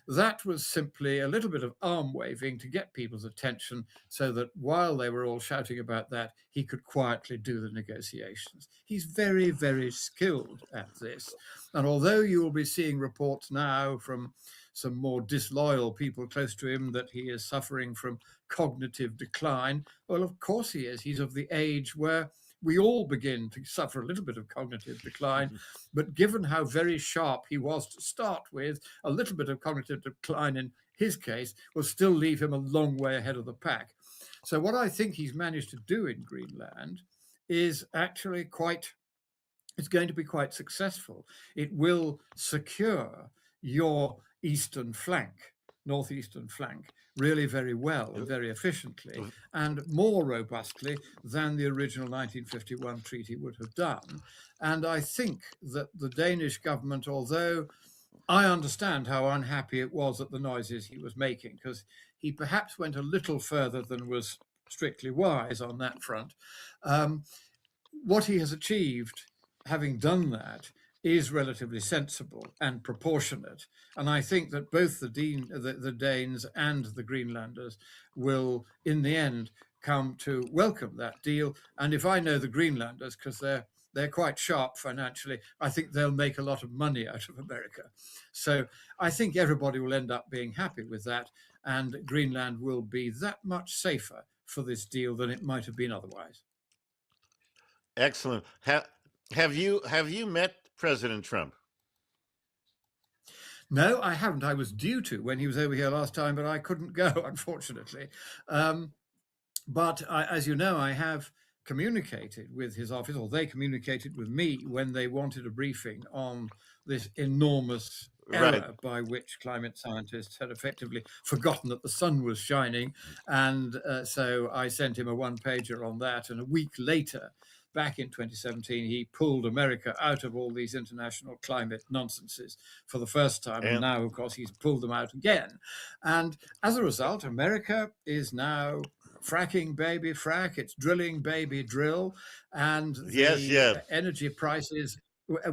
Speaker 17: That was simply a little bit of arm waving to get people's attention so that while they were all shouting about that, he could quietly do the negotiations. He's very, very skilled at this. And although you will be seeing reports now from some more disloyal people close to him that he is suffering from cognitive decline, well, of course he is. He's of the age where we all begin to suffer a little bit of cognitive decline, but given how very sharp he was to start with, a little bit of cognitive decline in his case will still leave him a long way ahead of the pack. So what I think he's managed to do in Greenland is actually it's going to be quite successful. It will secure your eastern flank, northeastern flank, really very well and very efficiently and more robustly than the original 1951 treaty would have done. And I think that the Danish government, although I understand how unhappy it was at the noises he was making, because he perhaps went a little further than was strictly wise on that front, what he has achieved, having done that, is relatively sensible and proportionate. And I think that both the Danes and the Greenlanders will, in the end, come to welcome that deal. And if I know the Greenlanders, because they're quite sharp financially, I think they'll make a lot of money out of America. So I think everybody will end up being happy with that, and Greenland will be that much safer for this deal than it might have been otherwise.
Speaker 2: Excellent. Have you met President Trump?
Speaker 17: No, I haven't. I was due to when he was over here last time, but I couldn't go, unfortunately. But as you know, I have communicated with his office, or they communicated with me when they wanted a briefing on this enormous error by which climate scientists had effectively forgotten that the sun was shining. And so I sent him a one-pager on that. And a week later, back in 2017, he pulled America out of all these international climate nonsenses for the first time. And now, of course, he's pulled them out again. And as a result, America is now fracking baby frack, it's drilling baby drill. And the energy prices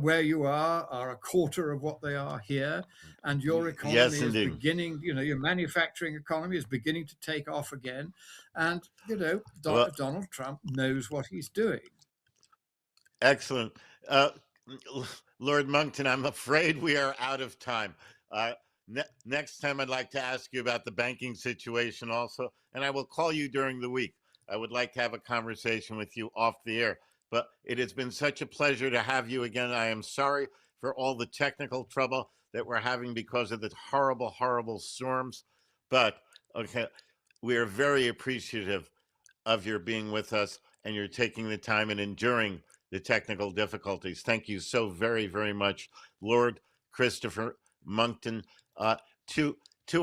Speaker 17: where you are a quarter of what they are here. And your economy is beginning, your manufacturing economy is beginning to take off again. And, Donald Trump knows what he's doing.
Speaker 2: Excellent. Lord Monkton, I'm afraid we are out of time. Next time, I'd like to ask you about the banking situation also, and I will call you during the week. I would like to have a conversation with you off the air, but it has been such a pleasure to have you again. I am sorry for all the technical trouble that we're having because of the horrible, horrible storms, but okay, we are very appreciative of your being with us and you're taking the time and enduring the technical difficulties. Thank you so very, very much, Lord Christopher Monkton. To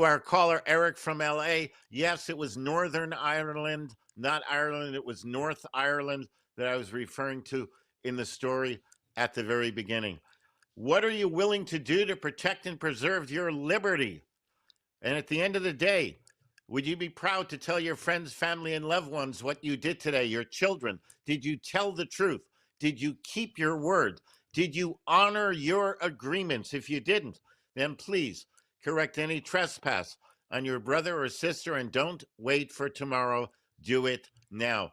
Speaker 2: our caller, Eric from LA, yes, it was Northern Ireland, not Ireland. It was North Ireland that I was referring to in the story at the very beginning. What are you willing to do to protect and preserve your liberty? And at the end of the day, would you be proud to tell your friends, family, and loved ones what you did today, your children? Did you tell the truth? Did you keep your word? Did you honor your agreements? If you didn't, then please correct any trespass on your brother or sister and don't wait for tomorrow. Do it now.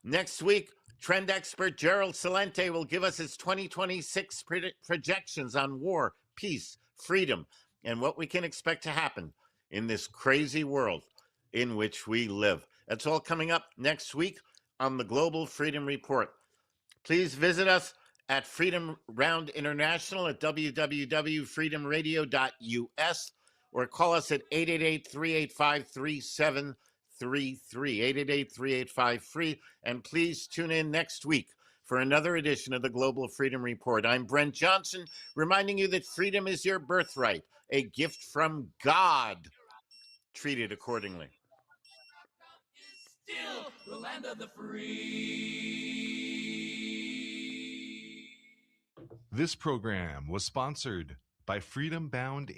Speaker 2: Next week, trend expert Gerald Celente will give us his 2026 projections on war, peace, freedom, and what we can expect to happen in this crazy world in which we live. That's all coming up next week on the Global Freedom Report. Please visit us at Freedom Round International at www.freedomradio.us or call us at 888-385-3733, 888-385-FREE, and please tune in next week for another edition of the Global Freedom Report. I'm Brent Johnson, reminding you that freedom is your birthright, a gift from God. Treat it accordingly.
Speaker 14: Still the land of the free.
Speaker 5: This program was sponsored by Freedom Bound